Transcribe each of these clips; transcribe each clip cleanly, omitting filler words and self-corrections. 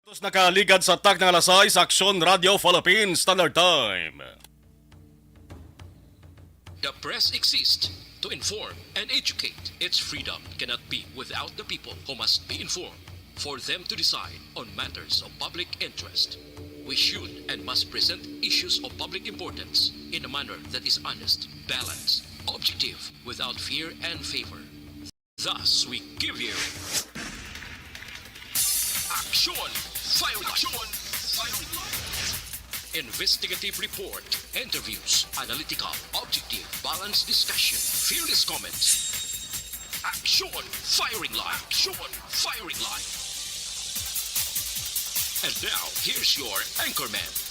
Tapos nakaligad sa tak ng alasay sa Aksyon Radio Philippines Standard Time. The press exists to inform and educate. Its freedom cannot be without the people who must be informed for them to decide on matters of public interest. We should and must present issues of public importance in a manner that is honest, balanced, objective, without fear and favor. Thus, we give you Action Fireline. Investigative report, interviews, analytical, objective, balanced discussion, fearless comments. Action Firing Line. Action Firing Line. And now, here's your anchorman.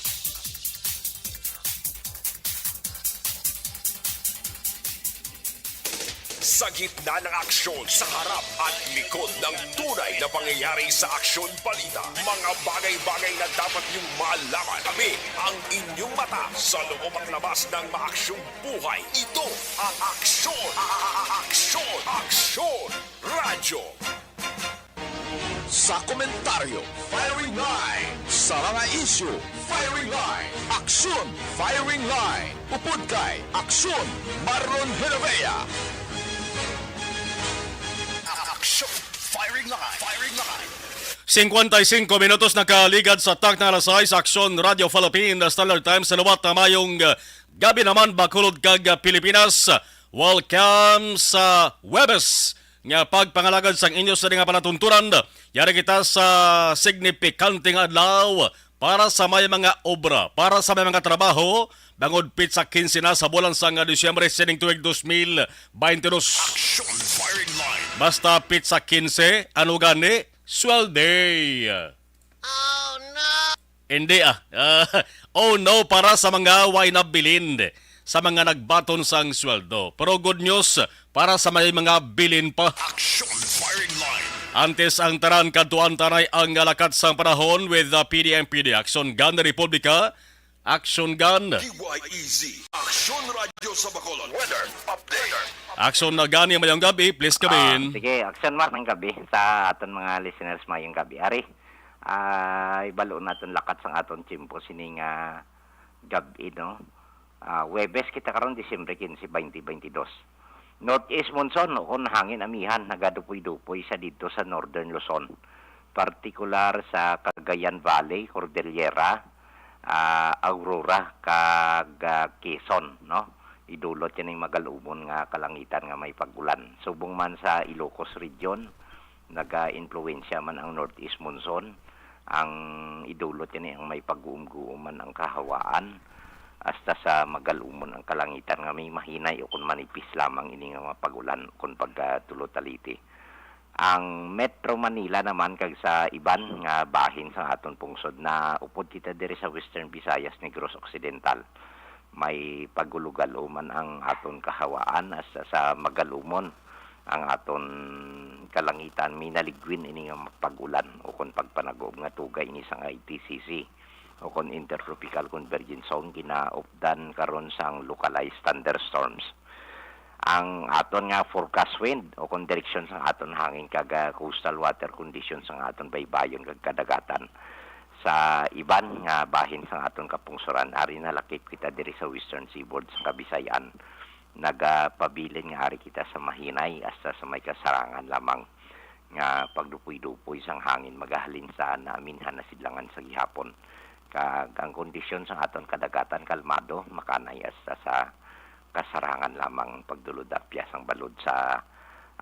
Sa gitna ng aksyon, sa harap at likod ng tunay na pangyayari sa Aksyon Balita. Mga bagay-bagay na dapat niyong malaman. Kami ang inyong mata sa loob at labas ng maaksyong buhay. Ito ang Aksyon! Aksyon! Aksyon! Radyo! Sa komentaryo, Firing Line. Sa mga issue, Firing Line. Aksyon, Firing Line. Upod kay Aksyon, Marlon Heravea. Aksyon! Firing Line! Firing Line! 55 minutos nakaligad sa tak ng alasay sa Aksyon Radio Philippines Standard Time sa luwat na mayong gabi naman bakulod kag Pilipinas. Welcome sa Webes nga pagpangalagad sang inyo sa nga panatuntunan. Yari kita sa signifikanteng adlaw para sa may mga obra, para sa may mga trabaho, bangod pizza 15 na sa bulan sang Disyembre sining tuig 2022. Aksyon! Firing Line! Basta pizza 15, ano gani? Swelday. Oh no! Hindi oh no para sa mga way na bilin, sa mga nagbaton sang sweldo. Pero good news para sa may mga bilin pa. Aksyon! Firing Line! Antes ang taran kadtuan tanay ang lakat sang panahon with the PDMPD Action Gun Republika. Action Gun. DYEZ. Aksyon Radyo sa Bacolod. Weather Update. Action na gani mayong gabi. Please come in. Sige, action mark ng gabi sa aton mga listeners mayong gabi. Ari, ibalo naton lakat sang aton chimpo sining gabi, no? Webes kita karon Disyembre 15, 2022. Northeast monsoon kon hangin amihan nagadupoy-dupoy sa dito sa Northern Luzon. Partikular sa Cagayan Valley, Cordillera, Aurora kag Quezon, no? Idulot yan yung magalumon nga kalangitan nga may pagulan. Subong man sa Ilocos region, naga-influensya man ang northeast monsoon. Ang idulot yan yung may pag-uum-guuman ang kahawaan. Hasta sa magalumon ang kalangitan nga may mahinay o kung manipis lamang ini nga mapagulan kung pagtulo-taliti. Ang Metro Manila naman kag sa iban nga bahin sa aton pungsod na upod kita diri sa Western Visayas, Negros Occidental. May pagulugaluman ang aton kahawaan as sa magalumon ang aton kalangitan may naligwin ini nga pagulan o kon pagpanagoob nga tugay ini sa ITCC o kon Intertropical Convergence Zone kinaupdan karon sang localized thunderstorms. Ang aton nga forecast wind o kon direction sang aton hangin kag coastal water conditions sang aton baybayon kag kadagatan sa iban nga bahin sang aton kapungsoran ari na lakip kita diri sa Western Seaboard sa Kabisayan nagapabilin nga ari kita sa mahinay hasta sa may kasarangan lamang nga pagdupoy-dupoy sang hangin magahalin sa naminhan na sidlangan sa gihapon kag ang kondisyon sang aton kadagatan kalmado makanay hasta sa kasarangan lamang pagdulod-apya sang balod sa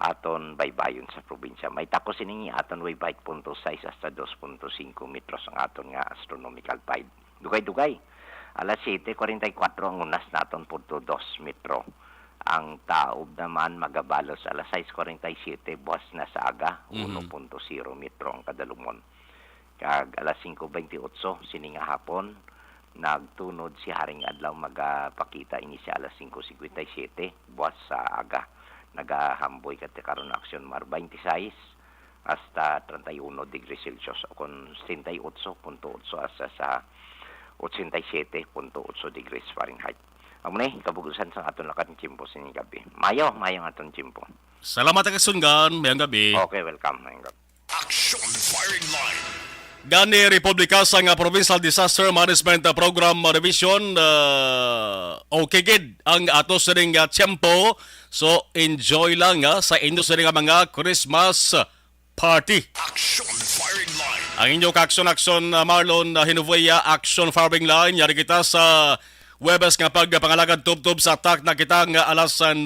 aton baybayon sa probinsya. May tapos iningi aton waybight 0.6 hasta 2.5 metros ang aton nga astronomical tide. Dugay-dugay. Alas 7:44 ang unas naton 0.2 metro. Ang taob naman magabalos alas 6:47 buwas na sa aga 1.0 metro ang kadalumon. Kag alas 5:28 sininga hapon nagtunod si Haring Adlaw magapakita ini sa alas 5:57 buwas sa aga. Nagahamboy kati karon aksyon mar 26 hasta 31 degrees Celsius o kon 68.8 hasta sa 87.8 degrees Fahrenheit. Amunay kabugusan sa aton lakat ng chimpo sining gabi. Mayong aton chimpo. Salamat kag Action Gun mayong gabi. Okay, welcome mayong gabi. Action Firing Line. Gani Republika sa nga Provincial Disaster Management Program Division, okay gid ang ato sa ring tiyempo. So enjoy lang sa inyo sa ring mga Christmas party. Action Firing Line. Ang inyong action Marlon Hinuvuya Action Firing Line. Yari kita sa Webes nga pagpangalagad tub-tub sa atak na kita nga alas 9.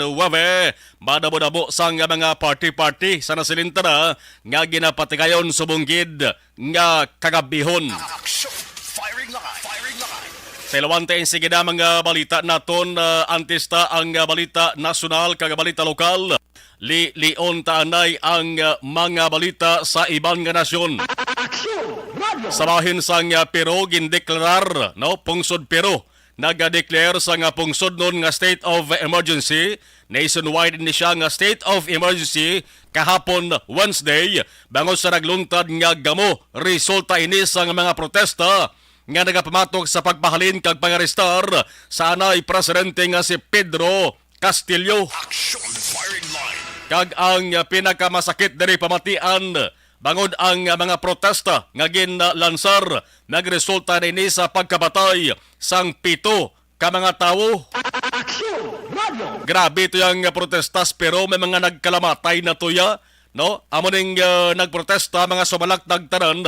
Madabo-dabo sang mga party-party sa nasilintara nga ginapatigayon subunggid nga kagabihon. Action Firing Line. Firing Line. Sa ilawante sige na mga balita naton, antista ang balita nasyonal kag balita lokal. Leon taanay ang mga balita sa ibang nga nasyon. Sa bahin sang Peru gindeklarar pungsod Peru. Nag-declare sa nga pungsod nun nga state of emergency. Nationwide ni siya nga state of emergency kahapon Wednesday. Bangos sa nagluntad nga gamo. Resulta ini sa mga protesta nga nagapamatok sa pagpahalin kag pangarestar sa anay presidente nga si Pedro Castillo. Action Firing Line. Kag ang pinakamasakit diri pamatian bangod ang mga protesta nga ginlansar nagresulta nini sa pagkabatay sang 7 ka mga tawo. Grabe ito yung protestas pero may mga nagkalamatay na tuya, no? Amo ning nagprotesta mga sumalakdag tanan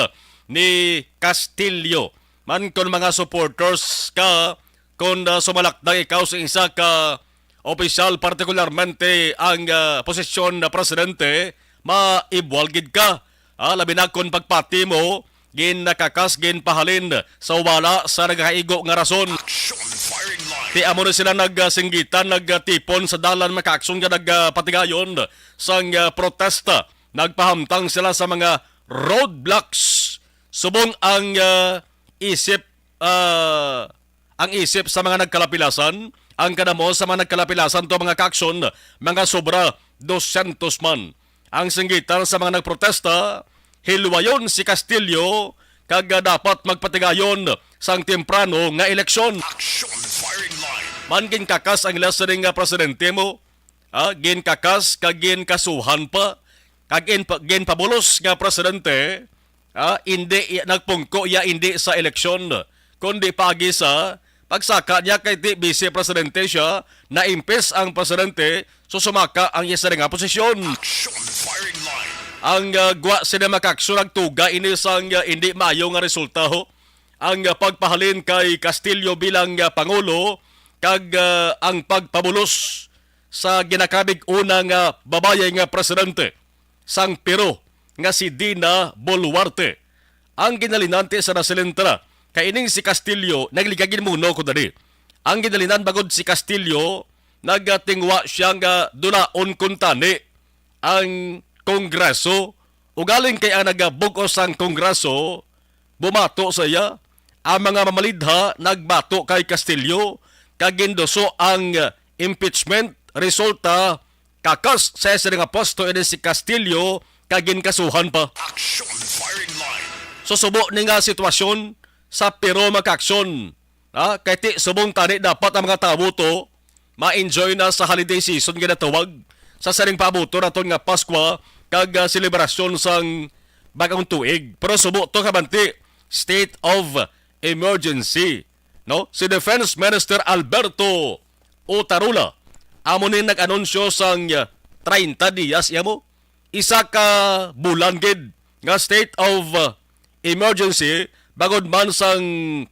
ni Castillo. Man kon mga supporters ka kon sumalakdag ikaw sa isa ka opisyal, partikularmente ang posisyon na presidente, maibwalgid ka. Labi na kung pagpati mo, ginakakas, ginpahalin sa wala sa nagkaigo nga rason. Action Firing Line. Di amo na sila nagsinggitan, nagtipon sa dalan makaaksyon nga nagpatigayon sa protesta. Nagpahamtang sila sa mga roadblocks. Subong ang isip sa mga nagkalapilasan, ang kanamo sa mga nagkalapilasan to mga kaaksyon, mga sobra 200 man. Ang singgitan sa mga nagprotesta, hilwayon si Castillo kag dapat magpatigayon sang temprano nga eleksyon. Action Firing Line. Man ginkakas ang lasering nga presidente mo, ginkakas kag ginkasuhan pa, kag ginpabulos nga presidente, hindi nagpungko ya hindi sa eleksyon, kundi pagi sa pagsaka niya kay di vice presidente siya, na-impes ang presidente, so sumaka ang isa nga posisyon. Action Firing Line. Ang gwa sila makaksyon nagtuga ini sang hindi maayo nga resulta ho. Ang pagpahalin kay Castillo bilang pangulo kag ang pagpabulos sa ginakabig unang babaye nga presidente sang Peru nga si Dina Boluarte. Ang ginalinante sa nasilentara kay ining si Castillo nagligagin muno ko dali. Ang ginalinan bagod si Castillo nagatingwa siya nga dunaon kuntani ang Kongreso. Ugaling kay ang nagabugos ang Kongreso, bumato sa iya. Ang mga mamalidha nagbato kay Castillo kagindoso ang impeachment. Resulta kakas sa isa nga posto ini si Castillo kaginkasuhan pa. Action Firing Line. Susubo ni nga sitwasyon sa Peru makaksyon. Kaya ti subong tani dapat ang mga tao to ma-enjoy na sa holiday season ginatawag sa saring pabuto naton nga Paskwa kag selebrasyon sang bagong tuig. Pero subo to kabanti state of emergency. No? Si Defense Minister Alberto Otarula amo ni nag-anunsyo sang 30 días mo. Isa ka bulan gid nga state of emergency bagod man sang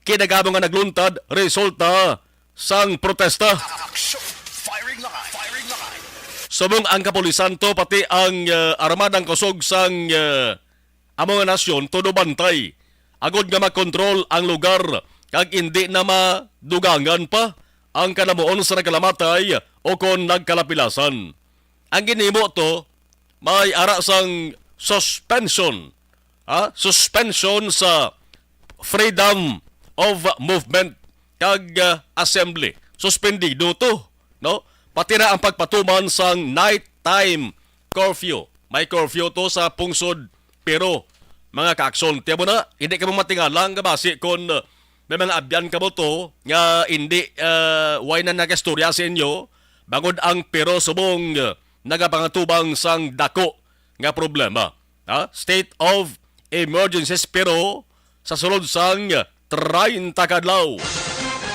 kinagamo nga nagluntad resulta sang protesta. Action Firing Line. Firing Line. Subong ang kapulisan to pati ang armadang kusog sang among nasyon todo bantay. Agod nga makontrol ang lugar kag hindi na madugangan pa ang kanamuon sa nagkalamatay o kon nagkalapilasan. Ang ginimo to may ara sang suspension. Suspension sa freedom of movement kag assembly. Suspendido to, no? Pati na ang pagpatuman sang nighttime curfew. May curfew to sa pungsod pero mga kaaksyon. Tiyan mo na, hindi ka matingalang kabasi kung may mga abyan ka mo to nga hindi way na nagastorya sa inyo bangod ang pero subong nagapangatubang sang dako nga problema. State of emergencies pero sa sulod sang 30 kadlaw.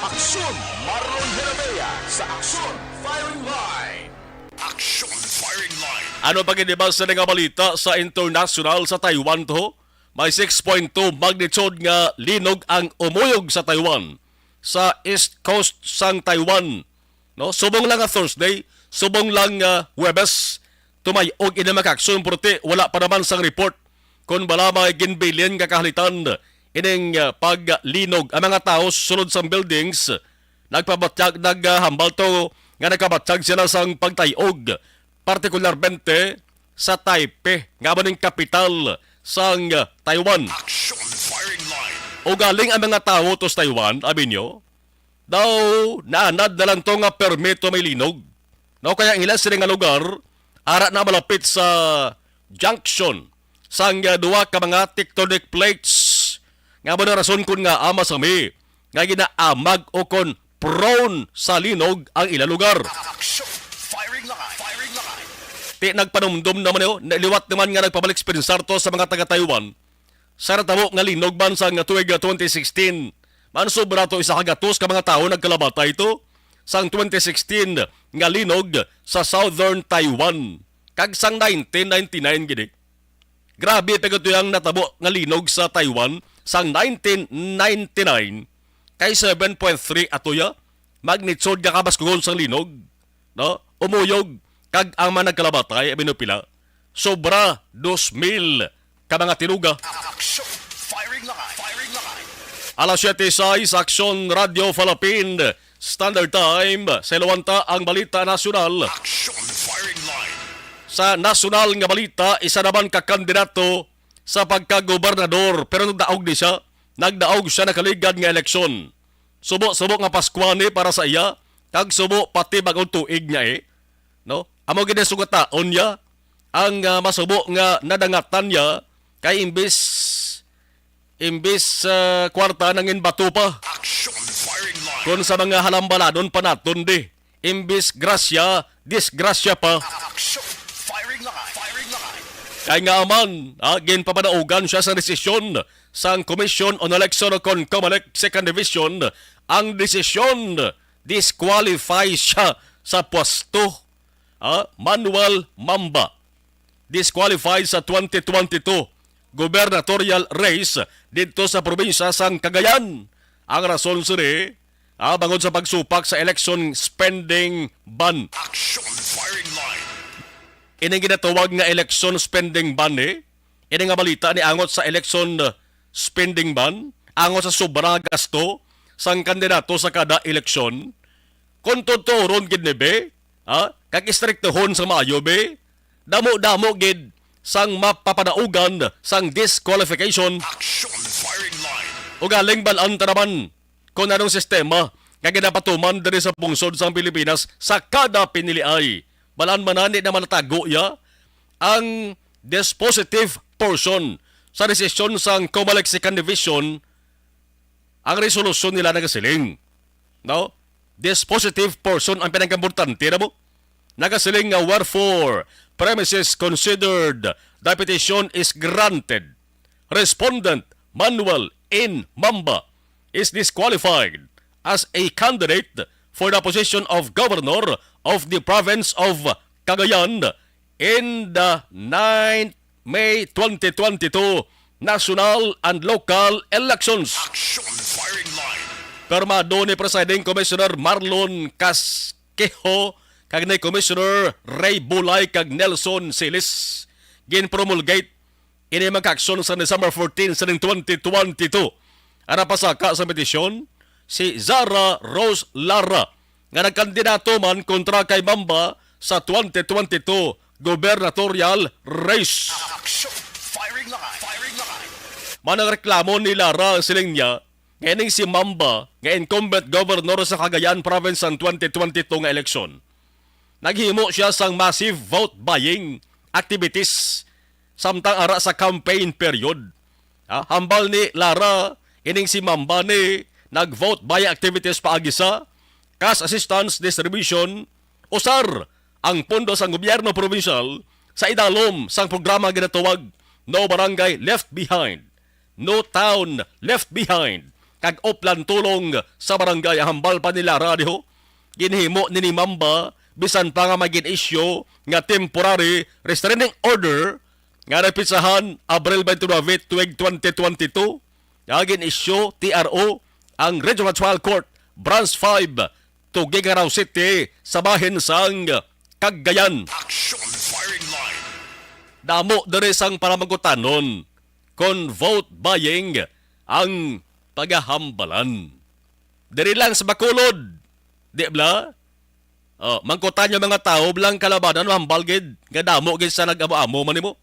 Aksyon Marlon Jeremia sa Aksyon Firing Line. Action Firing Line. Ano pa kinibasa nga balita sa international sa Taiwan to? May 6.2 magnitude nga linog ang umuyog sa Taiwan sa east coast sang Taiwan. No, subong lang nga Thursday, subong lang nga Huwebes. Tumayog ina makaksyon porte wala pa naman sang report kung bala may ginbilin nga kahalitan ining paglinog ang mga tao sulod sang buildings nagpabatyag naghambal to nga nagkabatyag sila sang pagtayog partikularmente sa Taipei nga maning kapital sang Taiwan. Action Firing Line. O galing ang mga tao to sa Taiwan, amin nyo, daw naanad na lang to nga permito may linog. No, kaya ang ilan sila nga lugar, ara na malapit sa junction sang duwa ka mga tectonic plates. Nga ba na rason kun nga ama sami, nga ginaamag o kon prone sa linog ang ilang lugar. Action Firing Line. Firing Line. Ti nagpanumdum naman yun, naliwat naman nga nagpabalik experience to sa mga taga-Taiwan. Sa natabo nga linog man sa tuig 2016. Man sobra to isa kagatos ka mga tao nagkalabatay ito. Sang 2016 nga linog sa Southern Taiwan. Kag sang 1999 gini. Grabe pegot yung natabo nga linog sa Taiwan sang 1999 kay 7.3 atoya. Magnitude nga kabaskugol sang linog. No? Umuyog kag ang mga nagkalabatay abino pila sobra 2,000 ka mga tinuga. Action Firing Line. Firing Line. Alas 7:06 Aksyon Radio Philippine Standard Time sa Luwanta ang balita nasyonal. Action Firing Line. Sa nasyonal nga balita isa naman ka kandidato sa pagkagobernador pero nagdaog di siya nakaligad nga eleksyon. Subo nga Paskuane para sa iya kag subo pati bagong tuig niya no? Amo gid sugataon niya ang masubo nga nadangatan niya kay imbis kwarta nangin bato pa. Action Firing Line. Kung sa mga halambaladon pa naton di. Imbis grasya, disgrasya pa. Action Firing Line. Firing Line. Kaya nga aman, ginpapanaugan siya sa desisyon sang Commission on Election con Comelec Second Division. Ang desisyon, disqualify siya sa pwesto. Manuel Mamba. Disqualified sa 2022 gubernatorial race dito sa probinsya sang Cagayan. Ang rason suri, bangod sa pagsupak sa election spending ban. Action Firing Line. Ining ginatawag nga election spending ban ining nga balita ni angot sa election spending ban, angot sa sobrang gasto sang kandidato sa kada eleksyon. Kung tuturon gid ni be, kag istriktohon sa maayo be, damo-damo gid sang mapapanaugan sang disqualification. Action Firing Line. O galing balaan ta naman kung anong sistema nga ginapatuman diri sa pungsod sang Pilipinas sa kada piniliay. Balaan manani na manatago ya ang dispositive portion sa desisyon sang Comelec Second Division. Ang resolusyon nila nagasiling. No? Dispositive portion ang pinagkamportante na mo. Nagasiling nga wherefore premises considered the petition is granted. Respondent Manuel N. Mamba is disqualified as a candidate for the position of Governor of the Province of Cagayan in the 9th May 2022 national and local elections. Action Firing Line. Permado ni Presiding Commissioner Marlon Casquejo kag ni Commissioner Ray Bulay kag Nelson Silis ginpromulgate ini magkaaksyon sa December 14 sa 2022. Ana pasaka sa petisyon si Zara Rose Lara nga nagkandidato man kontra kay Mamba sa 2022 gubernatorial race. Action Firing Line. Firing Line. Manangreklamo ni Lara siling niya ngayon si Mamba nga incumbent governor sa Cagayan Province sa 2022 nga eleksyon. Naghimo siya sang massive vote buying activities samtang ara sa campaign period. Hambal ni Lara, ining si Mamba ni nag-vote buying activities paagisa, cash assistance distribution, usar ang pondo sang gobyerno provincial sa idalom sang programa ginatawag no barangay left behind, no town left behind. Kag oplan tulong sa barangay ang hambal pa nila radyo. Ginhimo ni Mamba bisan pa nga magin issue nga temporary restraining order nga napisahan Abril 29, tuig 2022. Agin issue TRO ang Regional Trial Court Branch 5 to Gigaraw City sa bahin sang Cagayan. Action Firing Line. Damo dere sang paramagutanon kon vote buying ang pagahambalan. Diri lang sa Bacolod. Di bla? Mangkutan yung mga tao blang kalabanan hambal gid nga damo gid sa nag-amo-amo man nimo.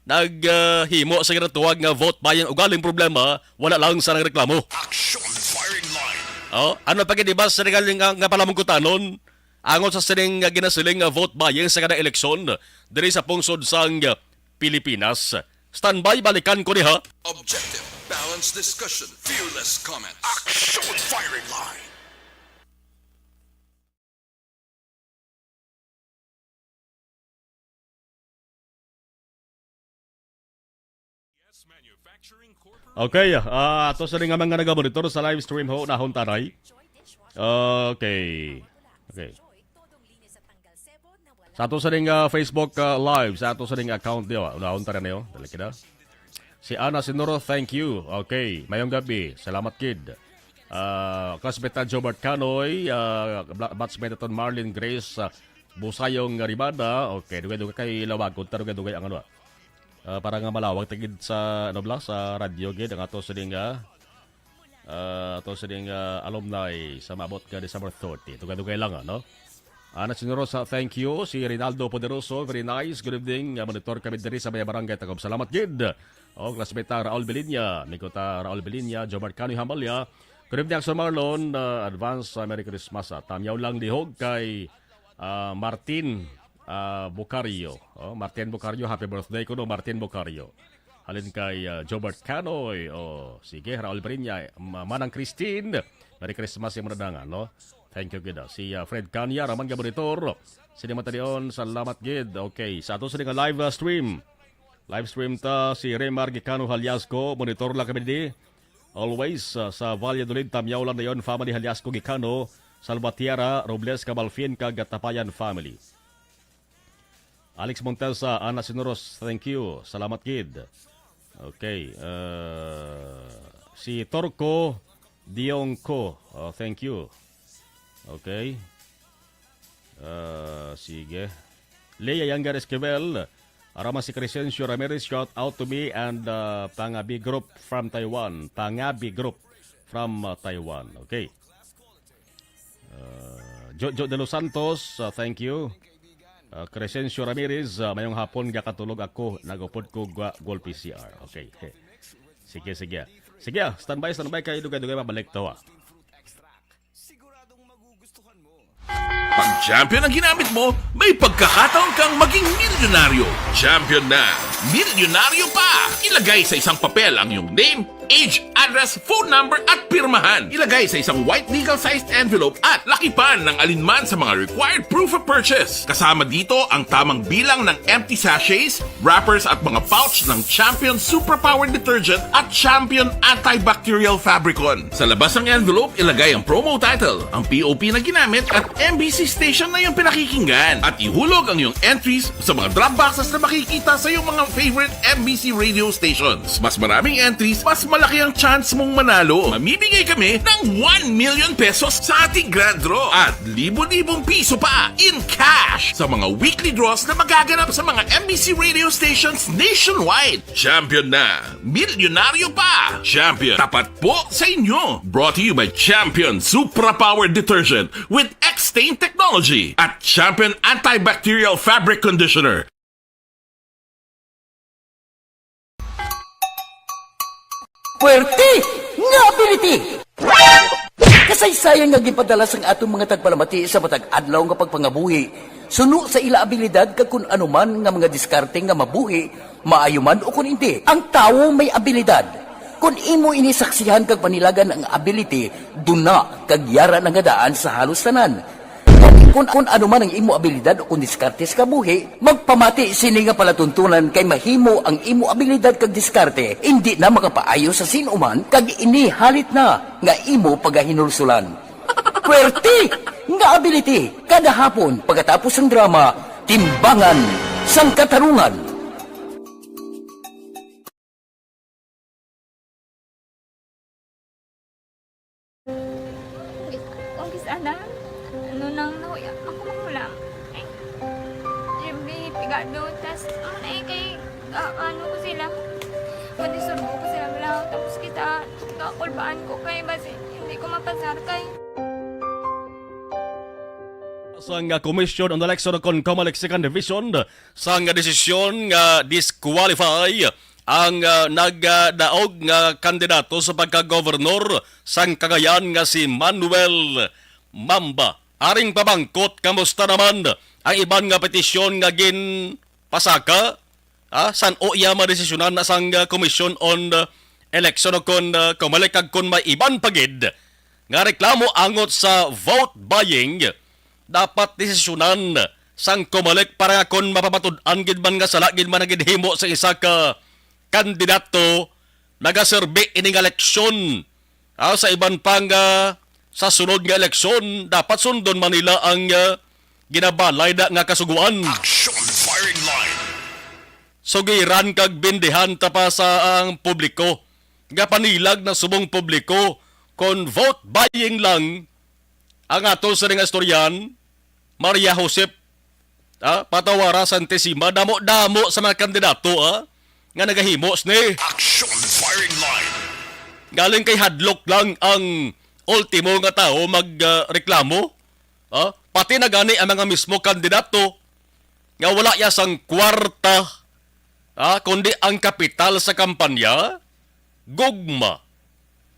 Naghimo sa ginatuwag nga vote buying ugaling problema wala lang sa nagreklamo. Action Firing Line. Ano pa gid ba sa regaling nga palamangkutanon angon sa sining ginasiling nga vote buying sa kada eleksyon diri sa pungsod sang Pilipinas. Standby balikan ko niha. Objective, balanced discussion, fearless comments. Action Firing Line. Okay, ato sa nga mga nag-monitor sa live stream ho nahon taray. Okay. Sa ato sa Facebook live, sa ato sa account niyo, nahon taray niyo, dali kita. Si Ana Sinoro, thank you. Okay, mayong gabi. Salamat kid. Classmate Jobert Canoy, batchmate ton Marlene Grace, Busayong Ribada. Okay, dugay kay Lawagod, dugay ang ano. Para nga malawag tigid sa sa radyo gid ang ato sa alumni sa maabot ka December 30. Dugay lang ano. Ana Sinoro sa thank you si Rinaldo Poderoso, very nice. Good evening. Monitor kami diri sa Barangay Tagob. Salamat gid. Classmate Raul Belinya, Mikota Raul Belinya, Jomar Canoy Hambalya. Good evening Sir Marlon, advance Merry Christmas. Tamyaw lang dihog kay Martin Bucario. Martin Bucario, happy birthday ko no, Martin Bucario. Halin kay Jobert Canoy. Sige, Raul Berinya, Manang Christine. Merry Christmas yung manadangan, no? Thank you, gid. Si Fred Kanya, Raman Gabonitor. Sinimatarion, salamat, gid. Okay, sa ato sa live stream. Live stream ta si Remar Gicano Haliasco. Monitor lang kami di. Always sa Valladolid, Tamyaw lang na yun. Family Haliasco Gicano. Salvatierra, Robles, Cabalfin, Kagatapayan Family. Alex Montesa, Ana Sinoros, thank you. Salamat, kid. Okay. Si Torco Diongco, thank you. Okay. Sige. Leia Yangar Esquivel, arama si Crescencio Ramirez, shout out to me and Pangabi Group from Taiwan. Pangabi Group from Taiwan. Okay. Jojo de los Santos, thank you. Crescencio Ramirez, mayong hapon gakatulog ako, nagupod ko goal PCR. Okay. Sige. Sige, standby kayo, dugay-dugay mabalik to. Pag champion ang ginamit mo, may pagkakataon kang maging milyonaryo. Champion na, milyonaryo pa! Ilagay sa isang papel ang iyong name, age, address, phone number at pirmahan. Ilagay sa isang white legal-sized envelope at lakipan ng alinman sa mga required proof of purchase. Kasama dito ang tamang bilang ng empty sachets, wrappers at mga pouch ng Champion Superpower Detergent at Champion Antibacterial Fabricon. Sa labas ng envelope, ilagay ang promo title, ang POP na ginamit at MBC station na iyong pinakikinggan. At ihulog ang iyong entries sa mga drop boxes na makikita sa iyong mga favorite MBC radio stations. Mas maraming entries, mas malaki ang chance mong manalo. Mamimigay kami ng 1 million pesos sa ating grand draw at libo-libong piso pa in cash sa mga weekly draws na magaganap sa mga MBC radio stations nationwide. Champion na, milyonaryo pa. Champion, tapat po sa inyo. Brought to you by Champion Superpower Detergent with X-Stain Technology at Champion Antibacterial Fabric Conditioner. Puwerte nga ability! Kasaysayan nga gipadala sang atong mga tagpalamati sa matag adlaw nga pagpangabuhi. Suno sa ila abilidad kag kun anuman nga mga diskarte nga mabuhi, maayo man o kun hindi. Ang tawo may abilidad. Kung imo inisaksihan kag panilagan ang ability, duna kag yara nga daan sa halos tanan. Kung ano man ang imo abilidad o kung diskarte sa kabuhi, magpamati sini nga palatuntunan kay mahimo ang imo abilidad kag diskarte, hindi na makapaayo sa sinuman kag ini halit na nga imo pagahinulsulan. Pwerte nga ability kada hapon pagkatapos ng drama, Timbangan sang Katarungan. Kung sana, ano nang nahuya, ako makulang. Eh, siyempre, pigado, tas, kay, ano ko sila, madisurbo ko sila lang, tapos kita, kakulbaan ko kay, basi, hindi ko mapasar kay. Sang Commission on Election kon Comelec Second Division sang desisyon nga disqualify ang nagdaog nga kandidato sa pagka-gobernador sang Cagayan nga si Manuel Mamba. Aring pabangkot, kamusta naman ang iban nga petisyon nga gin pasaka? San o iya madesisyonan na sang Commission on Election kon Comelec kag kun may iban pagid nga reklamo angot sa vote buying, dapat desisyonan sang Comelec para nga kon mapapatud-an gid man nga sala gid man nagihimo sa isa ka kandidato nagaserbi ining eleksyon. Sa iban pang sa sunod nga eleksyon dapat sundon man nila ang ginabalay na nga kasuguan. Action Firing Line. Sugiran kag bindihan ta pa sa ang publiko. Nga panilag na subong publiko kon vote buying lang ang ato sa ring istoryan, Maria Josep Patawara Santissima, damo-damo sa mga kandidato nga nagahimos ni. Action Firing Line. Galing kay hadlok lang ang ultimo nga tao magreklamo. Pati na gani ang mga mismo kandidato nga wala yasang kwarta, kundi ang kapital sa kampanya, gugma.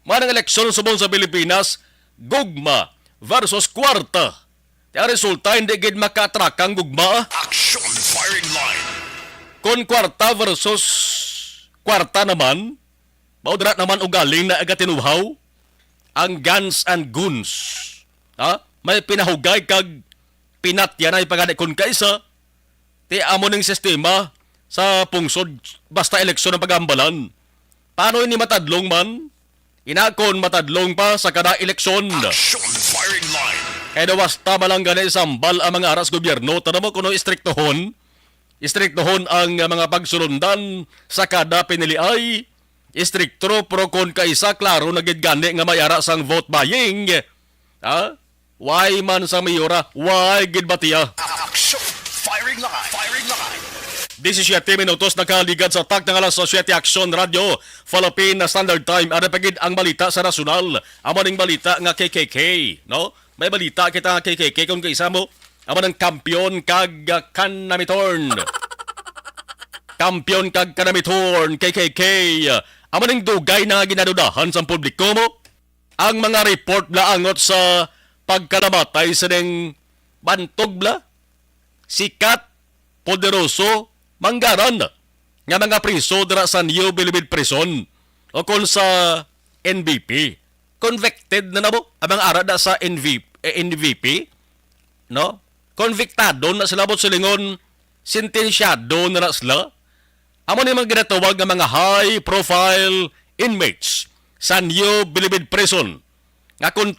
Manang eleksyon subong sa Pilipinas, gugma versus kwarta. Kaya resulta, hindi gid makatrakang gugma. Action Firing Line. Kung kwarta versus kwarta naman, maudrat naman ugaling na agatinuhaw ang guns and goons. May pinahugay kag pinatya na ipagani kun kaisa, ti amo ning sistema sa pungsod basta eleksyon ng pagambalan. Paano ini matadlong man? Inakon matadlong pa sa kada eleksyon. Action Firing Line. Kaya nawasta malang gani sambal ang mga aras gobyerno. Tanong mo kuno istriktohon ang mga pagsulundan sa kada piniliay. Istriktro pro kon kaisa klaro na gid gani nga may ara sang vote buying. Why man sa mayora? Why gid batiya? Action Firing Line. Firing Line. 17 minutos nakaligad sa tak ng alas 7 Action Radio Philippine Standard Time. Ada pagid ang balita sa nasyonal. Amo ning balita nga KKK, no? May balita kita nga KKK kung kaisa mo. Amo ng kampiyon kag kanamitorn. Kampiyon kag kanamitorn KKK. Amo ning dugay na ginadudahan sa publiko mo. Ang mga report na angot sa pagkalamatay sa ning bantog sikat, poderoso, manggaran nga mga priso dira sa New Bilibid Prison o kung sa NBP. Convicted na mo ang mga arada sa NVP, no? Convictado na sila bot silingon, sentensyado na sila. Amo ni mga ginatawag ng mga high-profile inmates sa New Bilibid Prison. Nga kung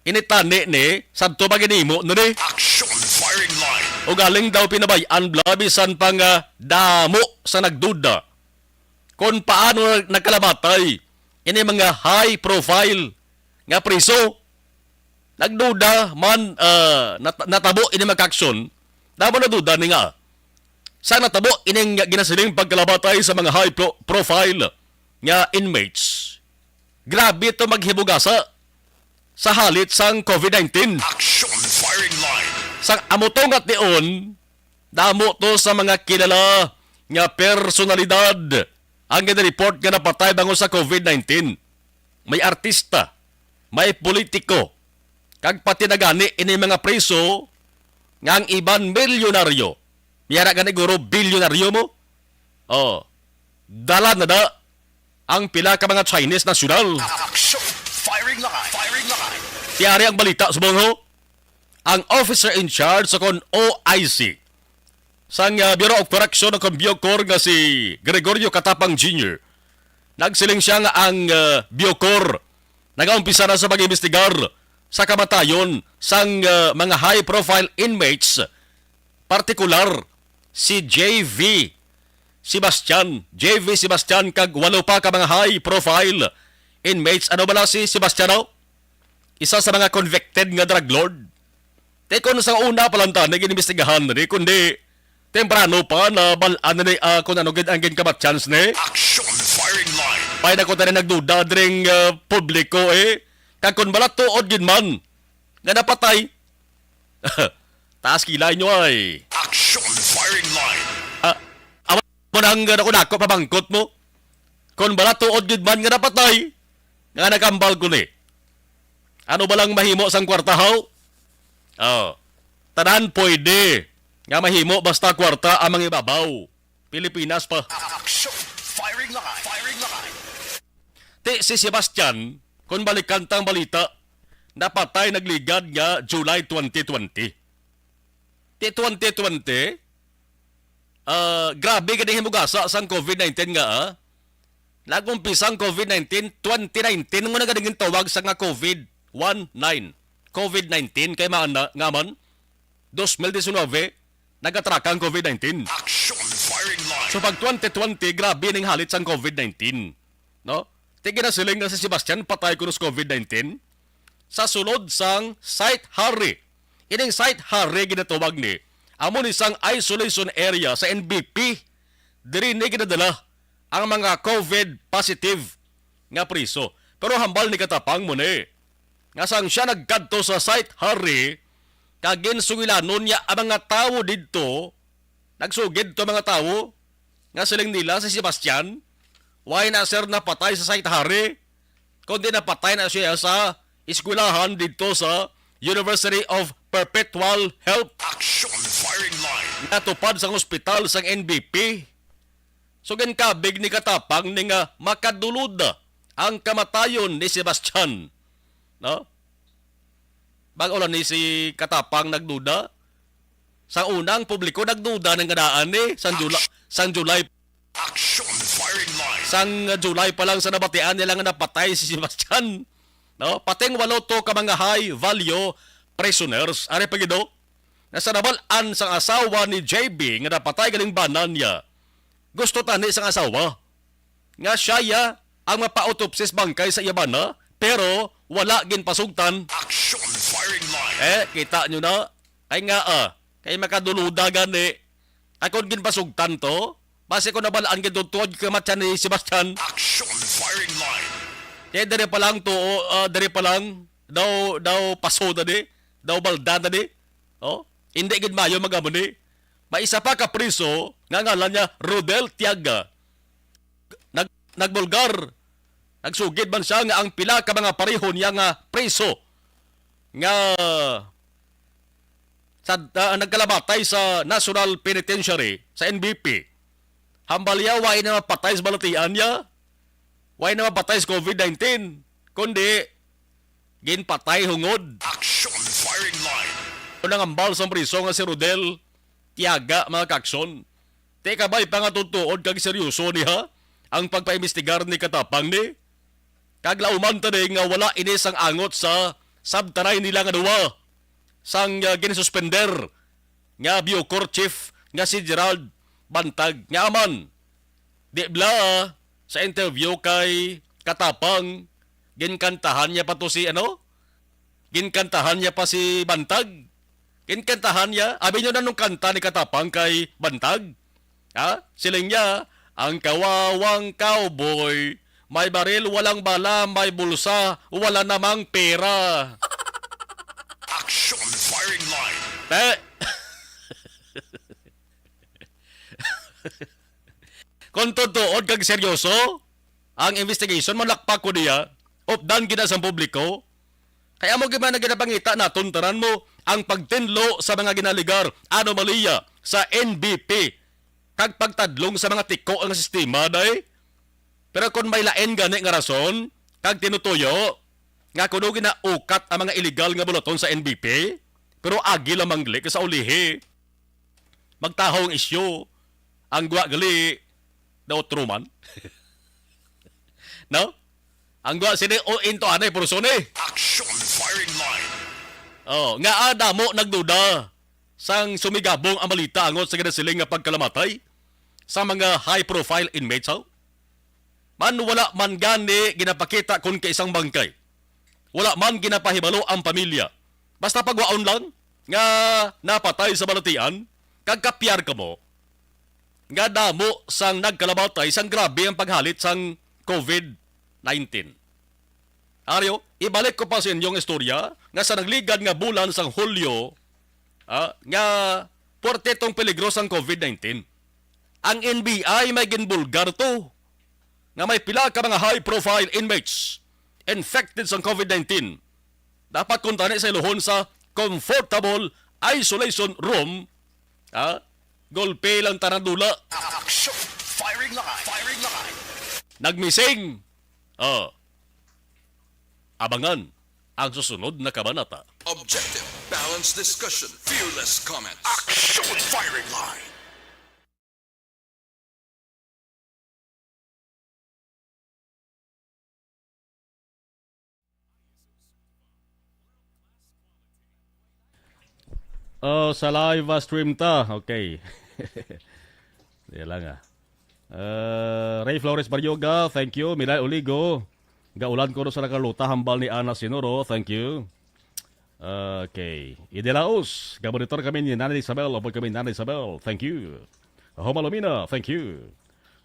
initani ni, sabto ba ginimo no ni? Action Firing Line. O galing daw pinabayan blabisan pang damo sa nagduda. Kung paano nagkalamatay, ini mga high profile nga priso. Nagduda man natabo ini mag-action. Damo na duda ni nga. Sa natabo ini ginasiling pagkalamatay sa mga high profile nga inmates. Grabe ito maghibugasa sa halit sang COVID-19. Action Firing Line. Sang amutongat niyon, damo to sa mga kilala nga personalidad ang gina-report nga napatay bango sa COVID-19. May artista, may politiko, kag pati na gani ini mga preso nga ang iban milyonaryo. Miyara gani guro bilyonaryo mo? Dala na da ang pila ka mga Chinese nasyonal. Action Firing Line. Firing Line. Tiyari ang balita subong ho. ang officer in charge sa kon OIC sang Bureau of Correction ng Biocor nga si Gregorio Katapang Jr. Nagsiling siya nga ang Biocor nagaumpisa na sa pag-imbestigar sa kamatayon sang mga high-profile inmates, partikular si JV Sebastian kag walo pa ka mga high-profile inmates. Ano bala si Sebastiano? Isa sa mga convicted nga drug lord. Te kung sa una palanta nag-inimbestigahan ni kundi temprano pa na balaan ni kung ano gid ang chance ni. Action Firing Line. Pay na ko tani nagduda dring publiko kag kun bala tuod gid man nga napatay. Taas kilay nyo ay. Action Firing Line. Awan mo nang nako pabangkot mo. Kun bala tuod gid man nga napatay nga nakambal ko ni. Ano ba lang mahimo sang kwartahaw? Tanan pwede nga mahimo basta kwarta ang mga ibabaw. Pilipinas pa. Action Firing Line. Firing Line. Si Sebastian, kung balikan tang balita, napatay nagligad nga July 2020. 2020, grabe ganang himugasa sang COVID-19 nga Nag-umpisa ang COVID-19, 2019 mo na ganang tawag sa nga COVID-19. COVID-19, kay nga man, 2019, nag-atraka ang COVID-19. Action Firing Line. So pag 2020, grabe ning halit sa COVID-19. No? Tigil na siling na si Sebastian, patay ko sa COVID-19. Sa sulod sang Site Harry. Ining Site Harry ginatawag ni, amo ni sang isolation area sa NBP. Diri ni ginadala ang mga COVID positive nga priso. Pero hambal ni katapang mo ni. Nga sang siya nagkadto sa Site Harry, kagin sungilanon niya ang mga tao dito, nagsugid to mga tao, nga siling nila si Sebastian, why na sir napatay sa Site Harry, kundi napatay na siya sa eskwelahan dito sa University of Perpetual Health. Action Firing Line. Natupad sa ospital sang NBP. So kabig ni katapang ni nga makadulod ang kamatayon ni Sebastian. No? Bago lang ni si katapang nagduda. Sa unang publiko nagduda ng ganaan ni sang July. Action Firing Line. Sang July pa lang sa nabatian nila nga napatay si Sebastian. No? Pating walo to ka mga high value prisoners. Are pagido? Nasa nabalaan sang asawa ni JB nga napatay galing banan niya. Gusto tani sang asawa nga siya ang mapa-autopsis bangkay sa iyabana pero wala gin pasugtan. Action Firing Line. Kita nyo na kay nga kay makaduluda gani ay kung gin pasugtan to base ko nabalaan gid tuod kamatyan ni Sebastian. Action Firing Line. Kaya dari pa lang to dari pa lang daw pasoda di daw baldada di hindi gid mayo magamo ni. Maisa pa ka priso nga ngalan niya Rodel Tiaga. Nagbulgar. Nagsugid man siya nga ang pila ka mga pareho niya nga priso nga nagkalabatay sa National Penitentiary sa NBP. Hambalya way na mapatay sa balatian niya. Way na mapatay sa COVID-19. Kundi ginpatay hungod. Action Firing Line. Unang ambal sa priso nga si Rodel Tiaga, mga kakson. Teka ba'y pangatutuod kag seryoso niya ang pagpaimbestigar ni katapang ni? Kaglauman tani nga wala inis ang angot sa sabtaray nila nga duwa. Sang ginisuspender nga Biocor Chief nga si Gerald Bantag nga aman. Di bla sa interview kay katapang ginkantahan niya pa to si ginkantahan niya pa si Bantag. Kinkantahan niya, abi nyo na nung kanta ni katapang kay Bantag. Siling niya, ang kawawang cowboy, may baril, walang bala, may bulsa, wala namang pera. Action Firing Line. Kung tutuod kag seryoso, ang investigation, malakpak ko niya, updan gina sa publiko, kaya mo gimana ginapangita na tuntaran mo ang pagtinlo sa mga ginaligar anomalya sa NBP kag pagtadlong sa mga tiko ang sistema day. Pero kung may lain gani nga rason kag tinutuyo nga kuno ginaukat ang mga illegal nga bulaton sa NBP, Pero agi lamang gali kasi ulihi. Magtahong isyo. Ang guwa gali daw truman. No? Ang guwa sini o into anay porosone. Action Firing Line. Oh, nga ada mo nagduda sang sumigabong ang balita angot sa ginasiling nga pagkalamatay sa mga high-profile inmates, how? Man wala man gani ginapakita kung kaisang bangkay. Wala man ginapahibalo ang pamilya. Basta pagwaon lang nga napatay sa balatian, kagkapyar ka mo. Nga damo sang nagkalamatay sang grabe ang paghalit sang COVID-19. Aryo, ibalik ko pa sa inyong istorya nga sa nagligad nga bulan sang Hulyo nga porte tong peligro sang COVID-19. Ang NBI may ginbulgar to nga may pila ka mga high-profile inmates infected sa COVID-19. Dapat kuntani sa iluhon sa comfortable isolation room. Golpe lang taradula. Action Firing Line. Firing Line. Nagmising. Abangan ang susunod na kabanata. Objective, balanced discussion, fearless comments. Action Firing Line. Sa live stream ta. Okay. Di lang Ray Flores Baryoga, thank you. Milay Oligo. Gaulan ko sa nakaluta hambal ni Ana Sinoro, thank you. Okay. Idelaos, gabonitor kami ni Nanay Isabel, o kami Nanay Isabel, thank you. Homalomina, thank you.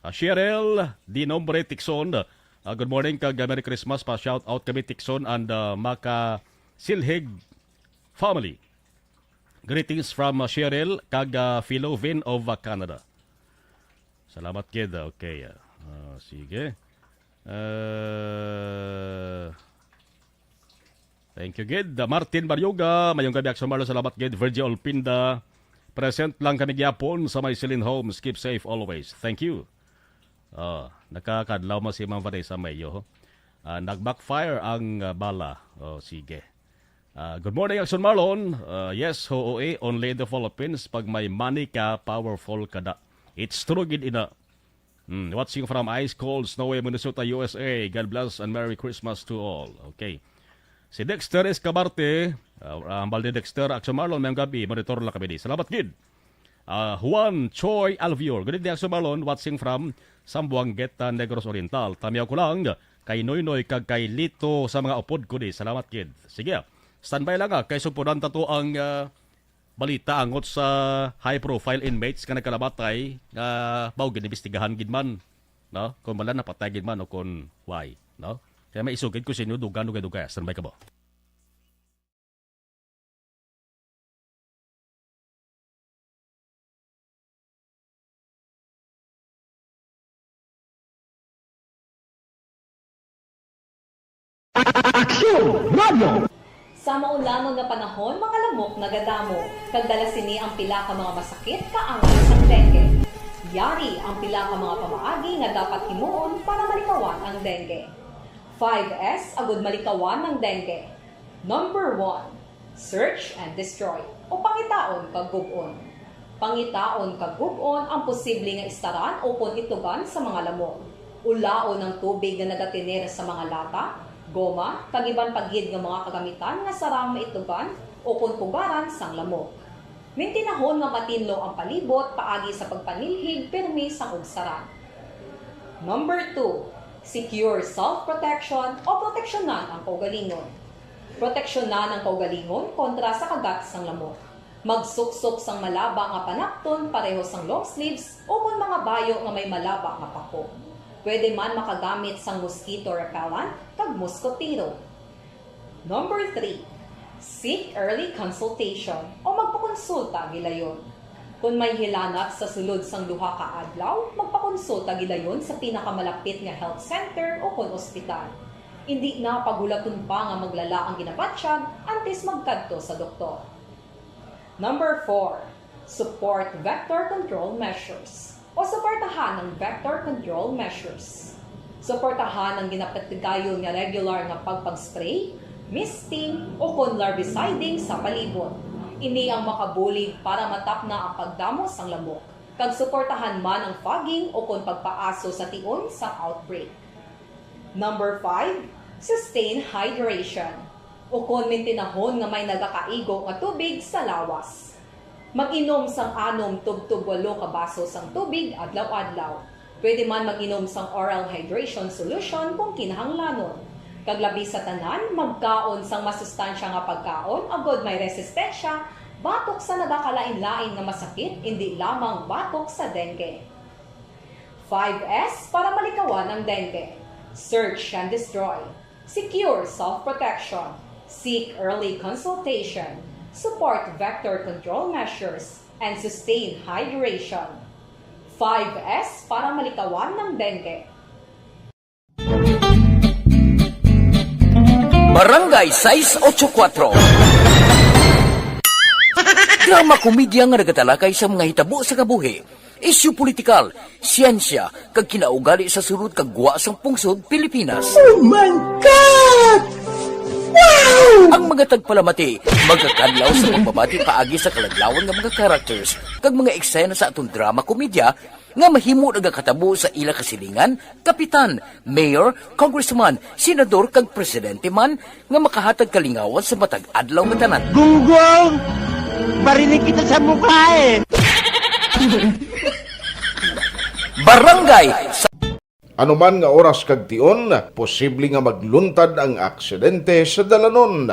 Cheryl Di Nombre Tixon, good morning, kag Merry Christmas, pa shout out kami Tixon and Maka Silhig family. Greetings from Cheryl kag Philovin of Canada. Salamat kid. Okay. Sige. Thank you kid. Martin Baryoga, mayong gabi sa Marlo. Salamat kid. Virgil Olpinda. Present lang kami gyapon sa may Silin Homes. Keep safe always. Thank you. Nakakadlaw mo si Ma'am Vanessa Mayo. Nag-backfire ang bala. Sige. Good morning, Action Marlon. Yes, hooe, only in the Philippines. Pag may money ka, powerful ka da. It's true, gid ina. Watching from ice cold, snowy Minnesota, USA. God bless and Merry Christmas to all. Okay. Si Dexter Escabarte, hambal ni Dexter, Action Marlon, mayang gabi, monitor lang kami di. Salamat, gid. Juan Choi Alvior. Good evening, Action Marlon, watching from Sambuangueta, Negros Oriental. Tamiyaw ko lang, kay Noynoy, kag kay Lito sa mga upod ko di. Salamat, kid. Sige, standby lang kay supunan tato ang balita angot sa high-profile inmates ka nagkalamatay nga bawo ginibestigahan gid man, no? Kung wala napatay gid man o kung why, no? Kaya may isugid ko sa inyo dugan dugay. Standby ka ba? Sa maulamang nga panahon, mga lamok nagadamo. Kagdala sini ang pila ka mga masakit kaangay sang dengue. Yari ang pila ka mga pamaagi nga dapat himuon para malikawan ang dengue. 5S agud malikawan ng dengue. Number 1, search and destroy o pangitaon kag gub-on. Pangitaon kag gub-on ang posible nga istaran o kon itugan sa mga lamok. Ulaon ng tubig nga nagatiner sa mga lata, goma, tagiban paghid ng mga kagamitan nga sarang maitugan o kung pugaran sang lamok. Mintinahon nga matinlo ang palibot paagi sa pagpanilhig permi sang ugsaran. Number 2, secure self-protection o proteksyonan ang kaugalingon. Proteksyonan ang kaugalingon kontra sa kagat sang lamok. Magsuksok sang malaba nga panakton pareho sang long sleeves o kung mga bayo nga may malaba nga pako. Pwede man makagamit sang mosquito repellent kag mosquitero. Number 3, seek early consultation o magpakonsulta gilayon. Kung may hilanat sa sulod sang duha ka adlaw, magpakonsulta gilayon sa pinakamalapit nga health center o kon ospital. Hindi na pagulaton pa nga maglala ang ginabatsyag antes magkadto sa doktor. Number 4, support vector control measures o suportahan ng vector control measures. Suportahan ang ginapatigayon nga regular nga pagpag-spray, misting o kon larviciding sa palibot. Ini ang makabulig para matapna ang pagdamos sang lamok. Kag suportahan man ang fogging o kung pagpaaso sa tion sa outbreak. Number 5, sustain hydration. O kung mintinahon nga may nagakaigo nga tubig sa lawas. Mag-inom sang 6 tub-tub 8 ka baso sang tubig adlaw-adlaw. Pwede man mag-inom sang oral hydration solution kung kinahanglanon. Kaglabi sa tanan, magkaon sang masustansya nga pagkaon, agod may resistensya, batok sa nagakalain-lain nga masakit, hindi lamang batok sa dengue. 5S para malikawan ang dengue. Search and destroy. Secure self-protection. Seek early consultation. Support vector control measures. And sustain hydration. 5S para malikawan ng dengue. Barangay 684. Drama komedya nga nagatalakay sa mga hitabo sa kabuhi, isyu politikal, siyensya, kag kinaugali sa surut kag guwa sang pungsod Pilipinas. Oh my God! Wow! Ang mga tagpalamati magkakanlaw sa pagbabati paagi sa kalaglawan nga mga characters kag mga eksena sa atong drama komedya nga mahimo nagakatabo sa ila kasilingan, kapitan, mayor, congressman, senador kag presidente man nga makahatag kalingawan sa matag adlaw nga tanan. Gunggong! Barinig kita sa mukha eh! Barangay Ano man nga oras kag tion, posible nga magluntad ang aksidente sa dalanon.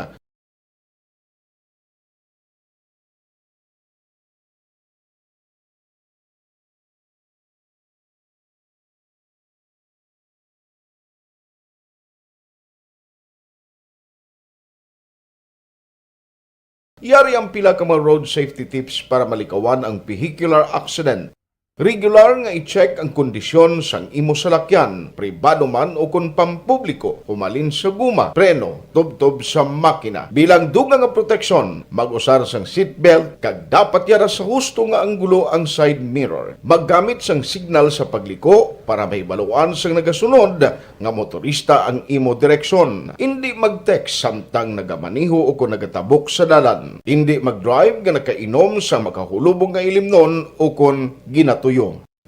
Yari ang pila ka mga road safety tips para malikawan ang vehicular accident. Regular nga i-check ang kondisyon sang imo salakyan, pribado man o kung pampubliko, humalin sa guma, preno, tubtob sa makina. Bilang dugang nga proteksyon, mag-usar sang seatbelt, kag dapat yara sa husto nga anggulo ang side mirror. Maggamit sang signal sa pagliko para mahibaluan sang nagasunod nga motorista ang imo direksyon. Hindi mag-text samtang nagamaniho o kung nagatabok sa dalan. Hindi mag-drive nga nakainom sa makahulubong nga ilimnon o kung ginato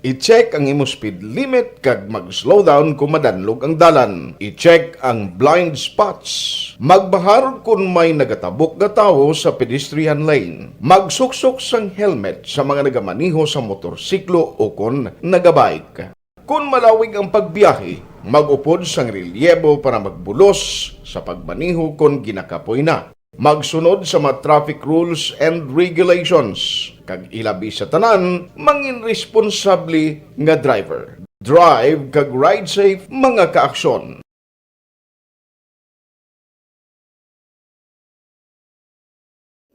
I-check ang imo speed limit kag mag-slow down kung madanlog ang dalan. I-check ang blind spots. Magbahar kung may nagatabok na tao sa pedestrian lane. Magsuksok sang helmet sa mga nagamaniho sa motorsiklo o kung nagabike. Kung malawig ang pagbiyahe, mag-upod sang relyebo para magbulos sa pagmaniho kung ginakapoy na. Magsunod sa mga traffic rules and regulations. Kag ilabi sa tanan, mangin responsable nga driver. Drive kag ride safe mga kaaksyon.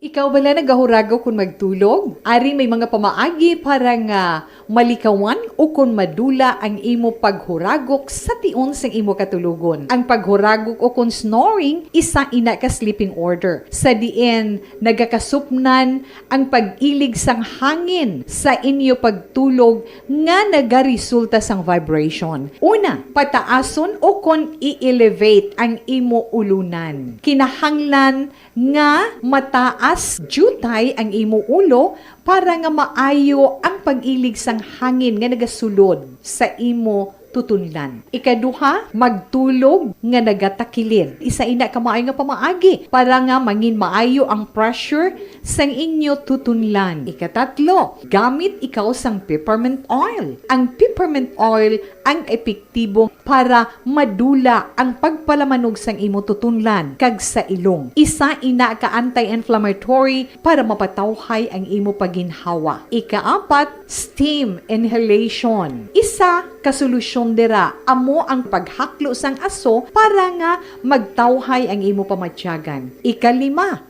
Ikaw bala nagahuragaw kung magtulog? Ari may mga pamaagi para nga malikawan o kung madula ang imo paghuragok sa tion sang imo katulugon. Ang paghuragok o kung snoring, isa ina ka sleeping order. Sa diin, nagakasupnan ang pag-ilig sang hangin sa inyo pagtulog nga nagaresulta sang vibration. Una, pataason o kung i-elevate ang imo ulunan. Kinahanglan nga mataas jutay ang imo ulo para nga maayo ang pag-ilig sang hangin nga nagasulod sa imo tutunlan. Ikaduha, magtulog nga nagatakilid. Isa ina ka maayo nga pamaagi para nga mangin maayo ang pressure sang inyo tutunlan. Ikatatlo, gamit ikaw sang peppermint oil. Ang peppermint oil ang epektibo para madula ang pagpalamanog sang imo tutunlan kag sa ilong. Isa ina ka anti-inflammatory para mapatawhay ang imo paginhawa. Ikaapat, steam inhalation. Isa ka solusyon dira amo ang paghaklo sang aso para nga magtawhay ang imo pamatyagan. Ikalima,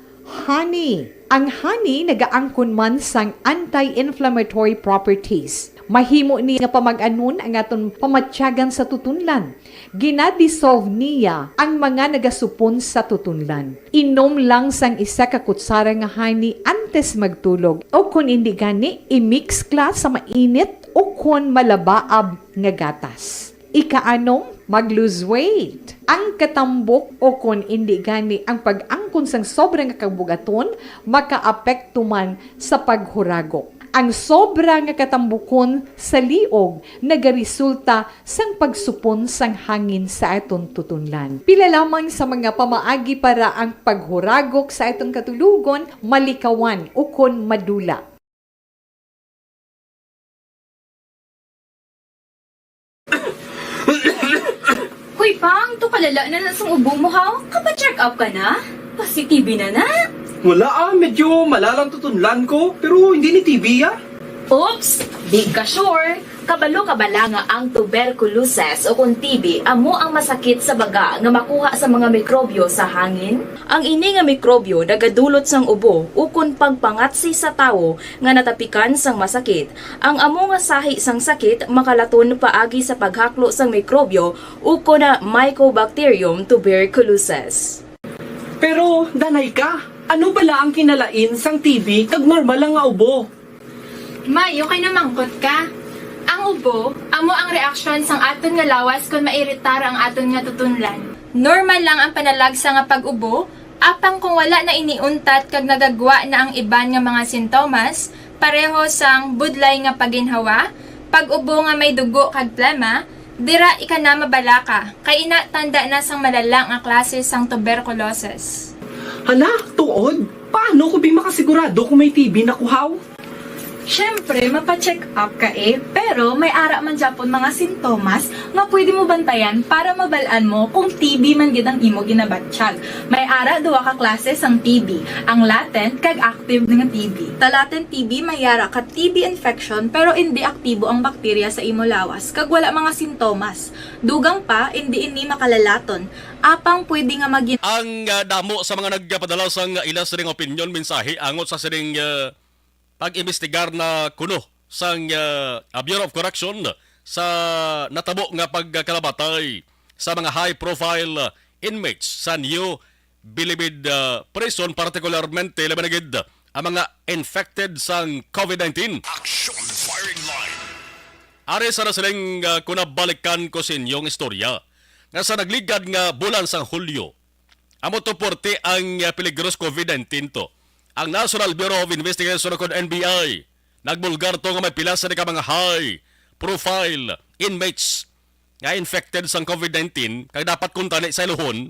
honey. Ang honey nagaangkon man sang anti-inflammatory properties. Mahimo ni nga pamag-anon ang aton pamatyagan sa tutunlan. Ginadissolve niya ang mga nagasupon sa tutunlan. Inom lang sang isa ka kutsara nga honey antes magtulog. O kung hindi gani, i-mix class sa mainit o kung malabaab nga gatas. Ika-anom, mag-lose weight. Ang katambok o kon hindi gani ang pag-angkon sang sobrang kabugaton makaapekto man sa paghuragok. Ang sobra nga katambukon sa liog nagaresulta sang pagsupon sang hangin sa aton tutunlan. Pila lamang sa mga pamaagi para ang paghuragok sa aton katulugon malikawan o kon madula. Hoy pang, to kalala na sang ubo mo ha? Kapa-check up ka na? Positive na na? Wala medyo malalang tutunlan ko, pero hindi ni TV Oops! Di ka sure. Kabalo kabala nga ang tuberculosis o kung TB amo ang masakit sa baga nga makuha sa mga mikrobyo sa hangin. Ang ini nga mikrobyo nagadulot sang ubo o kung pagpangatsi sa tawo nga natapikan sang masakit. Ang amo nga sahi sang sakit makalaton paagi sa paghaklo sang mikrobyo o kung na Mycobacterium tuberculosis. Pero, danay ka, ano bala ang kinalain sang TB kag normal lang nga ubo? May, okay na mangkot ka. Ang ubo, amo ang reaksyon sang aton nga lawas kung mairitar ang aton nga tutunlan. Normal lang ang panalagsa nga pag-ubo, apang kung wala na iniuntat kag nagagwa na ang iban nga mga sintomas, pareho sang budlay nga paginhawa, pag-ubo nga may dugo kag plema, dira ika na mabala ka, kay ina tanda na sang malalang nga klase sang tuberculosis. Hala, tuod? Paano ko makasigurado kung may TB na kuhaw? Siyempre, mapacheck up ka pero may ara man Japon mga sintomas nga pwede mo bantayan para mabalaan mo kung TB man gid ang imo ginabatsyag. May ara duwa ka klase sang TB, ang latent kag active nga TB. Ta latent TB may ara ka TB infection pero hindi aktibo ang bakterya sa imo lawas kag wala mga sintomas. Dugang pa hindi makalalaton. Apang pwede nga magin Ang damo sa mga nagpadala sang ilas ring opinion mensahe angot sa sining pag-imbestigar na kuno sang Bureau of Correction sa natabo nga pagkalabatay sa mga high-profile inmates sa New Bilibid Prison, partikularmente labanagid ang mga infected sang COVID-19. Action Firing Line. Are sa nasiling kunabalikan ko sa inyong istorya nga sa nagligad nga bulan sang Hulyo. Amo to porte ang peligros COVID-19 to. Ang National Bureau of Investigation o NBI nagbulgar to nga may pila sa mga high-profile inmates nga infected sa COVID-19 kag dapat kuntani sa iluhon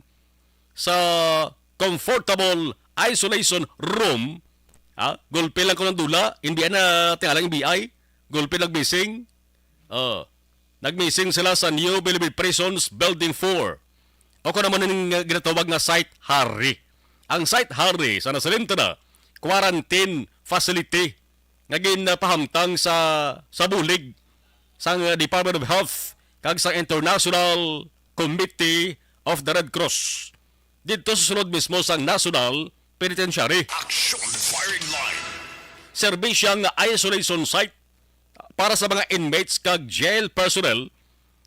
sa comfortable isolation room. Gulpi lang ko ng dula, hindi na tingalang NBI, gulpi nagmissing. Nagmissing sila sa New Bilibid Prisons Building 4. O kung naman yung ginatawag nga Site Harry. Ang Site Harry, sa nasalinta na, quarantine facility nga ginpahamtang sa bulig sa Department of Health kag sa International Committee of the Red Cross. Dito sa sunod mismo sa National Penitentiary. Action Firing Line. Serbisyang isolation site para sa mga inmates kag jail personnel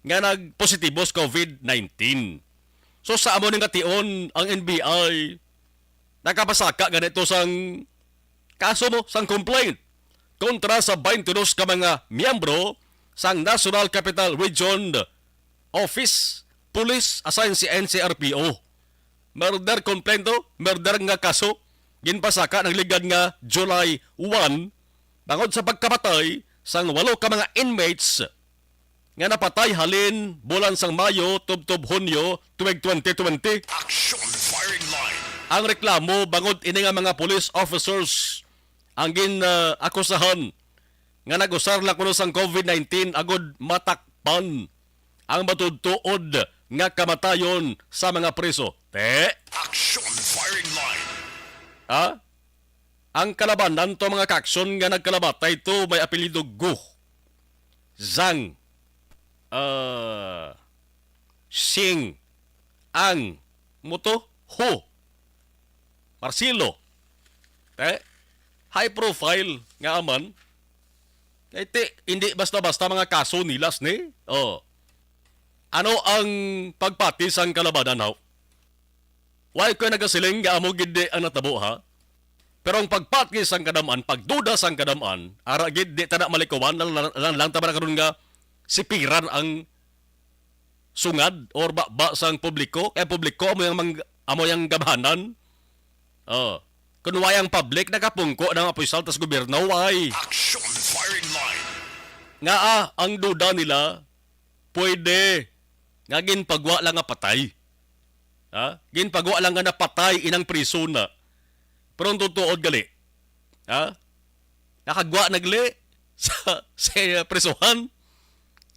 nga nagpositibo sa COVID-19. So sa amo ning ation ang NBI nakapasaka ganito sang kaso mo sang complaint kontra sa 22 ka mga miyembro sang National Capital Region Office Police assigned si NCRPO. Murder complaint to, murder nga kaso ginpasaka ng ligad nga July 1 bangod sa pagkapatay sang 8 ka mga inmates nga napatay halin bulan sang Mayo tubtob Hunyo tuig 2020. Action Firing Line. Ang reklamo bangod ini nga mga police officers ang ginakusahan nga nag-usar lang kuno sang COVID-19 agod matakpan ang matudtuod nga kamatayon sa mga preso. Action Firing Line. Ang kalabanan to mga kaksyon nga nagkalabatay to may apelyido Gu, Zhang, Xing, Ang, Muto, Ho, Marcelo. High profile nga aman. Hindi basta-basta mga kaso nilas ni. Ano ang pagpati sang kalabanan haw? Why ko nagasiling nga amo gid ang natabo ha? Pero ang pagpati sang kadaman, pagduda sang kadaman, ara gid di tada malikawan lang tama karon nga sipiran ang sungad or ba sang publiko, publiko amo yang gabanan. Kung wayang public nakapungko ng opisyal tas gobyerno, why? Action Firing Line. Nga ang duda nila, pwede nga ginpagwa lang nga patay. Ginpagwa lang nga napatay inang priso na. Pero ang tutuod gali. Nakagwa nagli sa prisuhan.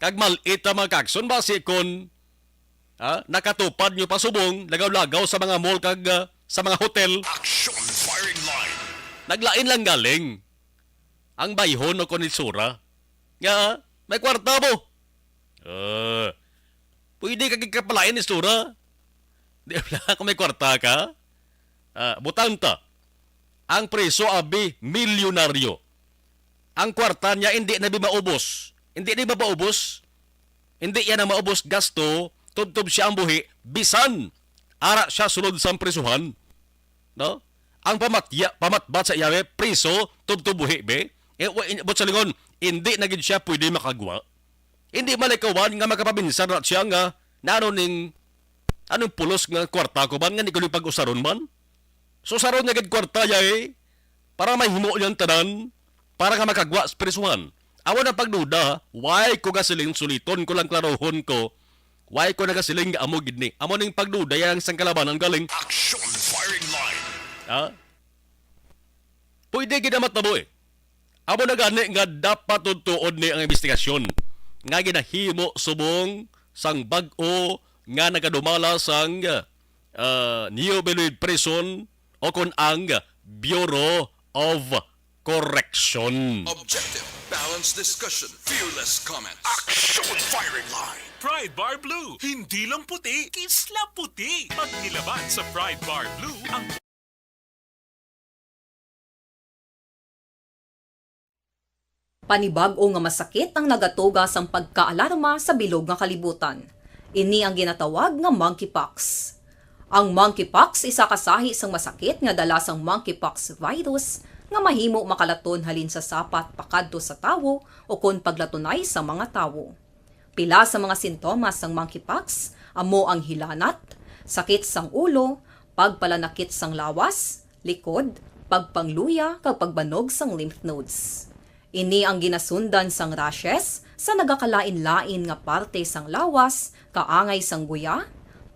Kag malit ang mga kakson basi kon nakatupad nyo pasubong, lagaw-lagaw sa mga mall kag sa mga hotel. Action Firing Line. Naglain lang galing ang bayhon o konitsura. Nga, may kwarta mo. Pwede ka kikapalain isura. Di ba kung may kwarta ka? Butang ta. Ang preso abi, milyonaryo. Ang kwarta niya hindi na maubos. Hindi na maubos. Hindi yan na maubos gasto. Tubtob siya ang buhi. Bisan. Ara siya sulod sa presuhan. No? Ang pamatbat sa iyawe, preso, tubtob buhi be. But sa lingon, hindi na gid siya pwede makagwa. Hindi malikawan nga makapabinsan na siya nga na anong pulos nga kwarta ko man nga ni ko pag-usaron man. So saron nga gid kwarta yay para may himo yang tanan para nga makagwa sa presuhan. Awa na pagduda, why ko gasiling suliton ko lang klarohon ko. Why ko nagasiling nga amo gid ni. Amo ning pagduda yang sang kalabanan galing. Action Firing Line. Pwede gid matabo eh. Amo na gani nga dapat tutuod ni ang investigasyon. Nga ginahimo subong sang bag-o nga nagadumala sang New Beloit Prison o kon ang Bureau of Correction. Objective, balanced discussion, fearless comments. Action Firing Line. Pride Bar Blue, hindi lang puti, kisla puti. Pag nilaban sa Pride Bar Blue, ang Panibag-o nga masakit ang nagatuga sang pagkaalarma sa bilog nga kalibutan. Ini ang ginatawag nga monkeypox. Ang monkeypox isa kasahi sang masakit nga dala sang monkeypox virus nga mahimo makalaton halin sa sapat pakadto sa tawo o kon paglatunay sa mga tawo. Pila sa mga sintomas sang monkeypox amo ang hilanat, sakit sang ulo, pagpalanakit sang lawas, likod, pagpangluya kag pagbanog sang lymph nodes. Ini ang ginasundan sang rashes sa nagakalain-lain nga parte sang lawas, kaangay sang guya,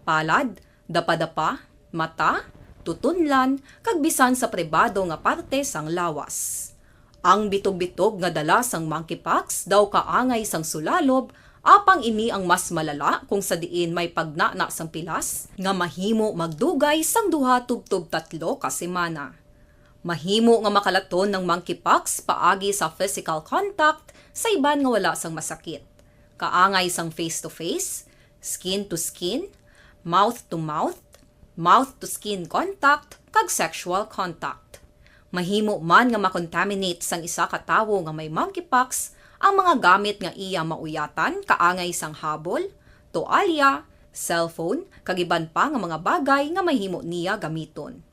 palad, dapa-dapa, mata, tutunlan, kag bisan sa pribado nga parte sang lawas. Ang bitog-bitog nga dala sang monkeypox daw kaangay sang sulalob, apang ini ang mas malala kung sa diin may pagnana sang pilas nga mahimo magdugay sang 2-3 ka semana. Mahimo nga makalaton ng monkeypox paagi sa physical contact sa iban nga wala sang masakit. Kaangay sang face-to-face, skin-to-skin, mouth-to-mouth, mouth-to-skin contact, kag sexual contact. Mahimo man nga makontaminate sang isa ka tawo nga may monkeypox ang mga gamit nga iya mauyatan kaangay sang habol, toalya, cellphone, kag iban pa nga mga bagay nga mahimo niya gamiton.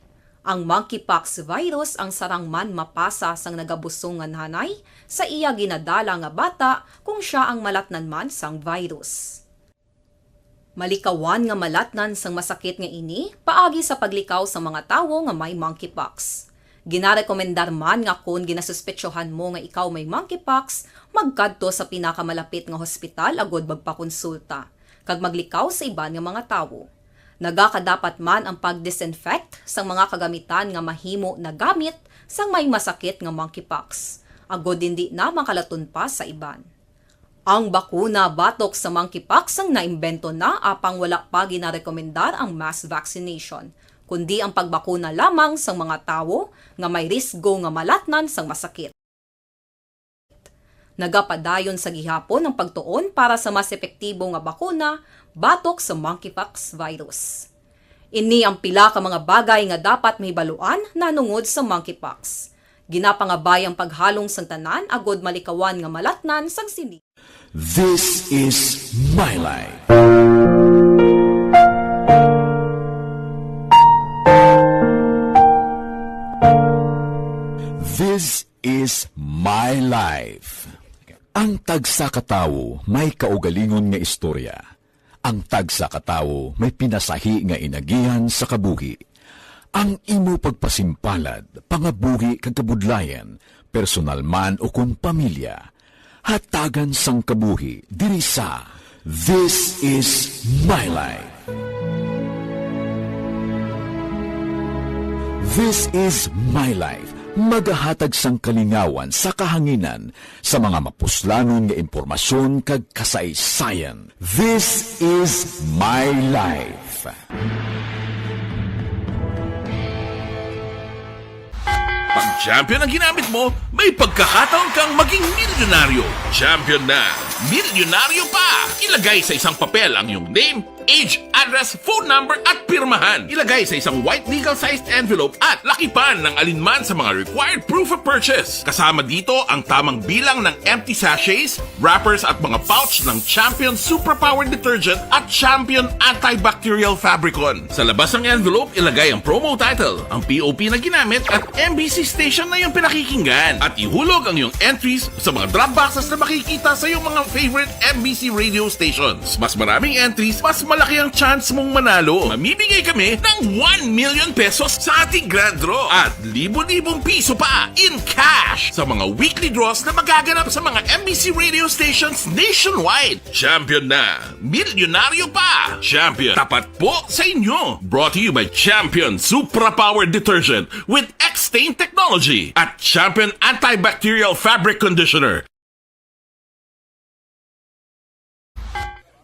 Ang monkeypox virus ang sarang man mapasa sang nagabusong nga nanay sa iya ginadala nga bata kung siya ang malatnan man sang virus. Malikawan nga malatnan sang masakit nga ini paagi sa paglikaw sa mga tawo nga may monkeypox. Ginarekomendar man nga kung ginasuspetsyohan mo nga ikaw may monkeypox, magkadto sa pinakamalapit nga hospital agod magpakonsulta, kag maglikaw sa iban nga mga tawo. Nagakadapat man ang pag-disinfect sa mga kagamitan nga mahimo na gamit sang may masakit nga monkeypox, agod hindi na makalaton pa sa iban. Ang bakuna batok sa monkeypox ang naimbento na apang wala pa ginarekomendar ang mass vaccination, kundi ang pagbakuna lamang sang mga tawo nga may risgo nga malatnan sang masakit. Nagapadayon sa gihapon ang pagtuon para sa mas epektibo nga bakuna batok sa monkeypox virus. Ini ang pila ka mga bagay nga dapat mahibaluan nanungod sa monkeypox. Ginapangabay ang paghalong sang tanan agod malikawan nga malatnan sang sini. This is my life. This is my life. Ang tagsa katawo may kaugalingon nga istorya. Ang tagsa katawo may pinasahi nga inagihan sa kabuhi. Ang imo pagpasimpalad, pangabuhi kag kabudlayan, personal man o kung pamilya, hatagan sang kabuhi diri sa This is My Life. This is My Life. Magahatag sang kalingawan sa kahanginan sa mga mapuslanon nga impormasyon kag kasaysayan. This is My Life. Pag champion ang ginamit mo, may pagkakataon kang maging milyonaryo. Champion na, milyonaryo pa! Ilagay sa isang papel ang iyong name, age, address, phone number at pirmahan. Ilagay sa isang white legal-sized envelope at lakipan ng alinman sa mga required proof of purchase. Kasama dito ang tamang bilang ng empty sachets, wrappers at mga pouch ng Champion Superpower Detergent at Champion Antibacterial Fabricon. Sa labas ng envelope, ilagay ang promo title, ang POP na ginamit at MBC station na yung pinakikinggan. At ihulog ang iyong entries sa mga drop boxes na makikita sa iyong mga favorite MBC radio stations. Mas maraming entries, mas malaki ang chance mong manalo. Mamimigay kami ng 1 million pesos sa ating grand draw at libo-libong piso pa in cash sa mga weekly draws na magaganap sa mga MBC radio stations nationwide. Champion na, milyonaryo pa. Champion, tapat po sa inyo. Brought to you by Champion Superpower Detergent with X-Stain Technology at Champion Antibacterial Fabric Conditioner.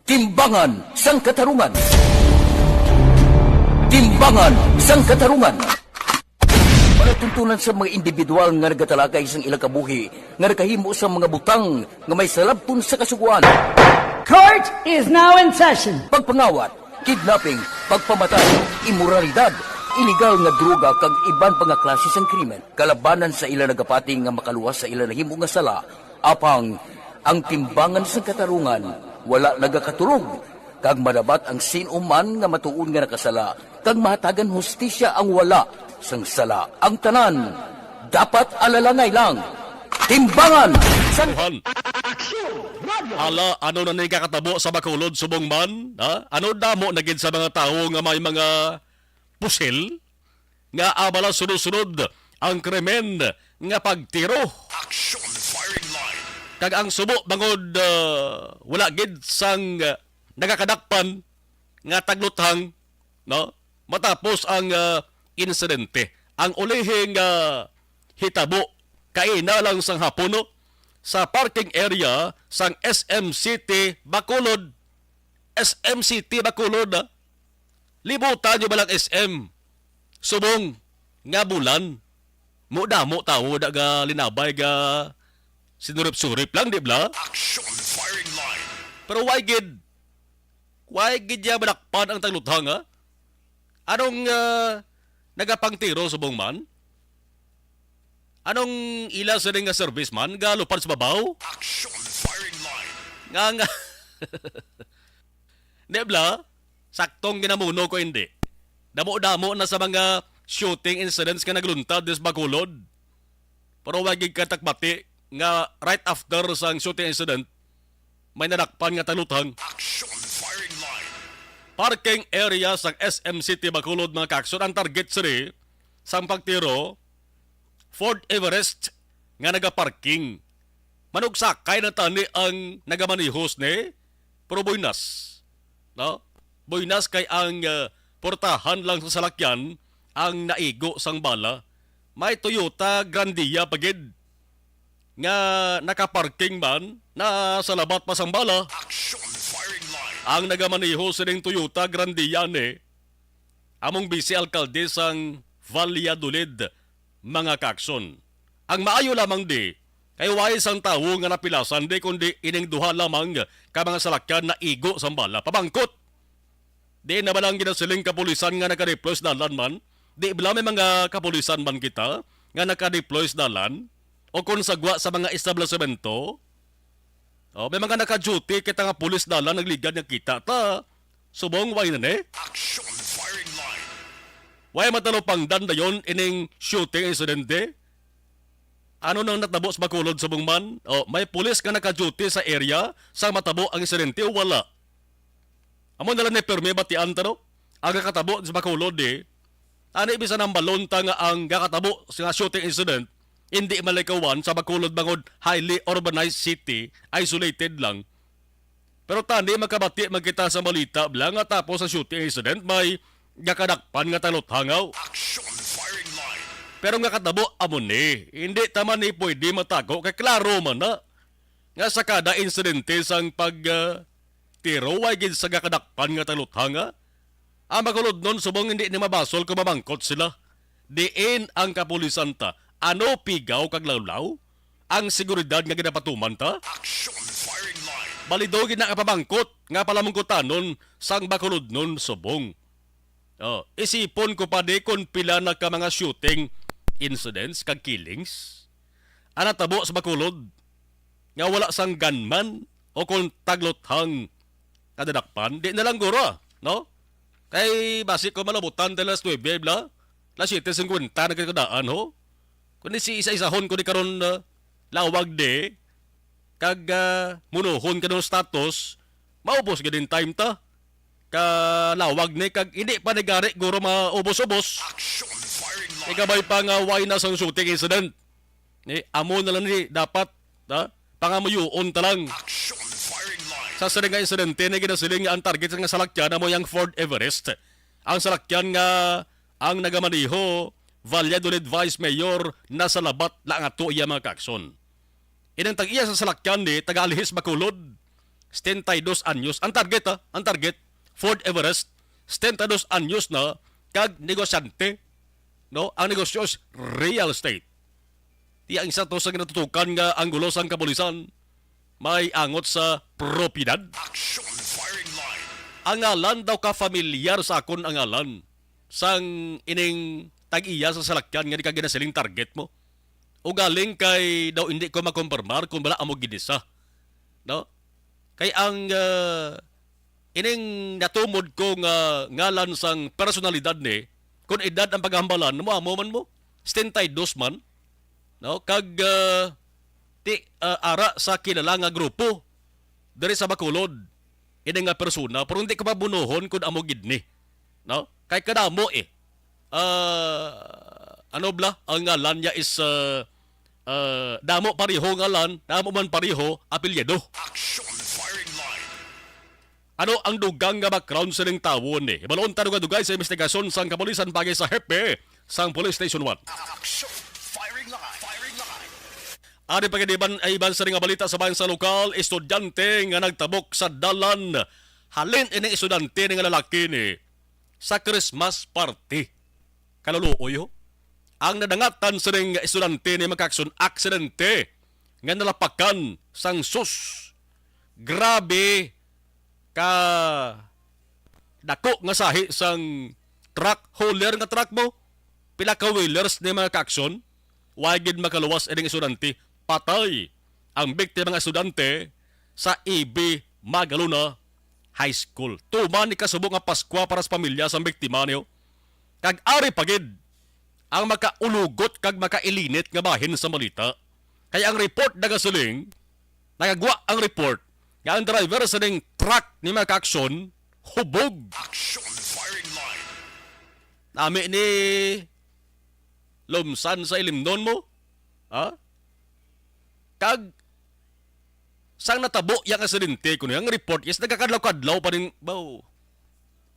Timbangan sang katarungan. Timbangan sang katarungan. Panatuntunan sa mga individual nga nagatalakay sang ilang kabuhi nga nakahimo sa mga butang nga may salabton sa kasuguan. Court is now in session. Pagpangawat, kidnapping, pagpamatay, imoralidad, iligal nga droga kag iban pa nga klase sang krimen. Kalabanan sa ila nagapating nga makaluwas sa ila nahimo nga sala, apang ang timbangan sang katarungan wala nagakatulog, kag madabat ang sinuman nga matuon nga nakasala, kag mahatagan hustisya ang wala sang sala. Ang tanan, dapat alalangay lang. Timbangan! Tuhan. Ala, ano na nagkakatabo sa Bacolod, subong man? Ha? Ano damo na gid sa mga tao nga may mga pusil? Nga abala sunod-sunod ang krimen nga pagtiro. Action Firing Line. Kag ang subo bangod wala gid sang nagakadakpan nga tagluthang, no? Matapos ang insidente. Ang ulihing hitabo kaina lang sang hapon, no? Sa parking area sang SM City Bacolod. SM City Bacolod, ha? Libutan nyo balang SM. Subong nga bulan. Mo tao daga linabay ga sinurip-surip lang, di ba? Action Firing Line. Pero why gid ya balakpan ang tagluthang, ha? Anong nagapangtiro subong man? Anong ila sa nga serviceman galupan sa babaw? Action Firing Line. Nga. Di ba? Saktong ginamuno ko hindi. Damo-damo na sa mga shooting incidents nga nagluntad des Bacolod. Pero wag gid katakbati nga right after sang shooting incident, may nadakpan nga taluthang. Action Firing Line. Parking area sang SM City Bacolod mga kakson. Ang target siri sang pagtiro, Ford Everest nga nagaparking. Manugsakay na tani ang nagamanihos ni, pero boynas. No? Boynas kay ang portahan lang sa salakyan ang naigo sang bala. May Toyota Grandia pagid nga nakaparking man na sa labat pa sang bala. Action Firing Line. Ang nagamaniho sining Toyota Grandia ni among vice alkalde sang Valladolid mga kakson. Ang maayo lamang di kay way sang tawo nga napilasan di kundi ining duha lamang ka mga salakyan na igo sang bala. Pabangkot. Di na ba lang ginasiling kapulisan nga naka-deploy sa dalan man? Di ba may mga kapulisan man kita nga naka-deploy sa dalan? O kung sagwa sa mga establishmento, may mga naka-duty kita nga pulis dalan nagligad nga kita ta. Subong way na ni? Action Firing Line. Way matalo pang dandayon ining shooting incidente? Ano nang natabo sa Bacolod subong man? May pulis nga naka-duty sa area sa matabo ang insidente o wala? Amo na lang ni permi batian ta no? Ang kakatabo sa Bacolod ano ibig sa nang balonta nga ang kakatabo sa shooting incident, hindi malikawan sa Bacolod bangod highly urbanized city, isolated lang. Pero tani magkabati magkita sa balita blang nga tapos sa shooting incident may gakadakpan nga talot hangaw. Pero nga katabo amon hindi taman ni pwede matago kay klaro man na nga sa kada insidente sang tiro way gid sa gakadakpan nga talot hanga. Ang Bacolod nun subong hindi ni mabasol kung mamangkot sila. Diin ang kapulisan ta. Ano pigaw kag lawlaw? Ang seguridad nga ginapatuman ta? Balido gid na kapamangkot nga palamungkotanon sang Bacolod nun subong. Isipon ko pa di kung pila na ka mga shooting incidents kag killings. Ana tabo sa Bacolod nga wala sang gunman o kung taglothang kadadakpan, di na lang guro, no? Kay basi ko malabutan de las 9 bla. Las 7:50 na kadaan ho. Kundi si isa-isahon ko di karon lawag de kag munuhon ka ng status, maubos gid din time ta. Ka lawag ni kag hindi pa nagari guro maubos-ubos. Ikabay pa nga why na sang shooting incident. Amo na lang ni dapat pangamuyon ta lang. Sa sering nga insidente na ginasiling nga ang target nga salakyan mo yung Ford Everest. Ang salakyan nga ang nagamaniho Valladolid Vice Mayor na sa labat lang ato iya mga kaakson. Inang tag-iya sa salakyan ni taga-Alihis Bacolod 72 anyos. Ang target Ford Everest 72 anyos na kag negosyante, no? Ang negosyo is real estate. Tiya isa to sa ginatutukan nga ang gulo sang kapulisan may angot sa propiedad. Ang ngalan daw ka familiar sa akon ang ngalan sang ining tag-iya sa salakyan nga di ka ginasiling target mo. O galing kay daw hindi ko makumpirmar kung bala amo ginisa. No? Kay ang ining natumod ko nga ngalan sang personalidad ni kung edad ang paghambalan mo amo man mo 72 man. No? Kag ara sa kilala nga grupo diri sa Bacolod ini nga persona pero hindi ko mabunuhon kung amo gid ni, no? Kay kadamo ano bla ang ngalan niya is damo pariho ngalan, damo man pariho apelyido. Ano ang dugang nga background sa ning tawo ni? Balon tanong nga dugay sa investigasyon sang kapulisan pagay sa hepe sang Police Station 1. Ari pagkadiban ay iban sa ring balita sa bayan sa lokal, estudyante nga nagtabok sa dalan. Halin ining estudyante nga lalaki ni sa Christmas party. Kaluluoy ho. Ang nadangatan sa ring estudyante ni magkakson aksidente nga nalapakan sang sus. Grabe ka dako nga sahi sang truck hauler nga truck mo. Pila ka wheelers ni mga kakson. Wagid makaluwas ining estudyante. Patay ang biktima ng estudyante sa EB Magaluna High School. Tuman ni kasubong nga Paskwa para sa pamilya sa biktima niyo. Kag ari pagid ang makaulugot kag makailinit nga bahin sa balita. Kaya ang report nagasiling, nagagwa ang report nga ang driver sa ning truck ni Makakson hubog. Nami ni lumsan sa ilimnon mo. Ha? Kag sang natabo yang aksidente ko ang report is nagakadlaw-kadlaw pa rin baw.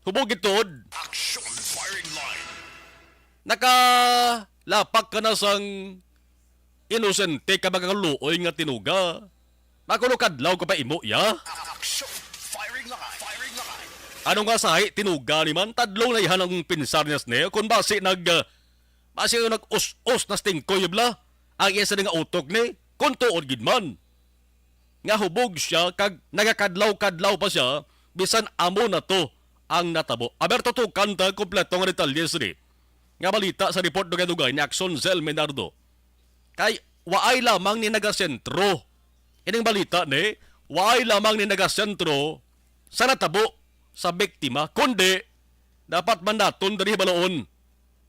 Hubog itod. Nakalapak ka na sang inosente ka magakaluoy nga tinuga. Makulukadlaw ka pa imo ya. Ano nga sahi tinuga ni man tadlong na ihan ang pinsar niya sne kung basi nag-us-us na stingkoy bla ang iya sa nga utok ni kung tuod gid man. Nga hubog siya kag nagakadlaw-kadlaw pa siya bisan amo na to ang natabo. Aber tutukan ta kompleto nga detalye sini. Nga balita sa report dugay-dugay ni Axon Zel Menardo. Kay waay lamang ni nagasentro. Ining balita ni waay lamang ni nagasentro sa natabo sa biktima kundi dapat mandaton diri baloon.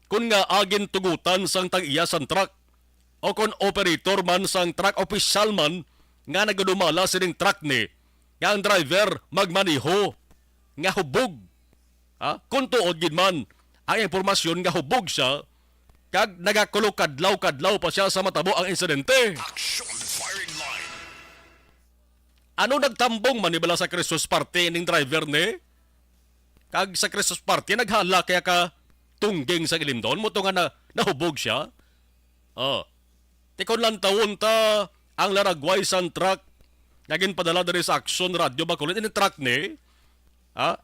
Kung nga agin tugutan sang tag-iya sang truck o kung operator man sang truck official man nga nagadumala sining truck ni nga ang driver magmaniho nga hubog. Kung tuod gid man ang impormasyon nga hubog siya, kag nagakulo kadlaw-kadlaw pa siya sa matabo ang insidente. Ano nagtambong manibala sa Christmas party ning driver ni? Kag sa Christmas party naghala kaya ka tungging sa ilindon mo to nga nahubog siya. Tikon lang taon ta ang laragway sang truck naging padala diri sa Action Radio Bacolod in truck ni.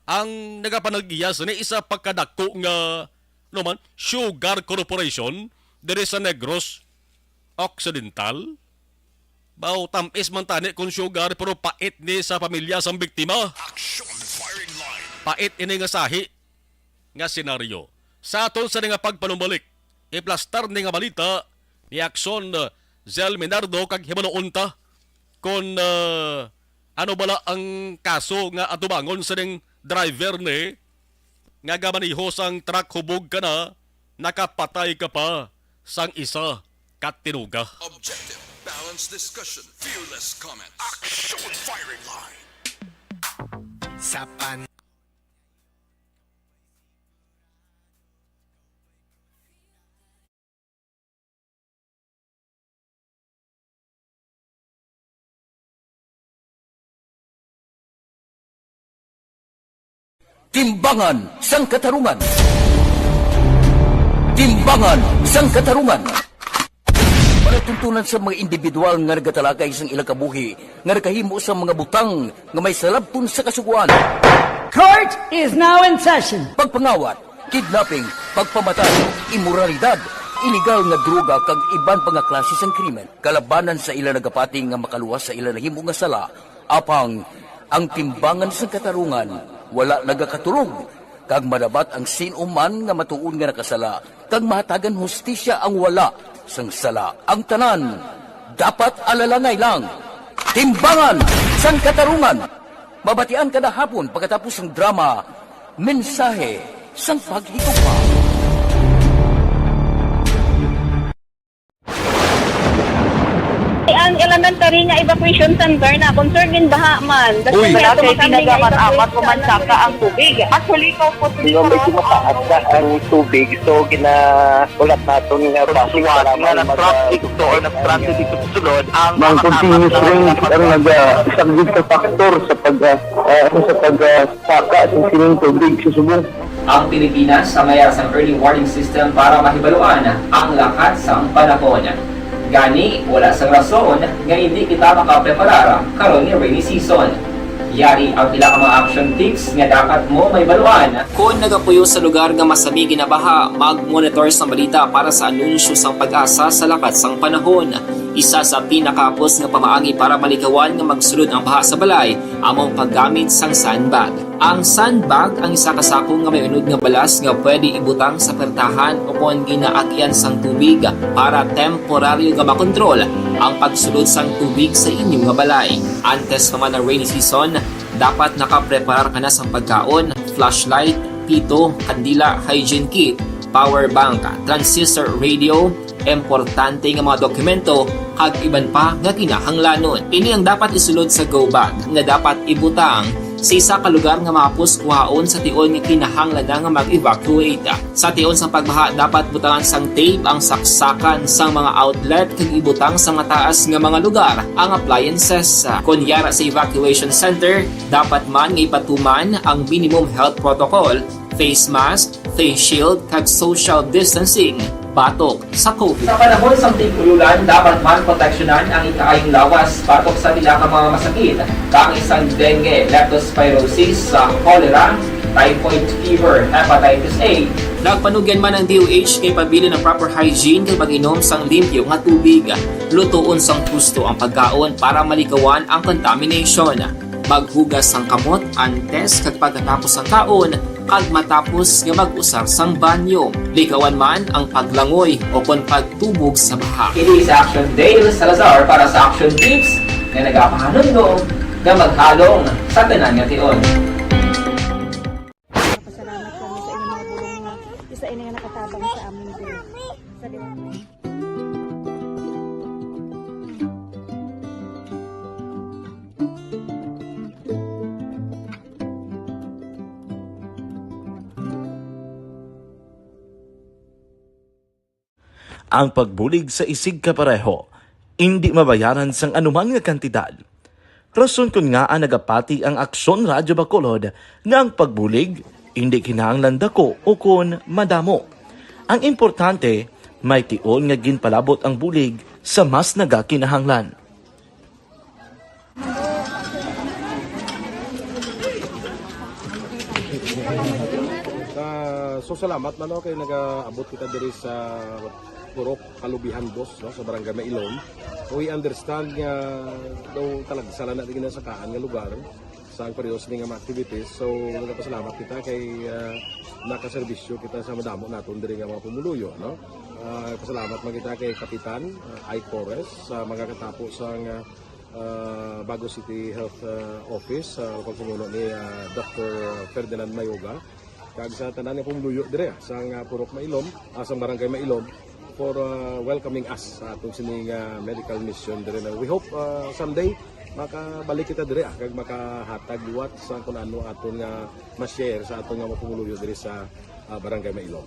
Ang nagapanag-iyas ni isa pagkadako nga Sugar Corporation diri sa Negros Occidental. Bao tamis man tani kung sugar pero pait ni sa pamilya sang biktima. Pait ini nga sahi nga senaryo. Sa aton sa nga pagpanumbalik, iplastar ni nga balita ni Action Zel Minardo kag himanuon ta kung ano bala ang kaso nga atubangon sa ning driver ni nga gamaniho sang truck hubog ka na, nakapatay ka pa sang isa kat tinuga. Objective, balanced discussion, fearless comment. Action Firing Line. Sapan. Timbangan sang katarungan. Timbangan sang katarungan. Palatuntunan sa mga individual nga nagatalagay sang ilang kabuhi nga nakahimo sa mga butang nga may salabton sa kasuguan. Court is now in session. Pagpangawat, kidnapping, pagpamatay, imoralidad, iligal nga droga kag iban pa nga klase sang krimen. Kalabanan sa ilang nagapati nga makaluwas sa ilang nahimo nga sala. Apang ang timbangan sang katarungan wala nagakatulog, kag madabat ang sinuman nga matuon nga nakasala, kag mahatagan hustisya ang wala sang sala. Ang tanan, dapat alalangay lang. Timbangan sang katarungan. Mabatian kada hapon pagkatapos ng drama, mensahe sang paghigugma. Ang elementary nga evacuation center na concern din baha man. Uy, kaya pinagamat-amat kumansaka ang tubig. Actually, ikaw po medyo mataas na ang tubig. So, ginaulat natin nga pasuwag nga na-traffic to or na-traffic dito sa sulod. Ang continuous rain ang nag-isang sa factor sa pagsaka sa sining tubig sa subong. Ang Pilipinas sa mayroon sa early warning system para mahibaluan ang lakat sa panahon. Gani, wala sa rason nga hindi kita makapreparara karon ni rainy season. Yari ang pila ka mga action tips nga dapat mo may baluan. Kung nagapuyo sa lugar nga masabi ginabaha, mag-monitor sa balita para sa anunsyo sang pag-asa sa lakat sang panahon. Isa sa pinakapos nga pamaagi para malikawan nga magsulod ang baha sa balay, among paggamit sang sandbag. Ang sandbag ang isa ka sako nga may unod nga balas nga pwede ibutang sa pertahan upon ginaagyan sang tubig para temporaryo nga makontrol ang pagsulod sang tubig sa inyong nga balay. Antes naman ng rainy season, dapat nakapreparar ka na sang pagkaon, flashlight, pito, kandila, hygiene kit, power bank, transistor radio, importante nga mga dokumento kag iban pa nga kinahanglanon. Ini ang dapat isulod sa go bag nga dapat ibutang sa isa ka lugar nga mapus kuhaon sa tion nga kinahanglan nga mag-evacuate. Sa tion sa pagbaha dapat butangan sang tape ang saksakan sang mga outlet kag ibutang sa mataas nga mga lugar ang appliances. Kunyara sa evacuation center, dapat man nga ipatuman ang minimum health protocol, face mask, face shield kag social distancing. Batok sa COVID. Sa panahon sa tigululan, dapat man proteksyonan ang ikaayong lawas batok sa pila ka mga masakit, kang isang dengue, leptospirosis, cholera, typhoid fever, hepatitis A. Nagpanugyan man ang DOH kay pabili ng proper hygiene kay pag-inom sang limpyo nga tubig. Lutuon sang gusto ang pagkaon para malikawan ang contamination. Maghugas sang kamot antes kag pagkatapos ang kaon kag matapos nga mag-usar sang banyo. Likawan man ang paglangoy o kon pagtubog sa baha. Kini sa Action Dale Salazar para sa Action Tips nga nagapahanundong nga maghalong sa tanan nga tion. Pasalamat kami sa inyong mga bulong nga isa ini nga nakatabang sa amin din. Sa Ang pagbulig sa isig kapareho, hindi mabayaran sang anuman nga kantidad. Rason kun nga ang nagapati ang Aksyon Radyo Bacolod nga ang pagbulig, hindi kinahanglan dako o kun madamo. Ang importante, may tion nga ginpalabot ang bulig sa mas nagakinahanglan. So salamat man kay nagaabot kita diri sa Purok Kalubihan Boss no sa Barangay Mailom. We understand nga daw talaga sala na digina sa kaan nga lugar sa parehas ni nga mga activities. So nagapasalamat kita kay nakaserbisyo kita sa madamo naton diri nga mga pumuluyo no. Pasalamat man kita kay Kapitan I. Torres sa mga katapo sa Bago City Health Office sa pagpumuno ni Dr. Ferdinand Mayoga. Kag sa tanan nga pumuluyo dire sa Purok Mailom, sa Barangay Mailom for welcoming us sa atong sining medical mission dire. We hope someday makabalik kita dire kag makahatag liwat sa kun ano aton nga ma-share sa aton nga pumuluyo dire sa Barangay Mailom.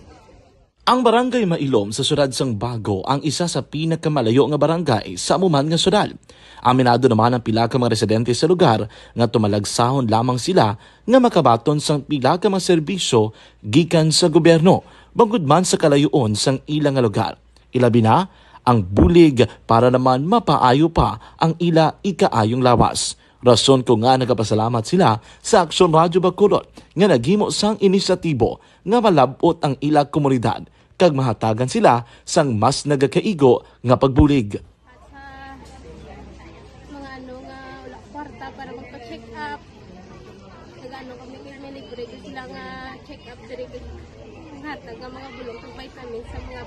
Ang Barangay Mailom sa syudad sang Bago ang isa sa pinakamalayo nga barangay sa amuman nga syudad. Aminado naman ang pila ka mga residente sa lugar nga tumalagsahon lamang sila nga makabaton sang pila ka mga serbisyo gikan sa gobyerno bangod man sa kalayuon sang ilang nga lugar. Ilabi na ang bulig para naman mapaayo pa ang ila ikaayong lawas. Rason ko nga nagapasalamat sila sa Aksyon Radyo Bacolod nga naghimo sang inisyatibo nga malabot ang ila komunidad kag mahatagan sila sang mas nagakaigo nga pagbulig. Mga ano nga wala kwarta para magpa-check up. Nagano kami libre sila nga check up dire hatag nga mga bulong ng vitamin sa mga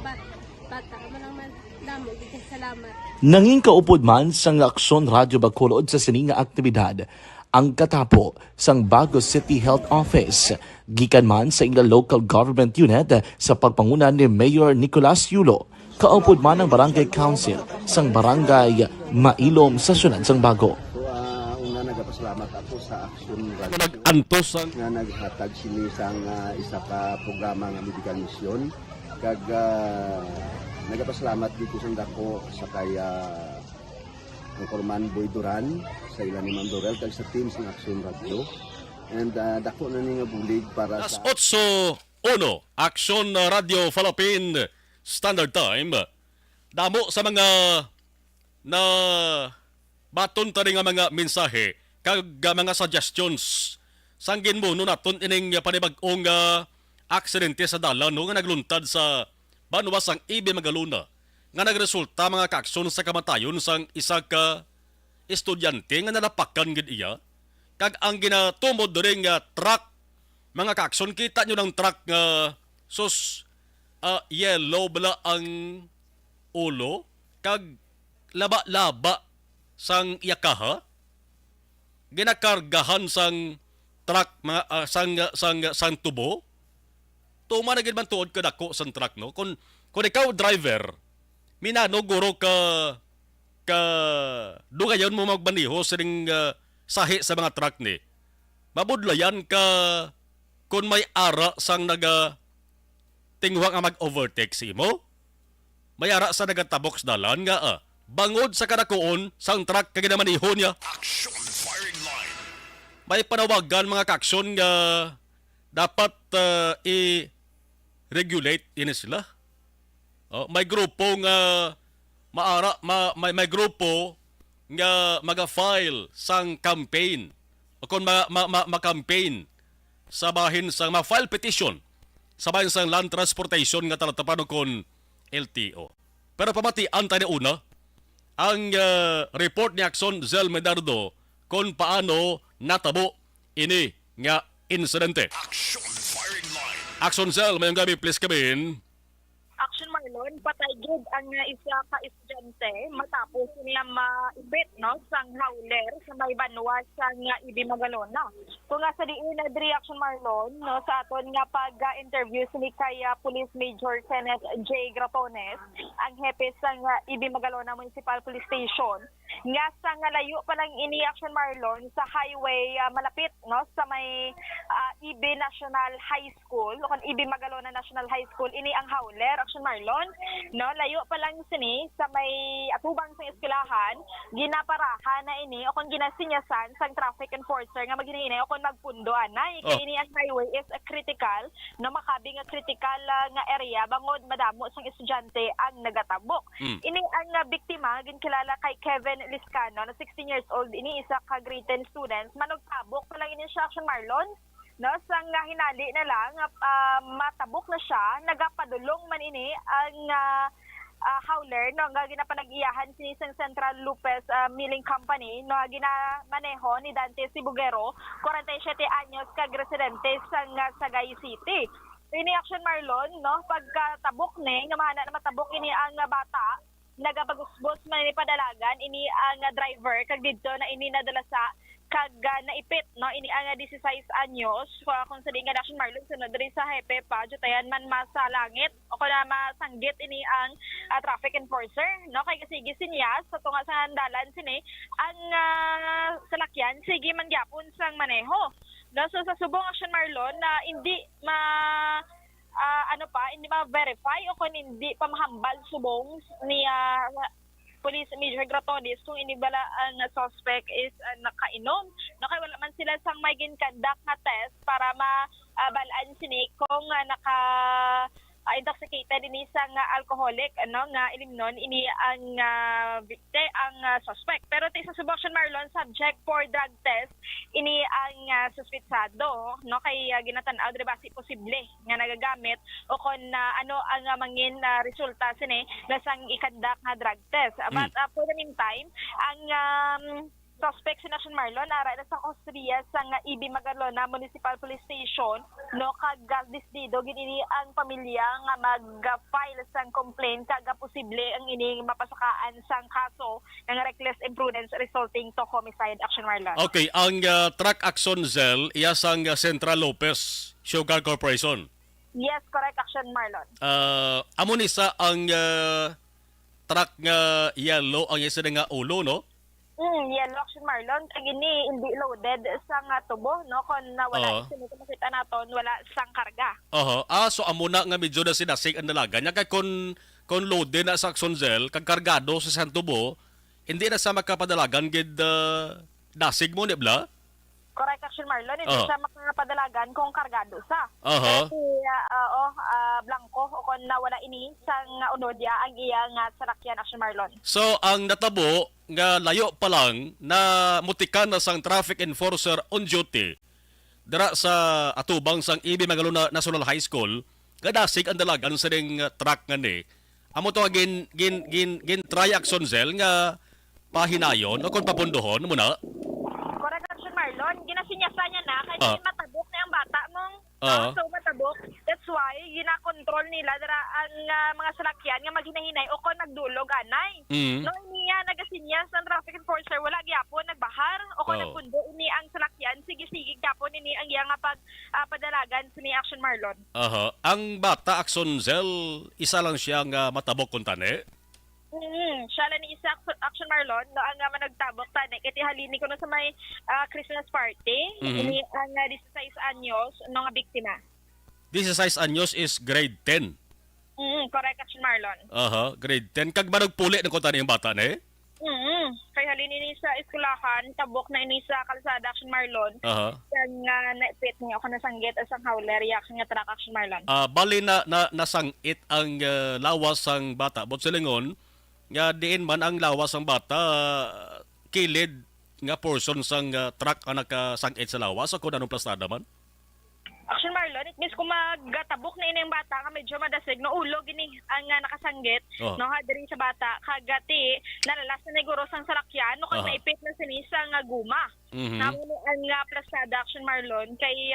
bata mo naman damo dito salamat. Nanging kaupod man sang Aksyon Radyo Bacolod sa sining nga aktibidad ang katapo sang Bago City Health Office gikan man sa ilang local government unit sa pagpanguna ni Mayor Nicolas Yulo. Kaupod man ang Barangay Council sang Barangay Mailom sa syudad sang Bago. Una nagapasalamat ako sa Aksyon Radio nag-antos nga naghatag sini sang isa ka programa nga medical mission kag nagapasalamat dito sa dako sa kaya ang Corman Boy Duran sa ilan ni Ma'am Dorel kag sa team sa Aksyon Radio and dako na ni nga bulig para sa 8:01 Aksyon Radio Philippine Standard Time. Damo sa mga na baton tani nga mga mensahe kag mga suggestions sanggin mo no naton ining panibag-ong aksidente sa dalan no nga nagluntad sa Banuwas ang Ibi Magaluna nga nagresulta mga kaaksyon sa kamatayon sang isa ka estudyante nga nalapakan gid iya kag ang ginatumod diri nga truck mga kaaksyon kita nyo ng truck nga yellow bala ang ulo kag laba-laba sang iyakaha ginakargahan sang truck mga sang tubo tuma na gid man tuod ka dako sang truck no kung ikaw driver minano guro ka dugayon mo magbaniho sining sahi sa mga truck ni mabudlayan ka kung may ara sang naga tingwa nga mag-overtake si mo may ara sa nagatabox dalan nga bangod sa kadakuon sang truck kag ginamaniho niya may panawagan mga kaaksyon nga dapat i-regulate ini sila. May grupo nga may grupo nga maga-file sang campaign o kung ma-campaign sa bahin sang ma-file petition sa bahin sang land transportation nga talatapan kon LTO. Pero pamatian tayo una ang report ni Akson Zel Medardo kung paano natabo ini nga insidente. Action Zel, mayong gabi, please kabin. Action Marlon, patay gid ang isa ka estudyante matapos niya maibit no sang howler sa may Banuwas sang Ibi Magalona. Kung nga sa diin na Action Marlon no sa aton nga pag-interview ni kaya Police Major Kenneth J. Gratones, ang hepe sang Ibi Magalona Municipal Police Station. nga sa nga layo pa lang ini Action Marlon sa highway malapit no sa may EB National High School o EB Magalona National High School ini ang howler Action Marlon no layo pa lang sini sa may atubang sa eskwelahan ginaparahan na ini o kung ginasinyasan sang traffic enforcer nga maghinihina o kung magpundo anay kay ini ang highway is a critical no makabi nga critical nga area bangod madamo sang estudyante ang nagatabok. Ini ang biktima ginkilala kay Kevin Liscano na 16 years old ini isa ka grade 10 student manugtabok pa lang ini siya Action Marlon no sang hinali na lang matabok na siya nagapadulong man ini ang howler no nga ginapanag-iyahan sinisang Central Lupes Milling Company no ginamaneho ni Dante Sibugero 47 anyos kag residente sang Sagay City. Ini Action Marlon no pagkatabok ni nga mahana na matabok ini ang bata nagabagusbos man ni padalagan ini ang driver kag didto na ini nadala sa kag naipit no ini ang 16 anyos kung sa nga Action Marlon sunod diri sa hepe pa jutayan man masalangit o kuna masanggit ini ang traffic enforcer no kay sige sinyas sa tunga sa handalan sini ang salakyan sige man gyapon sang maneho no so sa subong Action Marlon na hindi hindi ma-verify o kung hindi pa mahambal subong ni Police Major Gratones kung inibala ang suspect is nakainom. No, kaya wala man sila sang may ginkandak na test para mabalaan sini kung intoxicated ini sang alcoholic nga ilimnon ini ang suspect pero ti sa Action Marlon subject for drug test ini ang suspitsado no kay ginatan-aw diri basi posible nga nagagamit o kon ano ang mangin resulta sini sang ikandak nga drug test but for the meantime ang suspect si Action Marlon ara na sa kustodiya sa EB Magalona Municipal Police Station no kag disdido gini ang pamilya nga mag-file sang complaint kag posible ang ini mapasakaan sang kaso ng reckless imprudence resulting to homicide Action Marlon. Okay, ang truck Action Zell iya sang Central Lopez Sugar Corporation. Yes, correct Action Marlon. Amo ni sa ang truck nga yellow ang isa nga ulo no? Yellow Action Marlon kag ini hindi loaded sang tubo no kon wala sino makita naton wala sang karga. So amo na nga medyo na sinasig ang dalaga nya kay kon loaded na sa Action Zell kag kargado sa sang tubo hindi na sa makapadalagan gid dasig mo ni bla. Correct Action Marlon hindi sa makapadalagan kung kargado sa. Blanco o kon wala ini sang unodya ang iya nga sarakyan Action Marlon. So ang natabo nga layo pa lang na mutikan na sang traffic enforcer on duty dira sa atubang sang EB Magalona National High School gadasig ang dalagan sa ding truck nga ni amo to gin try Action Zell nga pahinayon o kon papundohon mo na. Correct Action Marlon ginasinyasan niya na kay matabok na ang bata mong so matabok that's why gina-control nila dira ang mga salakyan nga maghinahinay o kon nagdulog anay. No niya nagasinyas ang traffic enforcer wala gyapon nagbahar o kon nagpundo ini ang salakyan sige gyapon ini ang iya nga padalagan ni Action Marlon. Ang bata Action Zell isa lang siya nga matabok kun tani. Siya lang ni isa Action Marlon no ang managtabok tani kay halini ko na sa may Christmas party ini ang 16 anyos no nga biktima. 16 anyos is grade 10. Correct Action Marlon. Grade 10 kag managpuli ng kunta yung bata ni. Kay halini ni sa eskwelahan tabok na ini sa kalsada Action Marlon. Kag naipit niya ako nasanggit as ang howler reaction nga truck Action Marlon. Bali na nasangit ang lawas sang bata but silingon nga diin man ang lawas sang bata kilid nga portion sang truck ang nakasangit sa lawas o kung anong plastada man. Action Marlon, it means kung magtabok na ini ang bata nga medyo madasig no ulo gini ang nakasanggit no ha diri sa bata kagati nalalas na neguro sang salakyan no kag naipit na sinisa nga guma. Namo ang plastada Action Marlon kay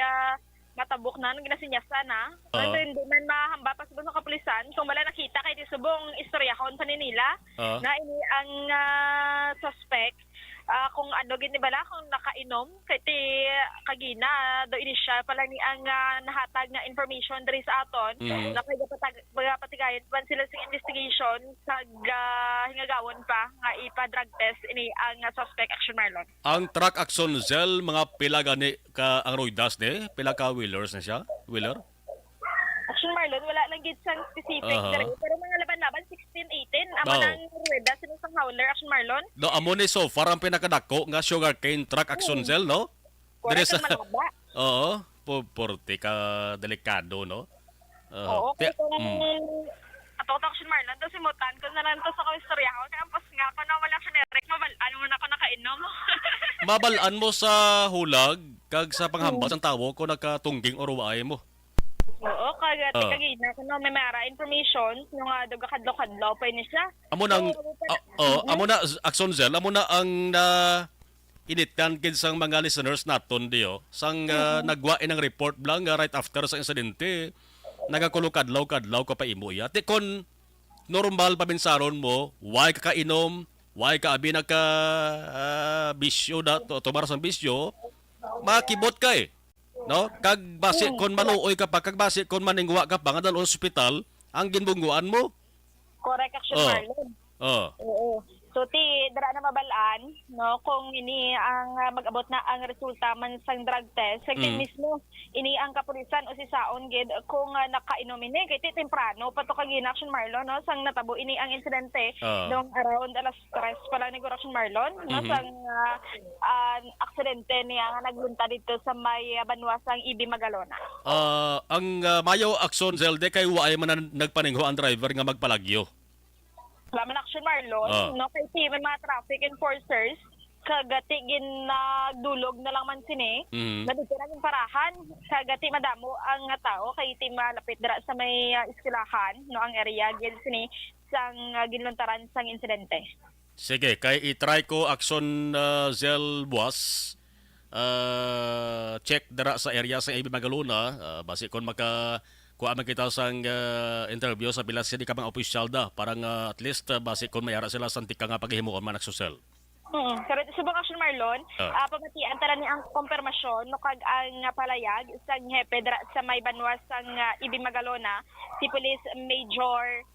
matabok na nang ginasinyasa na. Hindi man mahamba pa sa kapulisan kung wala nakita kay di subong istoryahon pa nila na ini ang suspect kung ano ginibala kung nakainom kay ti kagina do initial pala ni ang nahatag nga information diri sa aton na kay patigayon pan sila sa investigation sa hingagawon pa nga ipa-drug test ini ang suspect Action Marlon. Ang truck Action Zell, mga pila gani ka ang roidas ne? Pila ka wheelers na siya? Wheeler? Action Marlon, wala lang gid sang specific diri pero mga laban-laban 16, 18 amo nang rueda sino sang hauler Action Marlon. No, amo ni so far ang pinakadako nga sugarcane truck Action Zell, no? Diri sa Oo, porte ka delikado, no? Oo, kaya kung ato Action Marlon, to simutan ko na lang to sa kaistorya ko. Kaya pas nga pa na wala siya direct, mabalaan mo na ako nakainom. Mabalaan mo sa hulag, kag sa panghambas ang tawo ko nagkatungging o ruwaay mo. Oo, kagina ko no may mara information yung duga kadlaw-kadlaw pa ni siya. Amo nang amo na Action Zell, amo na ang initkan kid sang mga listeners naton diyo sang nagwain ng report blang right after sa insidente nagakulukadlaw-kadlaw ka pa imo ya. Ti kon normal pa binsaron mo, why ka kainom, why ka abi nagka bisyo da tumar sang bisyo, makibot ka no? Kag base kon maluoy ka pa, kag base kon maningwa ka pa nga dalon ospital, ang ginbungguan mo. Correct Action Marlon. Oo. So dara na mabalaan no kung ini ang mag-abot na ang resulta man sang drug test kay mismo ini ang kapulisan o si saon gid kung nakainom ini kay temprano pato kag Action Marlon no sang natabo ini ang insidente dong around alas 3 pa lang ni Action Marlon no sang aksidente niya nga naglunta dito sa may banwasang Ibi Magalona. Ang mayo Action Zelde kay waay man nagpaningho ang driver nga magpalagyo. Laman Action Marlon, no kay may mga traffic enforcers kagati ginagdulog na lang man sini. Nadito na yung parahan kagati madamo ang tao kay ti malapit dira sa may eskwelahan no ang area gid sini sang ginluntaran sang insidente. Sige, kay i-try ko Action Zell Buas. Check dira sa area sa Ibi Magalona, base kon maka kuha man kita sang interview sa bilas di ka mga opisyal da parang at least base kon mayara sila sa tika nga paghimuon man Action. Pero sa mga Action Marlon, pamatian tara ni ang konfirmasyon no kag ang palayag sang hepe dira sa may banwas sang Ibi Magalona si Police Major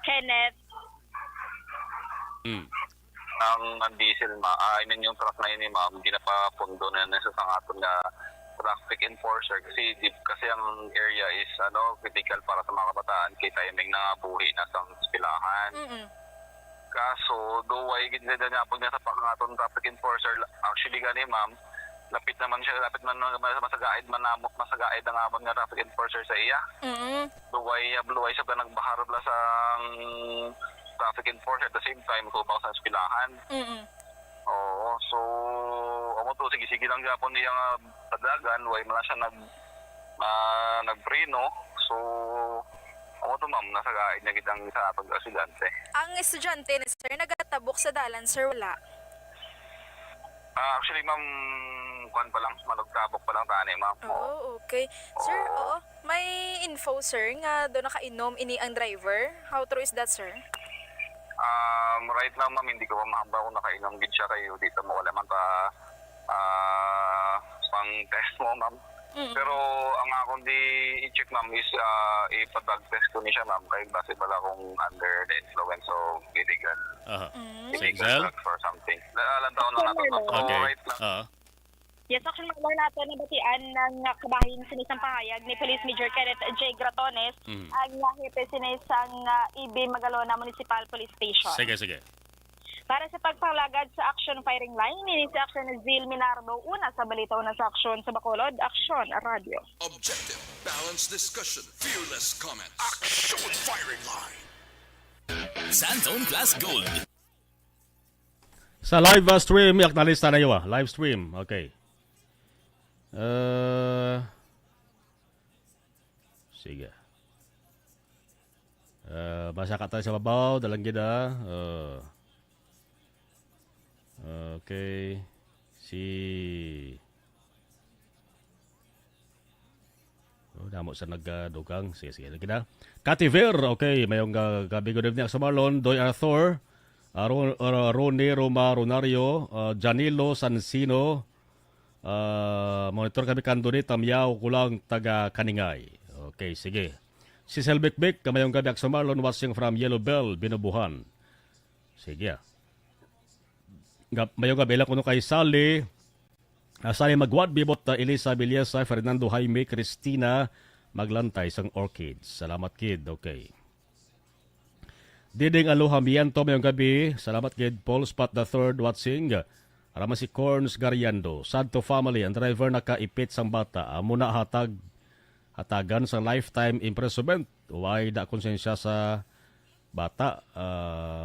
Kenneth. Ang diesel yung truck na yun ma'am, hindi na pa pundo na sa sangaton na traffic enforcer kasi ang area is critical para sa mga kabataan kay timing na buhi na sa pilahan. Kaso duway gid na pag nasa pangaton traffic enforcer actually gani ma'am lapit man masagaid ang amon nga traffic enforcer sa iya. Duway sa nagbahar bla sa traffic enforcer at the same time kubaw sa pilahan. Oo, so amo to sige lang gyapon niya nga padagan way man siya nagpreno. So amo to ma'am nasa gaid na kitang sa atong residente. Ang estudyante ni sir nagatabok sa dalan sir wala. Actually ma'am kuan pa lang manugtabok pa lang tani ma'am. Oh, okay. Sir, may info sir nga do nakainom ini ang driver. How true is that sir? Right now ma'am hindi ko pa mahamba kung nakainom gid siya kayo dito mo wala man pa pang test mo ma'am. Pero ang akong di i-check ma'am is ipa-drug test ko ni siya ma'am kay base bala kung under the influence of illegal drugs or something. Alam taon na natin ma'am. Okay. Right lang. Yes, Action Marlon nato na batian ng kabahin sinisang pahayag ni Police Major Kenneth J. Gratones ang hepe sinisang Ibi Magalona Municipal Police Station. Sige. Para sa pagpalagad sa Action Firing Line, ini si Action Zil Minardo, una sa balita, una sa Action sa Bacolod, Action Radio. Objective, balanced discussion, fearless comments. Action Firing Line. Santone Plus Gold. Sa live stream, yak nalista na yun live stream, okay. Sige. Basa ka tayo sa babaw, dalang gida. Okay. Damo sa nagdugang. Sige, lagi na. Kativer, okay. Mayong gabi good evening sa Marlon. Doy Arthur. Rone Roma Ronario, Janilo Sansino, monitor kami kanto ni Tamyaw Kulang taga Kaningay. Okay, sige. Si Selbekbek, kamayong gabi Akso Marlon, watching from Yellow Bell, Binubuhan. Sige. Mayong gabi lang kuno kay Sally. Sally Magwad, Bibot, Elisa Villesa, Fernando Jaime, Cristina, Maglantay, sang Orchids. Salamat, kid. Okay. Diding Aloha Miento, mayong gabi. Salamat, kid. Paul Spot the third, watching. Arama si Corns Gariando. Sad to family, ang driver nakaipit sang bata. Muna hatagan sa lifetime imprisonment. Why da konsensya sa bata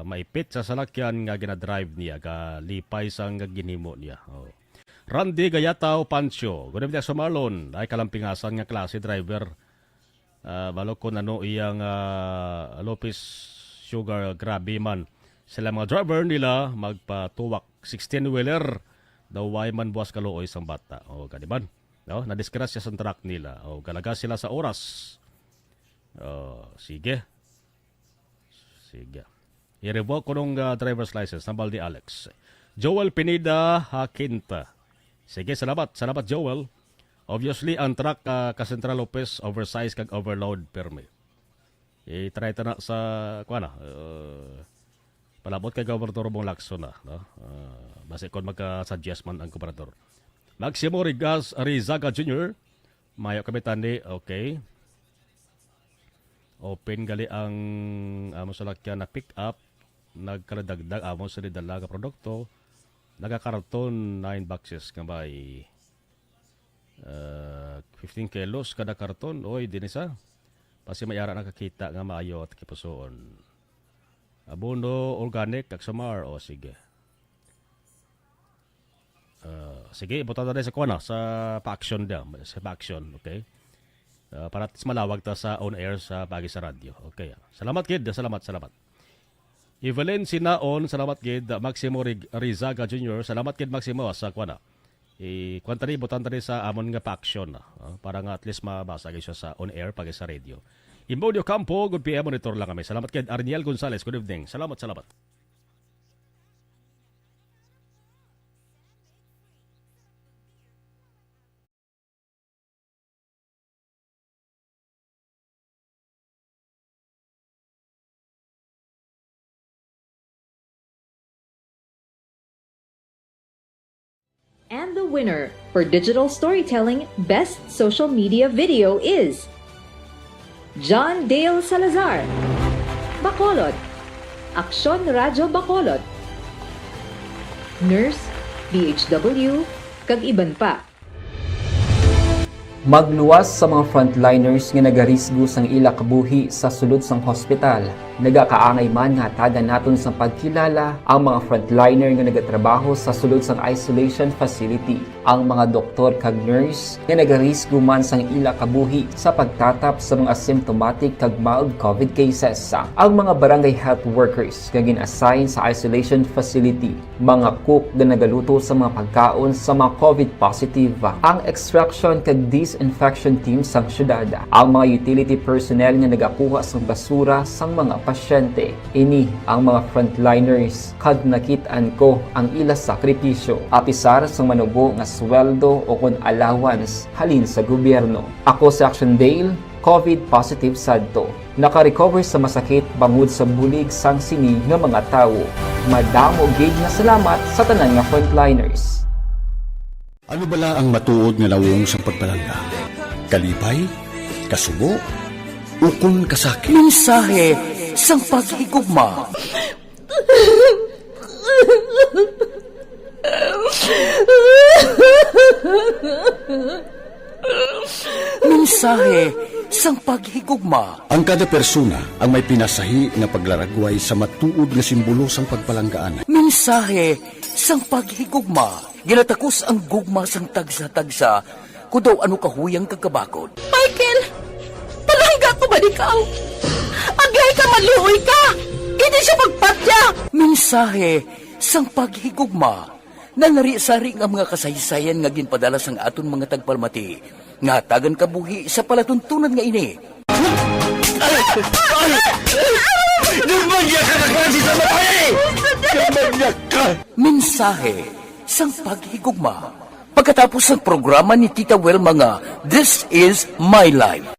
maipit sa salakyan nga ginadrive niya, galipay sang ginhimo niya. Oh. Randy Gayataw Pancho. Good evening sa Marlon. Ay kalampingasan nga klase driver. Balo ko nano iyang Lopez Sugar, grabe man. Sila mga driver nila magpatuwak 16-wheeler. Daw why man buwas kaluoy sang bata. O kaniban. No, nadisgrasya sa truck nila. O galaga sila sa oras. Sige. Sige. I-revoke ko nung driver's license ng Baldi Alex. Joel Pineda Hakinta. Sige, salamat. Salamat, Joel. Obviously, ang truck ka-Central Lopez, oversize kag overload permit. I-try ta na sa, palabot kay Gobernador Bong Lacson na. No? Basi kung magka-suggest man ang Gobernador. Maximo Rizaga Jr. Mayo kami tani, okay. Open gali ang amo sa lakyan na pick up. Nagkaladagdag amo sa nidala ka produkto. Nagakarton 9 boxes kabay 15 kilos kada karton. Oy, dinisa. Pasi may ara nakakita nga maayo at kipusoon. Abono organic Aksamar. O sige. Sige, ibutan na rin sa kuwana, sa pa-action daw. Sa pa-action, okay? Para malawag ta sa on-air sa Pagi sa Radio. Okay. Salamat, kid. Salamat. Evelyn Sinaon, salamat, kid. Maximo Rizaga Jr., salamat, kid Maximo, sa kuwana. Kwanta rin, ibutan na rin sa amon nga pa-action. Para nga at least mabasa siya sa on-air Pagi sa Radio. Imbodio Campo, good PM, monitor lang kami. Salamat, kid. Arniel Gonzalez, good evening. Salamat. And the winner for Digital Storytelling Best Social Media Video is John Dale Salazar, Bacolod, Aksyon Radyo Bacolod, Nurse, DHW, kag iban pa. Magluwas sa mga frontliners nga nagarisgo sang ila kabuhi sa sulod sang hospital. Nagakaangay man nga tagan naton sa pagkilala ang mga frontliner nga nagatrabaho sa sulod sang isolation facility. Ang mga doktor kag nurse nga nagarisgo man sang ila kabuhi sa pagtatap sa mga asymptomatic kag mild COVID cases. Ang mga barangay health workers nga gin-assign sa isolation facility, mga cook nga nagaluto sa mga pagkaon sa mga COVID positive, ang extraction kag disinfection team sang syudad, ang mga utility personnel nga nagakuha sang basura sang mga pasyente. Ini ang mga frontliners kag nakit-an ko ang ila sakripisyo apisar sang manubo nga sweldo o kun allowance halin sa gobyerno. Ako si Action Dale, COVID positive sadto. Naka-recover sa masakit bangod sa bulig sang sinig nga mga tawo. Madamo gid na salamat sa tanan nga frontliners. Ano bala ang matuod nga lawong sa pagpalangga? Kalipay? Kasubo? Ukon kasakit? Mensahe sang paghigugma. Mensahe sang paghigugma. Ang kada persona ang may pinasahi na paglaragway sa matuod nga simbolo sang pagpalanggaan. Mensahe sang paghigugma. Ginatakos ang gugma sang tagsa-tagsa kudaw ano kahuyang kagkabakod. Michael! Palangga ko ba ikaw? Agay ka maluoy ka! Hindi siya magpatya! Mensahe sang paghigugma. Nanari-sari nga mga kasaysayan nga ginpadala sang aton mga tagpalmati. Nga tagan kabuhi sa palatuntunan nga ini. Nagmagya ka na klase sa matay! Mensahe sang paghigugma. Pagkatapos ng programa ni Tita Welma nga, This is My Life.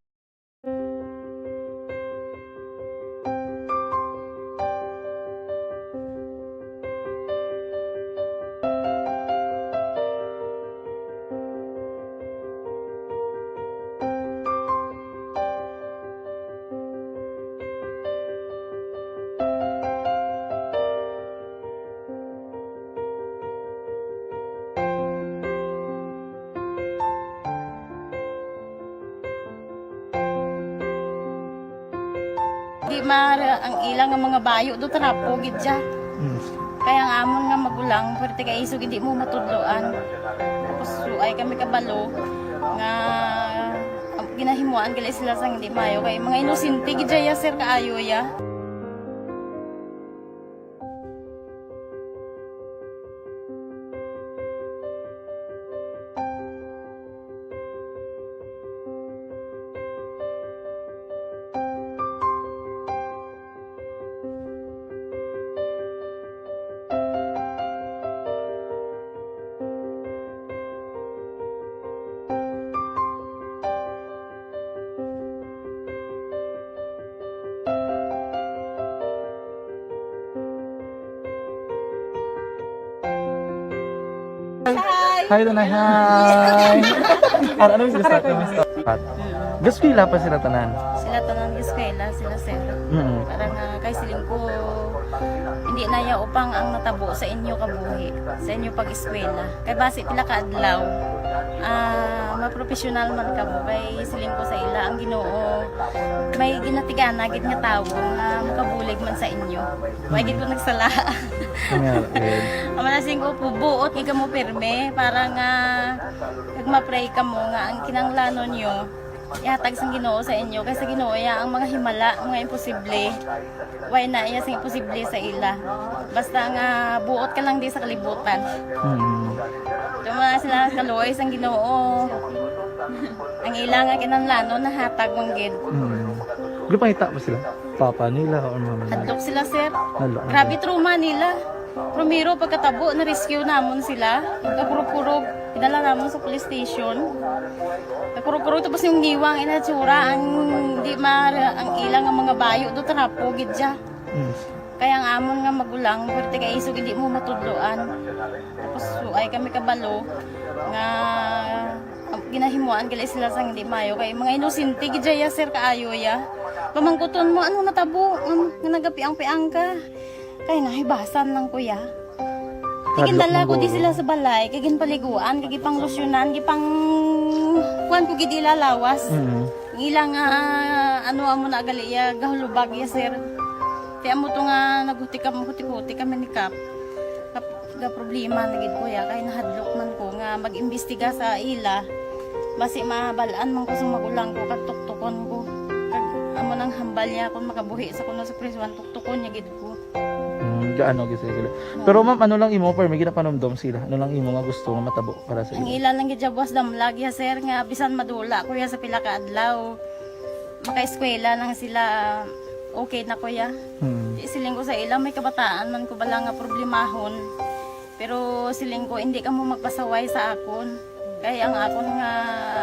Di mara ang ilang nga mga bayo do trapo gid siya. Kaya nga amon nga magulang pwerte kay isog hindi mo matudloan. Tapos ay kami kabalo nga ginahimuan gali sila sang hindi mayo kay mga inosente gid ya sir kaayo ya. Hi, Tanay. Hi. Ano yung gusto natin? Gusto ko pa sila tanan. Sila tanan eskwela, sila sir. Parang kay siling ko hindi na ya upang ang natabo sa inyo kabuhi, sa inyo pag-eskwela. Kay base pila ka adlaw. Maprofessional man ka mo kay siling ko sa ila ang Ginoo. May ginatigana gid nga tawo nga makabulig man sa inyo. Way gid ko nagsala. Amanasing ko po buot nga mo pirme para nga kag ma-pray ka mo nga ang kinanglanon niyo ihatag sang Ginoo sa inyo kay sa Ginoo ya ang mga himala, mga imposible. Way na iya sing imposible sa ila. Basta nga buot ka lang di sa kalibutan. Tuma sila kaluoy sang Ginoo. Ang ila nga kinanglanon nahatag mong gid. Gupangita pa sila? Papa nila o mama nila? Hadlok sila sir. Hadlok. Grabe trauma nila. Primero pagkatabo na-rescue namon sila. Kakurog-kurog. Pinala namon sa police station. Kakurog-kurog tapos yung niwang inatsura ang di ang ilang nga mga bayo do trapo gid siya. Kaya ang amon nga magulang pwerte kay isog hindi mo matudloan. Tapos ay kami kabalo nga ginahimuan gali sila sang hindi mayo kay mga inosente gid ya sir kaayo ya. Pamangkuton mo ano natabo nga nagapiang-piang ka. Kay nahibasan lang kuya. Tigindala ko di sila sa balay, kay ginpaliguan, kay gipang losyonan, gipang kuan ko gid ilalawas. Ilang ano amo na gali ya gahulubag ya sir. Kaya mo to nga naghuti kami ni Kap. Ga problema na gid kuya kay nahadlok man ko nga mag-imbestiga sa ila. Basi mabalaan man ko sa magulang ko kag tuktukon ko. Kag amo nang hambal niya kun makabuhi sa kuno sa prison tuktukon niya gid ko. Gaano gid sila. Pero ma'am, ano lang imo per may ginapanomdom sila? Ano lang imo nga gusto nga matabo para sa Ang imo? ila lang gid jabwas damlag ya sir nga bisan madula kuya sa pila ka adlaw. Maka-eskwela nang sila okay na kuya. Siling ko sa ila may kabataan man ko bala nga problemahon. Pero siling ko hindi ka mo magpasaway sa akon. Kaya ang akon nga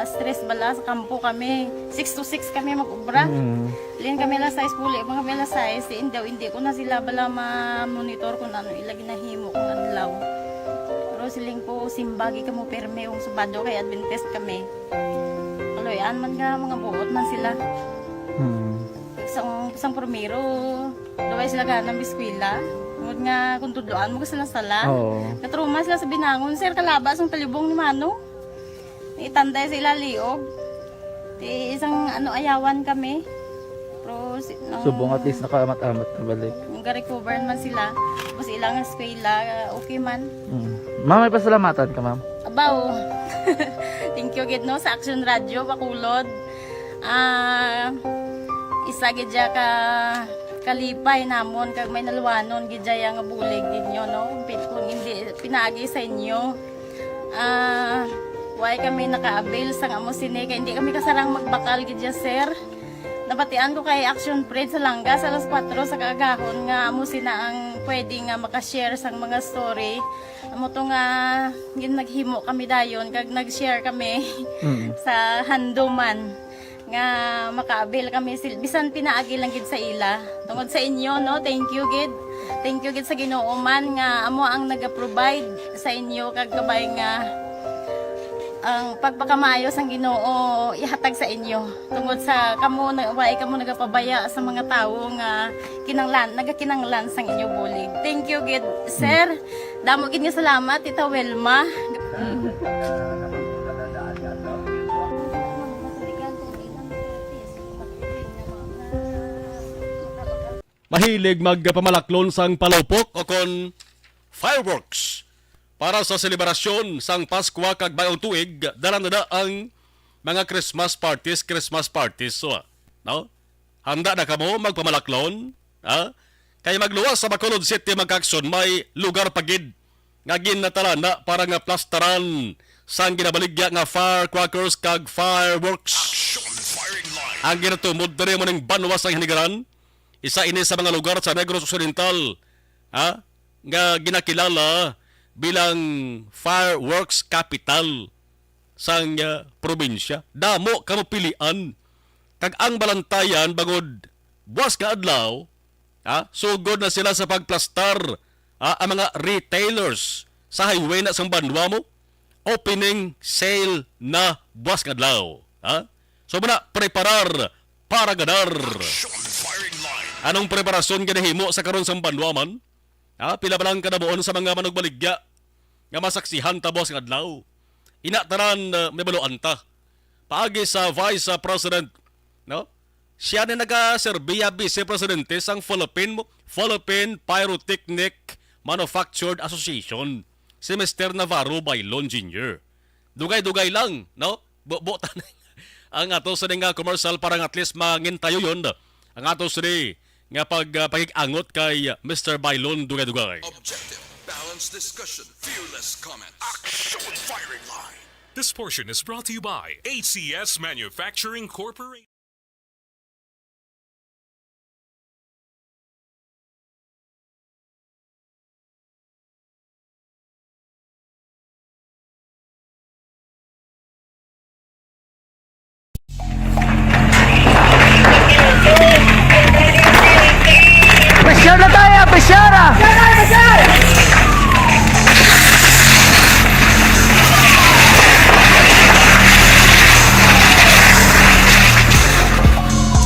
stress bala sa kampo kami. 6 to 6 kami mag-ubra. Lin kami la size puli, mga kami la size. Hindi ko na sila bala ma-monitor kung ano ila ginahimo kung adlaw. Pero siling ko simbagi ka mo perme yung subado kay Adventist kami. Kaloyan man nga mga buot man sila. Isang primero, daway sila ganang biskwila. Ngod nga kung tudloan mo sila sala. Katruma sila sa binangon, sir kalabas ang talibong ni Mano. Itanday sila liog. Isang ayawan kami. Pero Subong at least nakaamat-amat na balik. Ga-recover man sila. Tapos ilang eskwela, okay man. Ma'am, may pasalamatan ka ma'am? Abaw. Thank you gid no sa Action Radio Bacolod. Isa gid ka kalipay namon kag may naluwanon gid nga bulig ninyo no. Kung hindi pinaagi sa inyo. Why kami naka-avail sa amo sine kay hindi kami kasarang magbakal gid sir. Nabatian ko kay Action Parade sa Langga sa alas 4 sa kaagahon nga amo sina ang pwede nga makashare sang mga story. Amo to nga yun naghimo kami dayon kag nag-share kami sa handuman nga makaabil kami bisan pinaagi lang gid sa ila. Tungod sa inyo no, thank you gid. Thank you gid sa Ginoo man nga amo ang naga-provide sa inyo kag kabay nga ang pagpakamaayos ang Ginoo ihatag sa inyo tungod sa kamo nagapabaya sa mga tawo nga nagakinanglan sang inyo bulig. Thank you gid sir. Damo gid nga salamat Tita Welma. Mahilig magpamalaklon sang palupok o kon fireworks. Para sa selebrasyon sang Pasko kag Bagong Tuig, dala na ang mga Christmas parties so, no? Handa na kamo magpamalaklon, ha? Kay magluwas sa Bacolod City magkaksyon may lugar pagid nga ginatala na para nga plastaran sang ginabaligya nga firecrackers kag fireworks. Ang ginatumod diri mo ning banwas ang hinigaran, isa ini sa mga lugar sa Negros Occidental, ha? Nga ginakilala bilang fireworks capital sang probinsya. Damo kamo pilian. Kag ang balantayan bangod buwas ka adlaw, sugod na sila sa pagplastar ang mga retailers sa highway na sang Banwa mo. Opening sale na buwas ka adlaw. So muna preparar para ganar. Anong preparasyon ganahimo sa karon sang Banwa man? Pila ba lang kanabuon sa mga manugbaligya nga masaksihan ta boss nga adlaw. Inataran may baluanta. Paagi sa Vice President, no? Siya na naga-Serbia Vice Presidente sang Philippine Pyrotechnic Manufactured Association, si Mr. Navarro Bailon Jr. Dugay-dugay lang, no? Butan ang ato sa nga commercial para at least mangintayo yun. Ang ato sa nga pag-angot kay Mr. Bailon dugay-dugay. Objective, balanced discussion, fearless comment. Action Firing Line. This portion is brought to you by ACS Manufacturing Corporation. Pressure na tayo! Pressure!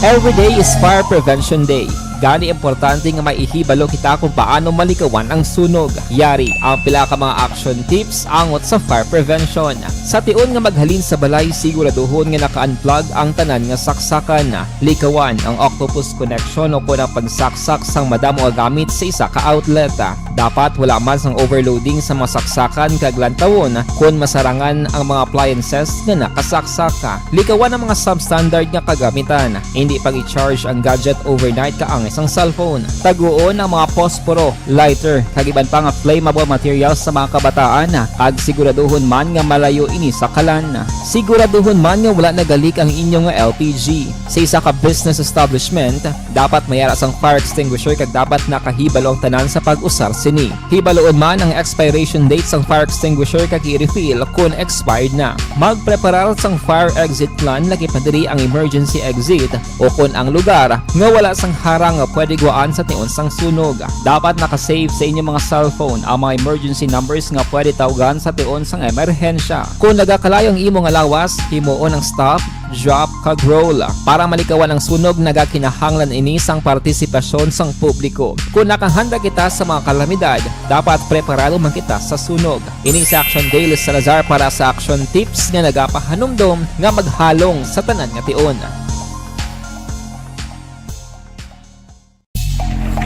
Every day is Fire Prevention Day. Gani importante nga maihibalo kita kung paano malikawan ang sunog. Yari ang pila ka mga action tips angot sa fire prevention. Sa tion nga maghalin sa balay, siguraduhon nga naka-unplug ang tanan nga saksakan. Likawan ang octopus connection o kung ang pagsaksak sang madamo nga gamit sa isa ka outlet. Dapat wala man sang overloading sa mga saksakan kag lantawon kung masarangan ang mga appliances nga nakasaksaka. Likawan ang mga substandard nga kagamitan. Hindi pag i-charge ang gadget overnight kaang isang cellphone. Taguon ang mga posporo, lighter, kag iban pa nga flammable materials sa mga kabataan. Kag siguraduhon man nga malayo ini sa kalan. Siguraduhon man nga wala nagalik ang inyong LPG. Sa isa ka business establishment, dapat mayara sang fire extinguisher kag dapat nakahibalo ang tanan sa pag-usar sini. Hibaloon man ang expiration date sang fire extinguisher kag i-refill kung expired na. Magpreparar sang fire exit plan lagi pa diri ang emergency exit o kung ang lugar nga wala sang harang nga pwede guaan sa tion sang sunog. Dapat nakasave sa inyong mga cellphone ang mga emergency numbers nga pwede tawagan sa tion sang emerhensya. Kung nagakalayo ang imong lawas, himuon ang stop, drop, kag roll. Para malikawan ang sunog, nagakinahanglan ini sang partisipasyon sang publiko. Kung nakahanda kita sa mga kalamidad, dapat preparado man kita sa sunog. Ini sa Action Daily Salazar para sa action tips nga nagapahanumdom nga maghalong sa tanan nga tion.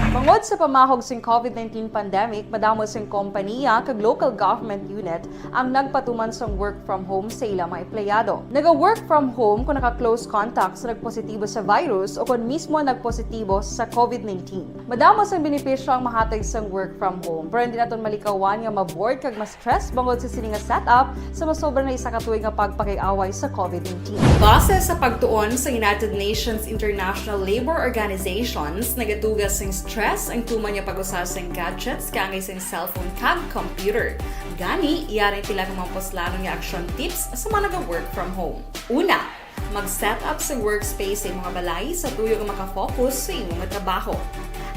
Bangod sa pamahog sing COVID-19 pandemic, madamo sing kompanya kag local government unit ang nagpatuman sang work from home sa ilang mga empleyado. Naga-work from home kung naka-close contact sa nagpositibo sa virus o kung mismo nagpositibo sa COVID-19. Madamo sang benepisyo ang mahatag sang work from home, pero hindi naton malikawan nga ma-bored kag ma-stress bangod sa sini nga setup sa masobra na isa ka tuig nga pagpakiaway sa COVID-19. Base sa pagtuon sa United Nations International Labour Organizations, nagatugas sing stress Yes, ang tuman niya pag-usasang gadgets kangay sa cellphone kag computer. Gani, iyaring pila ng mga poslanong nga action tips sa mga nag-work from home. Una, mag-set up sa workspace sa mga balay sa tuyo nga makafocus sa imong trabaho.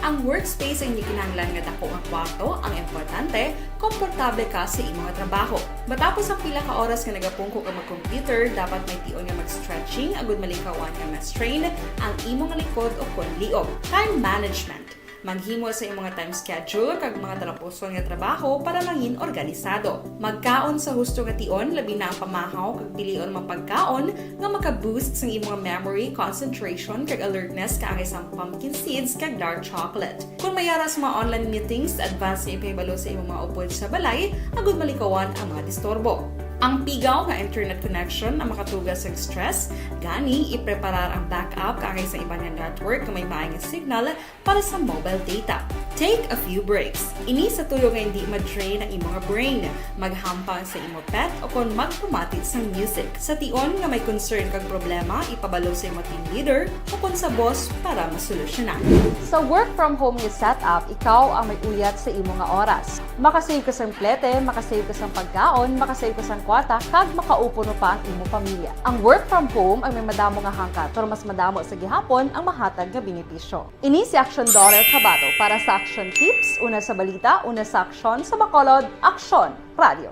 Ang workspace ay hindi kinahanglan nga dako ang kwarto, ang importante, komportable ka sa imong trabaho. Matapos ang pila ka oras nga nagapungko ka mag-computer, dapat may tion nga mag-stretching agud malikawan nga ma-strain ang imong likod o konliog. Time management. Maghimo sa imong time schedule kag mga talapuson nga trabaho para mangin organisado. Magkaon sa husto nga tion labi na ang pamahaw kag pilion mapagkaon nga maka-boost sa imong memory, concentration kag alertness kaangay sa pumpkin seeds kag dark chocolate. Kung mayaras mga online meetings, advance na ipahibalo sa imong mga upod sa balay agud malikawan ang mga disturbo. Ang pigaw nga internet connection ang makatugas sa stress, gani ipreparar ang backup kaangay sa ibang nga network nga may maayong signal para sa mobile data. Take a few breaks. Ini sa tuyo nga hindi ma-drain ang imong brain, maghampang sa imong pet o kon magpumatit sa music. Sa tion nga may concern kag problema, ipabalo sa imong team leader o kon sa boss para masolusyonan. Sa work from home nga setup, ikaw ang may uyat sa imong nga oras. Makasave ka sa plete, makasave ka sa pagkaon, makasave ka sa kwata, kag makaupo no pa ang imong pamilya. Ang work from home ay may madamo nga hangkat, pero mas madamo sa gihapon ang mahatag nga benepisyo. Ini si Action Dorel Cabato para sa Action Tips, una sa balita, una sa aksyon sa Bacolod, Aksyon Radio.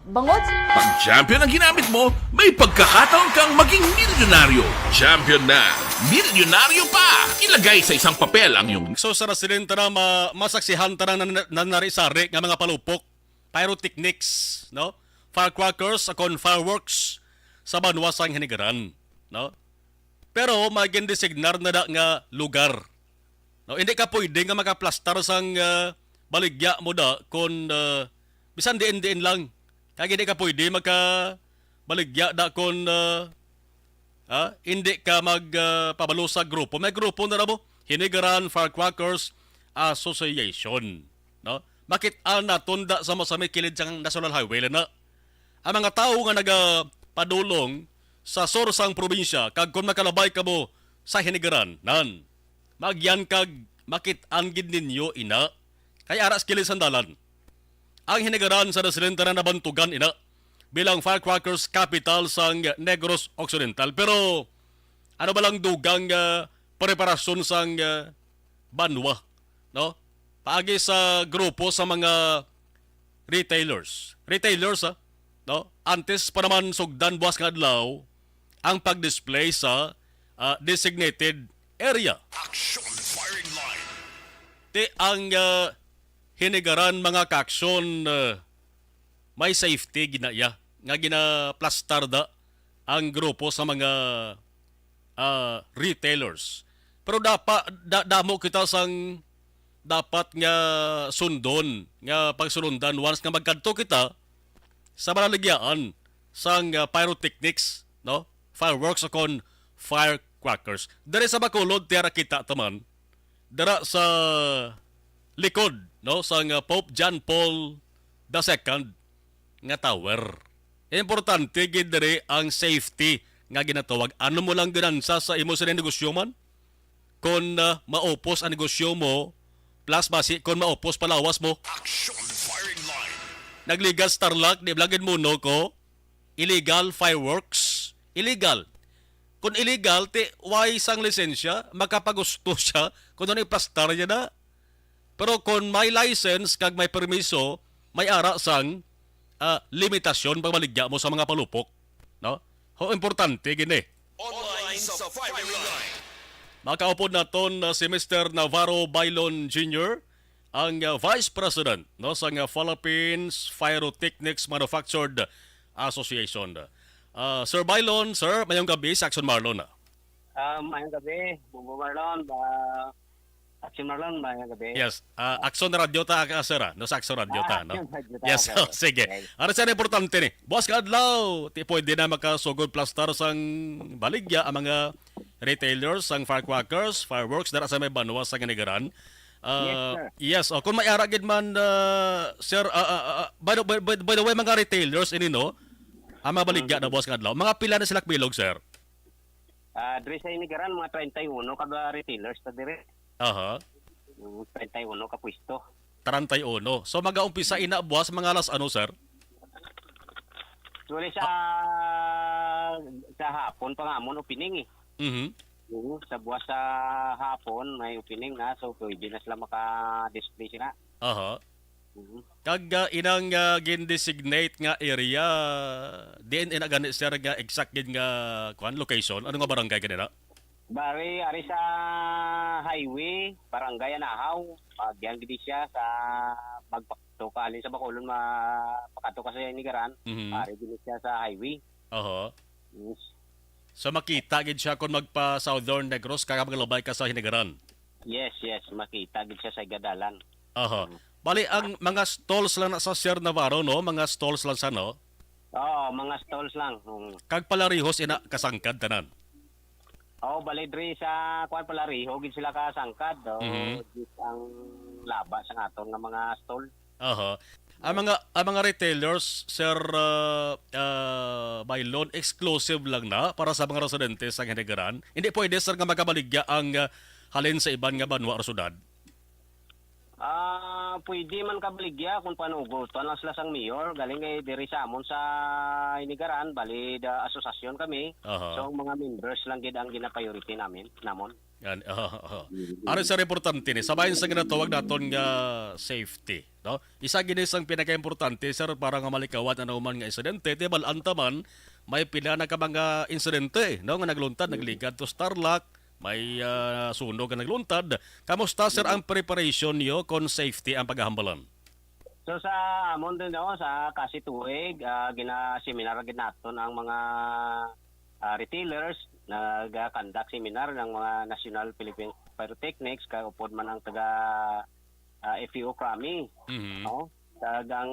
Bangod Pag champion ang ginamit mo, may pagkakataon kang maging milyonaryo. Champion na, milyonaryo pa! Ilagay sa isang papel ang iyong... So sa resident na masaksihan ta na narisari nga mga palupok, pyrotechnics, no? Firecrackers akon fireworks sa banwasang hinigaran, no? Pero maging designar na nga lugar. No, hindi ka pwede nga makaplastar sang baligya mo da kon bisan diin lang. Kaya hindi ka pwede baligya da kon hindi ka magpabalo sa grupo. May grupo na mo, Hinigaran Firecrackers Association, no? Makit-an na tunda sa masami kilid sang National Highway na. Ang mga tao nga nagapadulong sa sorsang probinsya kag kung makalabay ka mo sa Hinigaran nan magyan kag makit-an gid ninyo ina kay aras kilid sandalan. Ang Hinigaran sa residente na nabantugan ina bilang Firecrackers capital sang Negros Occidental, pero ano ba lang dugang preparasyon sang banwa, no? Paagi sa grupo sa mga retailers, no? Antes pa naman sugdan buwas nga adlaw ang pag-display sa designated area. Action firing line. Ti ang Hinigaran mga kaaksyon may safety ginaya nga ginaplastar da ang grupo sa mga retailers. Pero damo kita sang dapat nga sundon nga pagsulundan once nga magkadto kita sa malaligyan sang pyrotechnics, no? Fireworks akon firecrackers. Dere sa Bacolod tiara kita taman. Dara sa likod, no, sang Pope John Paul II nga tower. Importante gid dere ang safety nga ginatawag. Ano mo lang ganansa sa imo sa negosyo man? Kon maupos ang negosyo mo, plus basi kon maupos palawas mo. Action firing line. Nagligas Tarlac, di blagin mo no ko. Illegal fireworks. Illegal. Kung illegal, why sang lisensya, makapagusto siya kung ano iplastar niya na. Pero kung may license, kag may permiso, may ara sang limitasyon pagbaligya mo sa mga palupok. No? Ho, importante, gini. Online sa firing line. Makaupod naton si Mr. Navarro Bailon Jr., ang Vice President, no, sa Philippines Pyrotechnics Manufactured Association. Sir Bailon, sir, mayong gabi sa Action Marlon. Mayong gabi, Bumbo Marlon, Action Marlon, mayong gabi. Yes, Action Radio ta, sir, no, sa Action Radio ta, no? Yes, sige. Ano siya importante ni? Boss Kadlaw, pwede na makasugod plastar sang baligya ang mga retailers, sang firecrackers, fireworks, dara sa may banwa sa Hinigaran. Yes, kung may ara gid man, sir, by the way, mga retailers, no, ang mga baligya na boss kadlaw, mga pila na sila bilog, sir? Diri sa Hinigaran, mga 31 kada retailers ta dire. 31 ka pwesto. 31. So mag-aumpisa ina buwas mga alas ano, sir? Sulit sa hapon pa nga mo opening eh. Mhm. Sa buwas sa hapon may opening na, so pwede na sila maka-display sila. Aha. Kag inang gin-designate nga area, diin ina gani sir nga exact gin nga kuan location, ano nga barangay kanina? Bari ari sa highway, barangay Anahaw, pagyan gidi siya sa magpakto ka alin sa Bacolod mapakato ka sa Inigaran, ari gidi siya sa highway. Aha. So makita gid siya kung magpa Southern Negros kag maglabay ka sa Hinigaran. Yes, makita gid siya sa Gadalan. Aha. Bali ang mga stalls lang na sa Sierra Navarro, no? Mga stalls lang sa no? Oo, mga stalls lang. Kag palarihos ina kasangkad tanan. Oo, bali diri sa kuan Palariho gid sila kasangkad. Ang laba sa aton nga mga stall. Aha. Ang mga retailers, sir, by loan exclusive lang na para sa mga residente sa Hinigaran. Hindi pwede sir nga makabaligya ang halin sa iban nga banwa o syudad. Pwede man kabaligya kung panugutan lang sila sang mayor. Galing diri sa amon sa Inigaran, bali da asosasyon kami. So mga members lang gid ang gina-priority namon. Yan. Ano sa importante ni sabayan sa ginatawag naton nga safety, no? Isa gini sang pinaka-importante sir para nga malikawat ano man nga insidente, di balaan taman may pila na ka mga insidente, no, nga nagluntad, nagligad to Starlock, may sunog nga nagluntad. Kamusta sir ang preparation niyo kon safety ang paghahambalan? So sa amon din sa kasi tuig, gina-seminar gid naton ang mga retailers, nag-conduct seminar ng mga National Philippine Pyrotechnics kay upod man ang taga FEO Krami. No? Tagang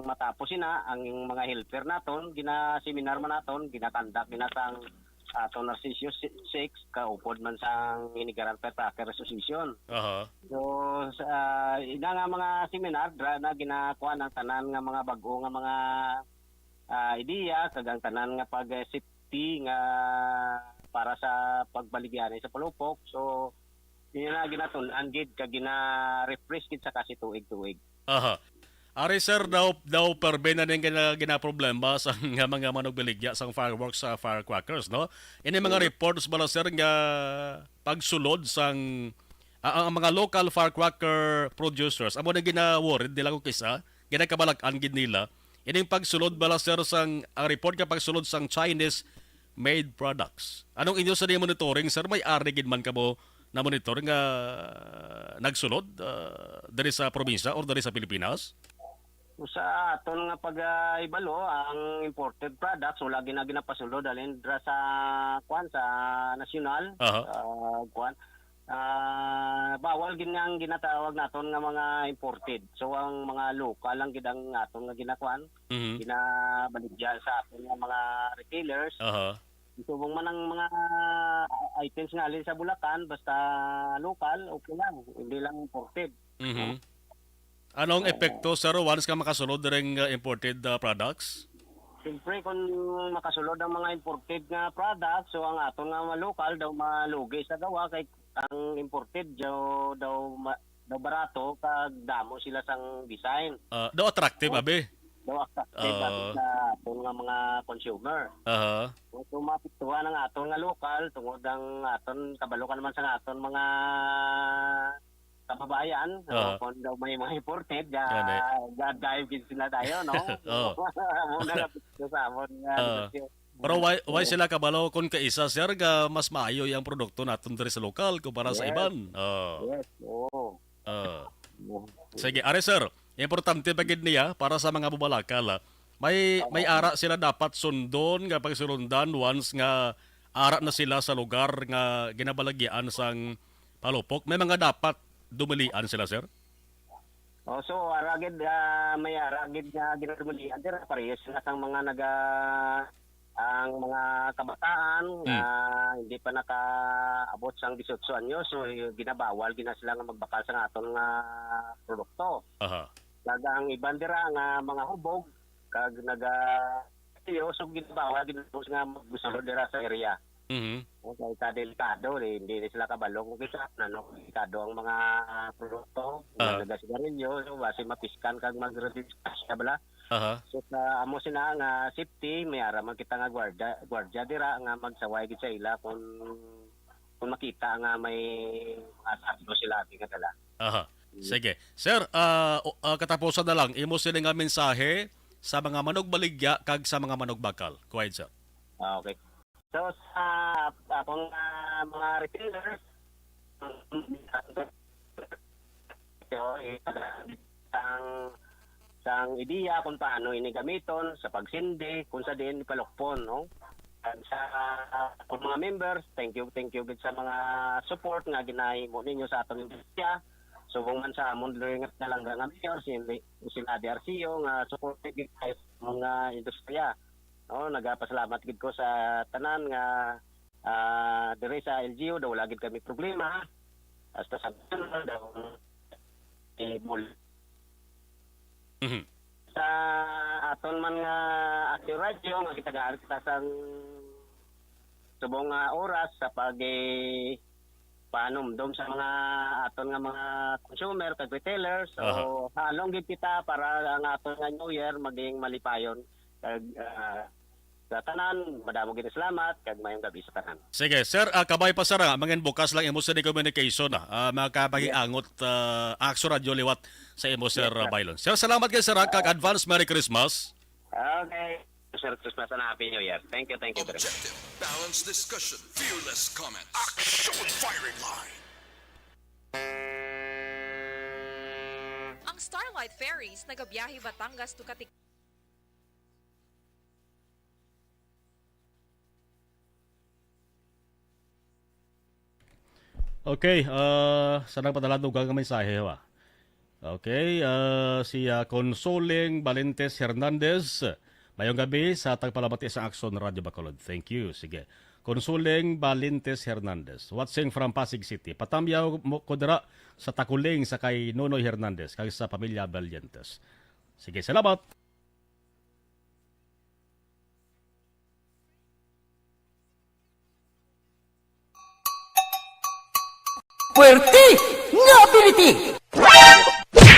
matapos ina ang mga helper naton, gina-seminar man naton, gina-conduct ginasang aton Narcisio 6 ka upod man sang Hinigaran Firecracker Association. So ina nga mga seminar na ginakuha ng tanan nga mga bag-o nga mga ideya kagang tanan nga pag-safety nga para sa pagbaligyan sa palupok. So yun na ginatun-an gid kag gina-refresh gid sa kasi tuig-tuig. Aha. Ari sir daw perbe na ning gina-problema sa nga mga manugbiligya sang fireworks sa firecrackers, no? Ini mga reports bala sir nga pagsulod sang ang mga local firecracker producers amo na gina-worried nila ko kisa ginakabalag-an gid nila. Ining pagsulod bala sir sang ang report nga pagsulod sang Chinese made products. Anong inyo sa monitoring sir, may ari gid man kamo na monitor nga nagsulod diri sa probinsya or diri sa Pilipinas? Sa aton nga pag-ibalo ang imported products wala ginapasulod alin dra sa kuan sa nasyonal. Kuan bawal gid nga ang ginatawag naton nga mga imported. So ang mga local lang gid ang aton nga ginakuan. Ginabaligya sa aton nga mga retailers. Subong man ang mga items nga alin sa Bulacan basta local okay lang, hindi lang imported. Anong epekto sir once ka makasulod ring imported products? Siyempre kung makasulod ang mga imported nga products, so ang aton nga mga local daw malugi sa gawa kay ang imported daw barato kag damo sila sang design. Daw attractive abi. Daw attractive sa aton nga mga consumer. So mapituhan ang aton nga local tungod ang aton kabalokan naman sa aton mga kababayan, kung daw may mga imported, dive sila tayo, no? Pero why sila kabalo kung kaisa, sir, nga mas maayo yung produkto natin diri sa lokal kumpara sa iban? Yes, oo. Sige, are sir, importante bagid niya para sa mga bubalakal. May ara sila dapat sundon nga pagsulundan once nga ara na sila sa lugar nga ginabalagyan sang palupok. May mga dapat dumalian sila, sir? So aragid may aragid nga ginadumalian dira parehas na sang mga ang mga kabataan hindi pa nakaabot sang 18 anyo, so ginabawal gina sila nga magbakal sa aton nga produkto. Ang iban dira nga mga hubog kag so ginabawal gina nga magbusulod dira sa area. Okay, delikado hindi na sila kabalo kung kisa no delikado ang mga produkto nga sigarilyo so base mapiskan kag mag-rediscuss ka bala. So sa amo sina nga safety may ara man kita nga gwardiya dira nga magsaway gid sa ila kung makita nga may mga sakto sila nga dala. Sige. Sir, katapusan na lang imo sila nga mensahe sa mga manog baligya kag sa mga manog bakal. Go ahead, sir. Okay. So sa akong mga retailers sang ideya kung paano ini gamiton sa pagsindi kung sa diin ipalukpon no at sa kung mga members thank you gid sa mga support nga ginahimo ninyo sa atong industriya subong man sa amon ringat na lang nga mayor si Nadia Arcio nga support gid sa mga industriya no nagapasalamat gid ko sa tanan nga dire sa LGU daw wala gid kami problema hasta sa daw sa aton man nga Active Radio nga kita sang subong oras sa panomdom sa mga aton nga mga consumer kag retailers so halong gid kita para ang aton nga New Year maging malipayon kag sa tanan madamo gid salamat kag mayong gabi sa tanan. Sige, sir, kabay pa sir, mangin bukas lang imo sa communication makapagiangot Akso Radio liwat sa imo sir Bailon. Sir, salamat kay sir kag advance Merry Christmas. Okay. Sir Christmas and Happy New Year. Thank you very much. Objective, balanced discussion, fearless comments. Action firing line. Ang Starlight Ferries nagabiyahe Batangas to Katik. Okay, sanang padala dugang mensahe wa. Okay, si Consoling Valentes Hernandez. Mayong gabi sa tagpalamati sa Action Radio Bacolod. Thank you. Sige. Consoling Valentes Hernandez. Watching from Pasig City. Patamyaw mo ko dira sa takuling sa kay Nonoy Hernandez kag sa pamilya Valientes. Sige, salamat. Puwerte nga ability!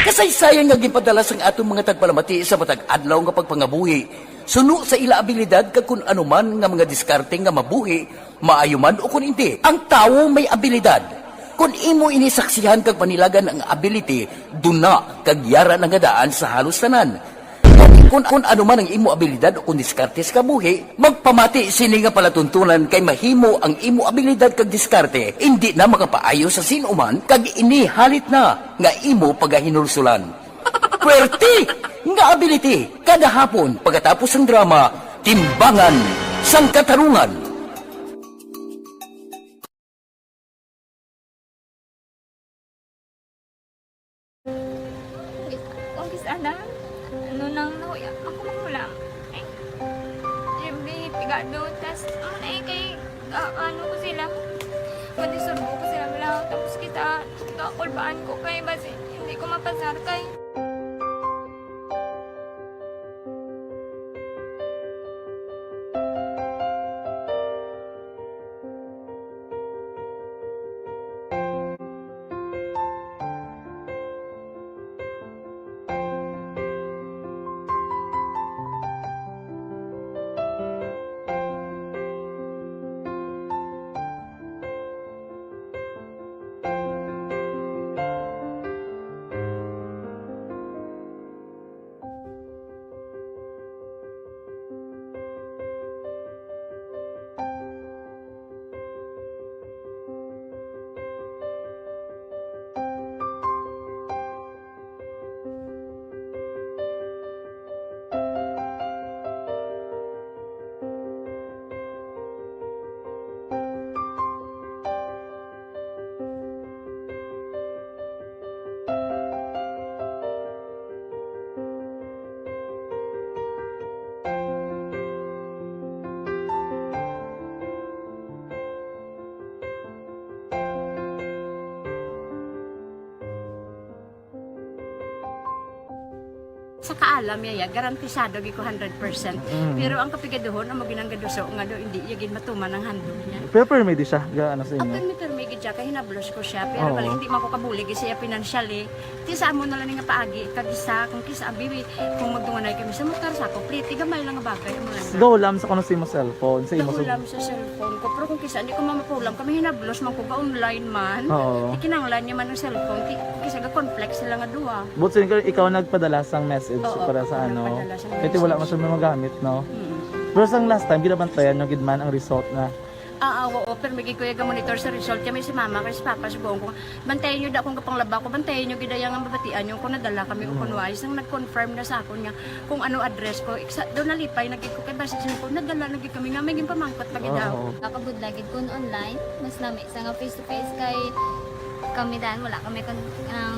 Kasaysayan nga gipadala sang atong mga tagpalamati sa matag adlaw nga pagpangabuhi. Suno sa ila abilidad kag kun anuman nga mga diskarte nga mabuhi, maayo man o kun hindi. Ang tawo may abilidad. Kung imo inisaksihan kag panilagan ang ability, duna kag yara nga daan sa halos tanan. Kung ano man ang imo abilidad o kung diskarte sa kabuhi, magpamati sini nga palatuntunan kay mahimo ang imo abilidad kag diskarte, hindi na makapaayo sa sinuman kag ini halit na nga imo pagahinulsulan. Puwerte nga ability, kada hapon pagkatapos ng drama, timbangan sang katarungan. Anak, ano nang nahuya ako magulang. Eh, siyempre, pigado, tas, kay, ano ko sila, madisurbo ko sila lang, tapos kita, kakulbaan ko kay, basi, hindi ko mapasar kay. sa kaalam yaya garantisado gi ko 100%. Pero ang kapigaduhon ang maginanggaduso nga do hindi yagin matuman ang handog niya. Pero permit sa ano sa inyo? Apan mi permi gid siya kay hinablos ko siya pero bali hindi man ko kabulig siya financially. Ti sa amo na lang nga paagi kag isa kung kisa bibi kung magdunganay kami sa motor sa ko pliti gamay lang nga bagay mo lang. Gawlam sa kuno sa imo cellphone, sa imo Gawlam sa cellphone ko pero kung kisa hindi ko mamapulam kami hinablos man ko ga online man. Ikinanglan niya man ang cellphone kisa ga complex sila nga duha. But ikaw nagpadala sang message para sa ano. Kasi wala man siya magamit, no? Pero sang last time, ginabantayan nyo gidman ang result na. Oo, pero may kuya ga monitor sa result kami si mama kasi papa sa buong ko. Bantayan nyo da kung kapanglaba ko, bantayan nyo gidayang ang babatian yung kung nadala kami o kunwais nang nag-confirm na sa ako niya kung ano address ko. Doon nalipay, naging ko kay basit siya ko, nadala naging kami nga, may pamangkot pag daw. Nakabudlagid ko online, mas nami sa nga face to face kay kami dahil wala kami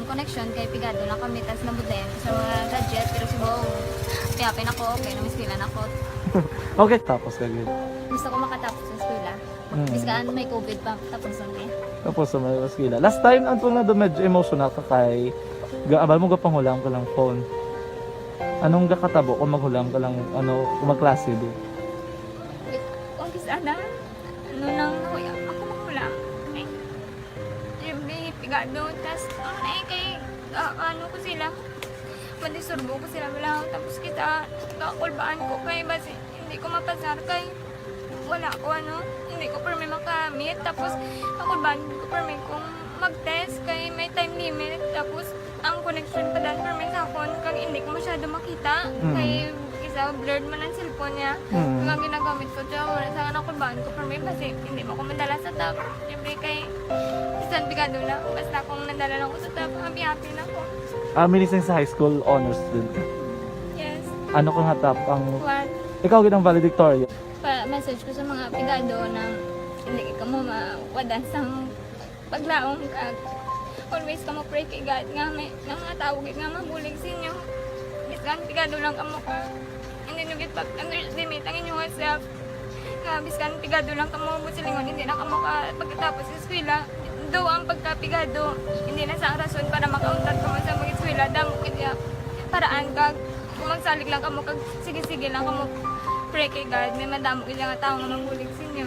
connection kay pigado lang kami tas nabudlayan sa mga gadget pero si Bo piyapin ako okay na miskilan ako. Okay, tapos kagid. Gusto ko makatapos sa eskwela. Biskaan may COVID pa tapos lang Tapos sa may eskwela. Last time antong na do medyo emotional ka kay gaabal mo ga panghulam ka lang phone. Anong gakatabo kung maghulam ka lang ano magklase di? Kung kisana ano nang kuya ako maghulam. Pigado, tas kay ano ko sila madisurbo ko sila lang tapos kita kakulbaan ko kay basi hindi ko mapasar kay wala ko ano hindi ko permi makamit tapos kakulbaan ko permi kung mag-test kay may time limit tapos ang connection pa dan permi sa phone kag hindi ko masyado makita kay isa blurred man ang cellphone niya kaya ginagamit ko siya wala sa kakulbaan ko permi basi hindi mo ko madala sa tab siyempre kay isang pigado lang basta kung nadala lang ko sa tab happy na ako. Minising sa high school honor student. Yes. Ano kang hatap ang... What? Ikaw ginang valedictorian. Message ko sa mga pigado na hindi ka mo mawadan sang paglaong kag always ka mo pray kay God nga may mga tawag nga mabulig sa inyo. Biskan pigado lang ka mo ka. Hindi nyo git pag-underestimate ang inyong self. Nga biskan pigado lang ka mo busilingon hindi na ka mo ka pagkatapos sa eskwela. Do ang pagkapigado hindi na sa rason para makauntat ka mo sa mga eskwela damo kaya paraan kag kung magsalig lang ka mo kag sige-sige lang ka mo pray kay God may madamo kaya nga tao nga mangbulig sa inyo.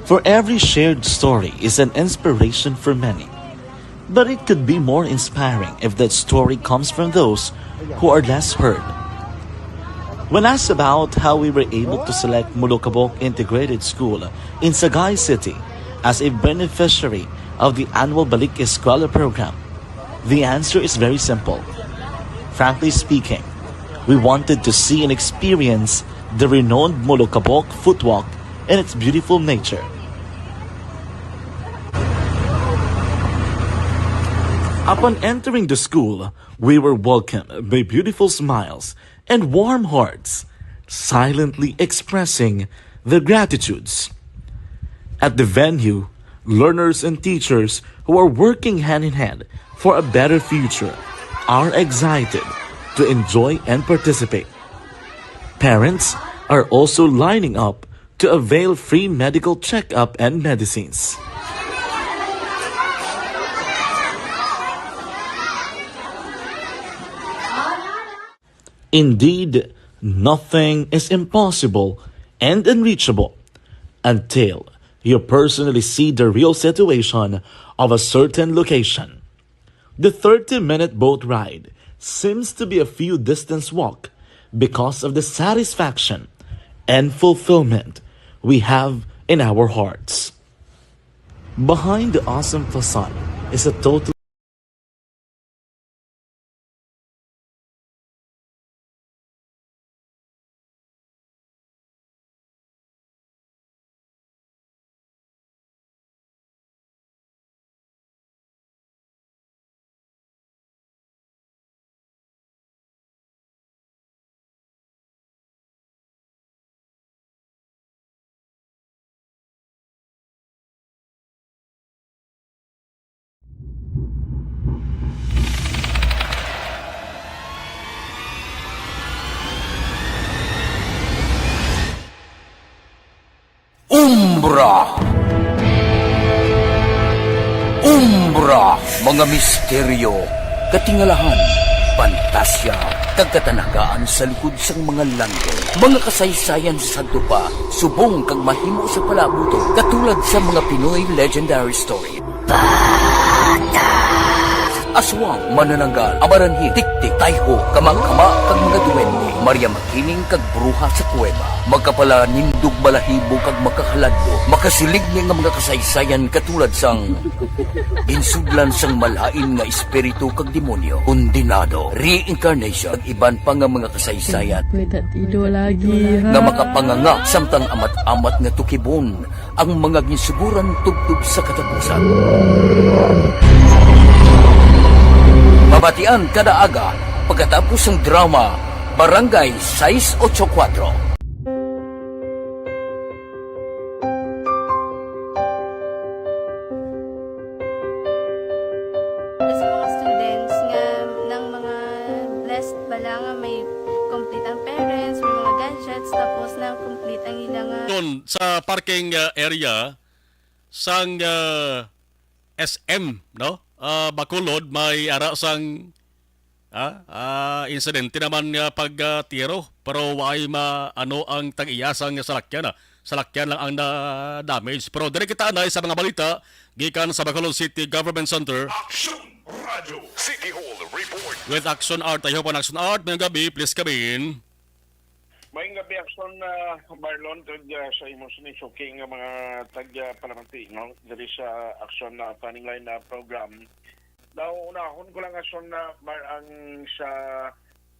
For every shared story is an inspiration for many. But it could be more inspiring if that story comes from those who are less heard. When asked about how we were able to select Mulukabok Integrated School in Sagay City as a beneficiary of the annual Balik Eskwela program, the answer is very simple. Frankly speaking, we wanted to see and experience the renowned Mulukabok footwalk in its beautiful nature. Upon entering the school, we were welcomed by beautiful smiles and warm hearts, silently expressing their gratitudes. At the venue, learners and teachers who are working hand in hand for a better future are excited to enjoy and participate. Parents are also lining up to avail free medical checkup and medicines. Indeed, nothing is impossible and unreachable until you personally see the real situation of a certain location. The 30-minute boat ride seems to be a few distance walk because of the satisfaction and fulfillment we have in our hearts. Behind the awesome facade is a total Umbra, mga misteryo, katingalahan, pantasya, kagkatanagaan sa likod sang mga langit. Mga kasaysayan sa dupa, subong kag mahimo sa palabuto, katulad sa mga Pinoy legendary story. Aswang, manananggal, amaranhit, tiktik, tayho, kamang-kama, kag mga duwende, Maria Makining kag bruha sa kuweba, magkapala nindog balahibo kag makahaladlo, makasilig niya nga mga kasaysayan katulad sang insudlan sang malain nga espiritu kag demonyo, kondinado, reincarnation, kag iban pa nga mga kasaysayan nga makapanganga samtang amat-amat nga tukibon ang mga ginsuguran tubtub sa katapusan. Mabatian kada aga pagkatapos ng drama Barangay 684. Sa mga students nga ng mga blessed bala nga may complete ang parents, may mga gadgets, tapos na complete ang ilang Doon sa parking area sang SM, no? Bacolod, may ara sang insidente naman nga pagtiro, pero why ano ang tag-iyasang salakyan. Salakyan lang ang na-damage. Pero dire kita anay sa mga balita gikan sa Bacolod City Government Center. Action Radio City Hall Report. With Action Art, tayo po ng Action Art. Mayong gabi, please come in. May gabi Action Marlon sa imong sinisuking nga mga tag-palamati no diri sa Action Planning Line program. Daw unahon ko lang Action ang sa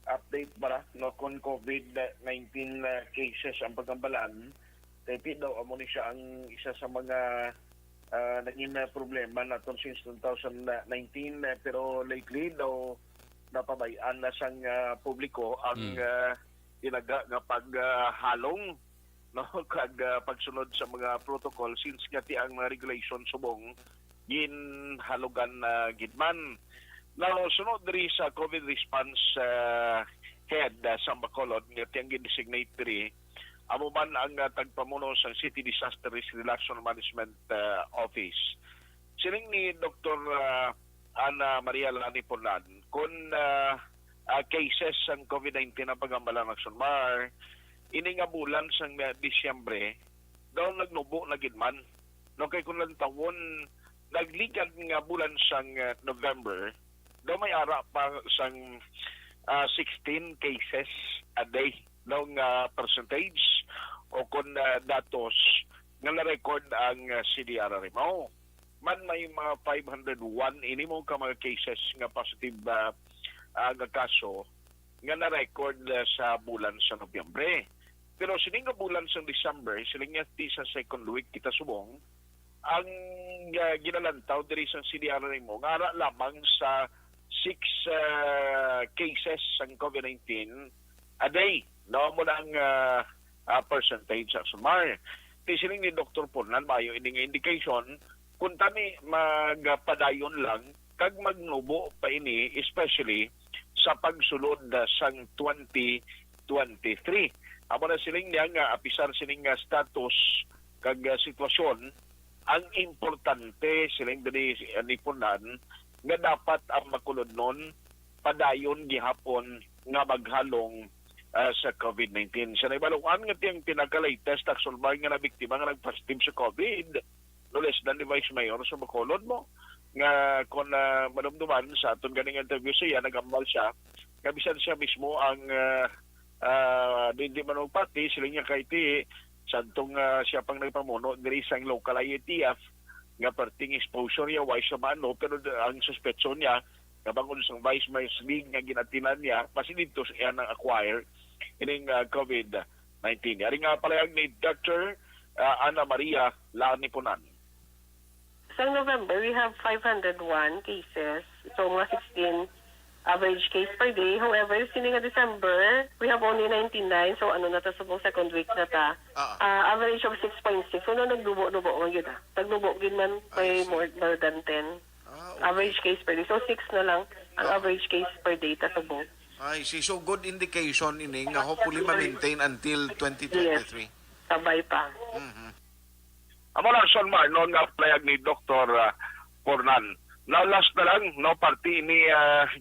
update para no kon COVID-19 cases ang pagambalan. Tapi daw amo ni siya ang isa sa mga naging problema naton since 2019 pero lately daw napabayan na sang publiko ang tinaga nga paghalong no kag pagsunod sa mga protocol since nga ti ang mga regulation subong ginhalugan gidman. Now sunod diri sa COVID response head sa Bacolod nga tiyang gi-designate diri amo man ang tagpamuno sa City Disaster Risk Reduction Management Office. Sining ni Dr. Ana Maria Lani Polan kun cases ng COVID-19 na pagambalang Action Mar, ini nga bulan sang Disyembre, daw nagnubo na gidman. No kay kun lang tawon nagligad nga bulan sang November, daw may ara pa sang 16 cases a day daw nga percentage o kun datos nga na-record ang CDR Rimao. Man may mga 501 ini mo ka mga cases nga positive nga kaso nga na-record sa bulan sa Nobyembre. Pero sining nga bulan sa December, siling nga sa second week kita subong, ang ginalantaw diri sa CDR mo nga ara lamang sa 6 cases ng COVID-19 a day. No mo ang percentage sa sumar. Siling ni Dr. Punan mayo ini nga indication kung tani magpadayon lang kag magnubo pa ini especially sa pagsulod sang 2023. Amo na siling niya nga apisar siling nga status kag sitwasyon ang importante siling diri nipunan nga dapat ang makulod nun padayon gihapon nga maghalong sa COVID-19. Sa naibaluan nga tiyang pinaka-latest aksulbar nga na biktima nga nagpositive sa COVID. No less than the Vice Mayor sa Bacolod mo nga kung madumduman sa aton ganing interview siya, nagambal siya, kabisan siya mismo ang hindi man pati, sila niya kay ti, santong siya pang nagpamuno, diri sang local IATF, nga parting exposure niya, wise sa mano, pero ang suspetsyon niya, kabangon sang Vice Mayor's League nga ginatinan niya, kasi dito siya nang acquire ining COVID-19. Yari nga palayag ni Dr. Ana Maria Lani Punan. Sa November, we have 501 cases. So, mga 16 average case per day. However, sining nga December, we have only 99. So, ano na ta sa second week na ta. Average of 6.6. So, nagdubo-dubo man yun. Nagdubo yun man may more than 10. Average case per day. So, 6 na lang ang average case per day ta subong. I see. So, good indication ini nga hopefully ma-maintain until 2023. Yes. Sabay pa. Mm-hmm. Amo lang son Marlon nga playag ni Dr. Pornan. Now last na lang, no, party ni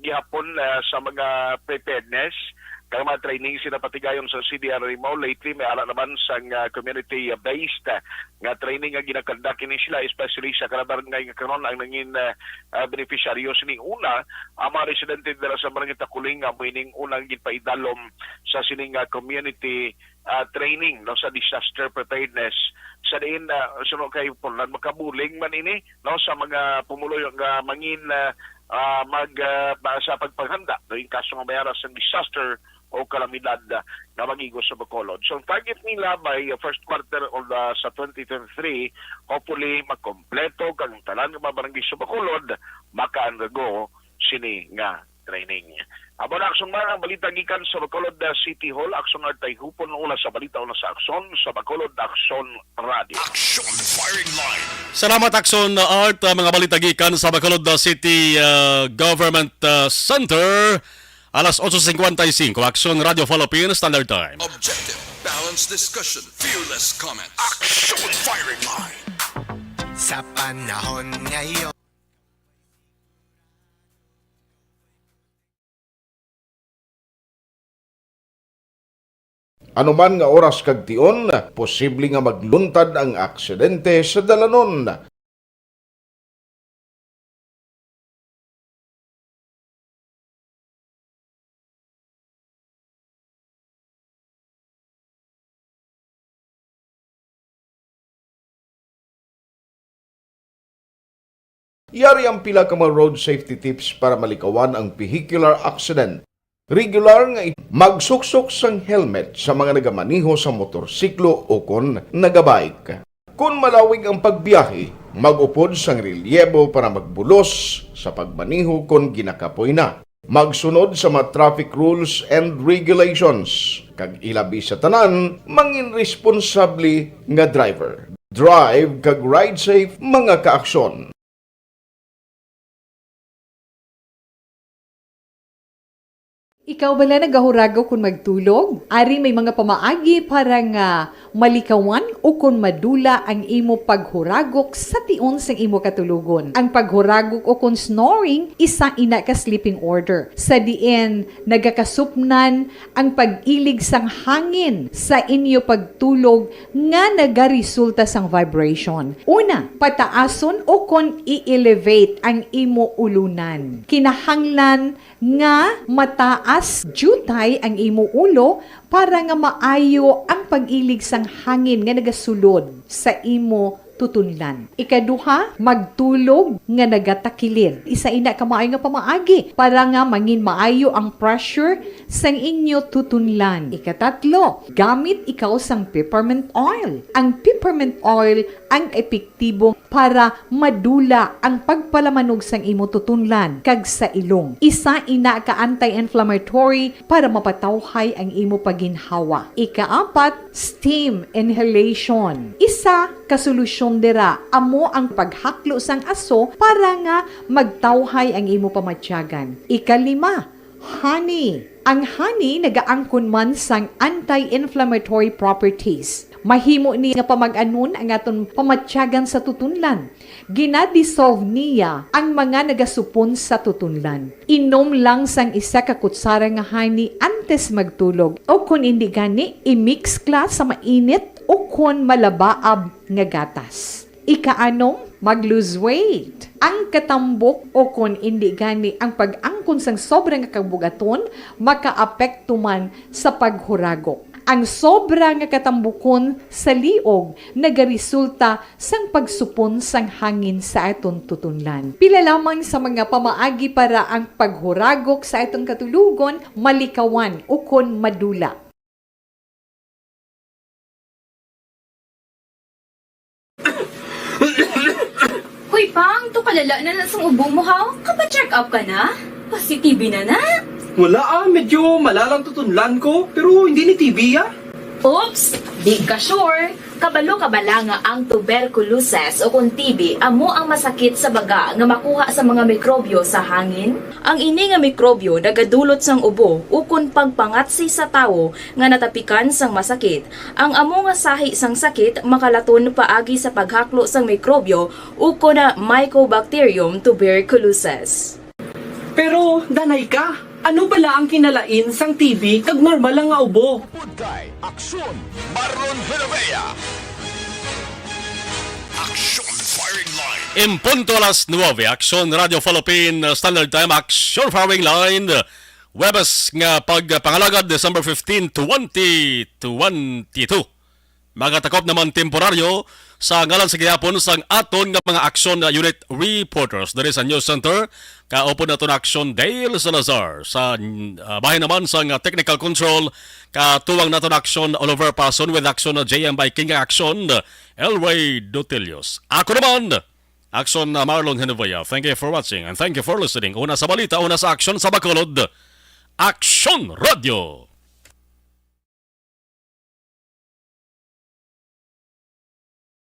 gihapon sa mga preparedness. Kaya mga training sila patigayon sa CDR mo. Lately, may ala naman sa community-based nga training nga ginakandakin ni sila, especially sa kalabarangay nga karon ang nangin beneficiaryo sining una, ang mga residente nila sa Barangay Takuling nga muining unang ginpaidalom sa sining community training no sa disaster preparedness sa diin suno kay Portland makabuling man ini no sa mga pumuloy nga mangin sa pagpaghanda no in kaso nga mayara sa disaster o kalamidad na magigos sa Bacolod. So, target nila by first quarter of sa 2023, hopefully magkompleto kang tanan ng mga barangay sa Bacolod, maka-undergo sini nga training. Abo na akson man ang balita gikan sa Bacolod City Hall, akson artay hupon una sa balita una sa akson sa Bacolod Akson Radio. Action Firing Line. Salamat Akson Art, mga balita gikan sa Bacolod City Government Center. Alas 8:55, Action Radio Philippines Standard Time. Objective, balanced discussion, fearless comment. Action Firing Line. Sa panahon ngayon. Anuman nga oras kag tion, posible nga magluntad ang aksidente sa dalanon. Yari ang pila ka mga road safety tips para malikawan ang vehicular accident. Regular nga magsuksok sang helmet sa mga nagamaniho sa motorsiklo o kon nagabike. Kung malawig ang pagbiyahe, mag-upod sang relyebo para magbulos sa pagmaniho kon ginakapoy na. Magsunod sa mga traffic rules and regulations. Kag ilabi sa tanan, mangin responsable nga driver. Drive kag ride safe mga kaaksyon. Ikaw bala nagahurago kung magtulog? Ari may mga pamaagi para nga malikawan o kung madula ang imo paghuragok sa tion sang imo katulugon. Ang paghuragok o kung snoring, isa ina ka sleeping order. Sa diin, nagakasupnan ang pag-ilig sang hangin sa inyo pagtulog nga nagaresulta sang vibration. Una, pataason o kung i-elevate ang imo ulunan. Kinahanglan nga mataas jutay ang imo ulo para nga maayo ang pag-ilig sang hangin nga nagasulod sa imo tutunlan. Ikaduha, magtulog nga nagatakilir. Isa ina ka maayo nga pamaagi para nga mangin maayo ang pressure sang inyo tutunlan. Ikatatlo, gamit ikaw sang peppermint oil. Ang peppermint oil ang epektibo para madula ang pagpalamanog sang imo tutunlan kag sa ilong. Isa ina ka anti-inflammatory para mapatawhay ang imo paginhawa. Ikaapat, steam inhalation. Isa ka solusyon dira amo ang paghaklo sang aso para nga magtawhay ang imo pamatyagan. Ikalima, honey. Ang honey nagaangkon man sang anti-inflammatory properties. Mahimo ni nga pamag-anon ang aton pamatyagan sa tutunlan. Ginadissolve niya ang mga nagasupon sa tutunlan. Inom lang sang isa ka kutsara nga honey antes magtulog. O kung hindi gani, i-mix kla sa mainit o kung malabaab nga gatas. Ikaanom, mag-lose weight. Ang katambok o kung hindi gani ang pag-angkon sang sobrang kabugaton, makaapekto man sa paghuragok. Ang sobra nga katambukon sa liog nagaresulta sang pagsupon sang hangin sa aton tutunlan. Pila lamang sa mga pamaagi para ang paghuragok sa aton katulugon malikawan o kon madula. Hoy Pang, to kalala na lang sa ubo mo ha? Kapa-check up ka na? Positive na na? Wala medyo malalang tutunlan ko, pero hindi ni TB ah. Oops, di ka sure. Kabalo-kabala nga ang tuberculosis o kung TB amo ang masakit sa baga nga makuha sa mga mikrobyo sa hangin. Ang ini nga mikrobyo nagadulot sang ubo ukon pagpangatsi sa tawo nga natapikan sang masakit. Ang amo nga sahi sang sakit makalaton paagi sa paghaklo sang mikrobyo ukon na Mycobacterium tuberculosis. Pero, danay ka, ano bala ang kinalain sang TB kag normal lang nga ubo? Kay Aksyon Marlon Henovea. Aksyon Firing Line. In punto alas 9, Aksyon Radio Philippine Standard Time, Aksyon Firing Line. Webes nga pagpangalagad December 15, 2022. Magatakop naman temporaryo sa ngalan sa gihapon sang aton nga mga aksyon na unit reporters diri sa News Center. Kaupo na ito na aksyon Dale Salazar. Sa bahay naman sang technical control, katuwang na ito na aksyon Oliver Pason with aksyon na JM by King aksyon Elway Dutilios. Ako naman, aksyon na Marlon Henovea. Thank you for watching and thank you for listening. Una sa balita, una sa aksyon sa Bacolod, Aksyon Radio.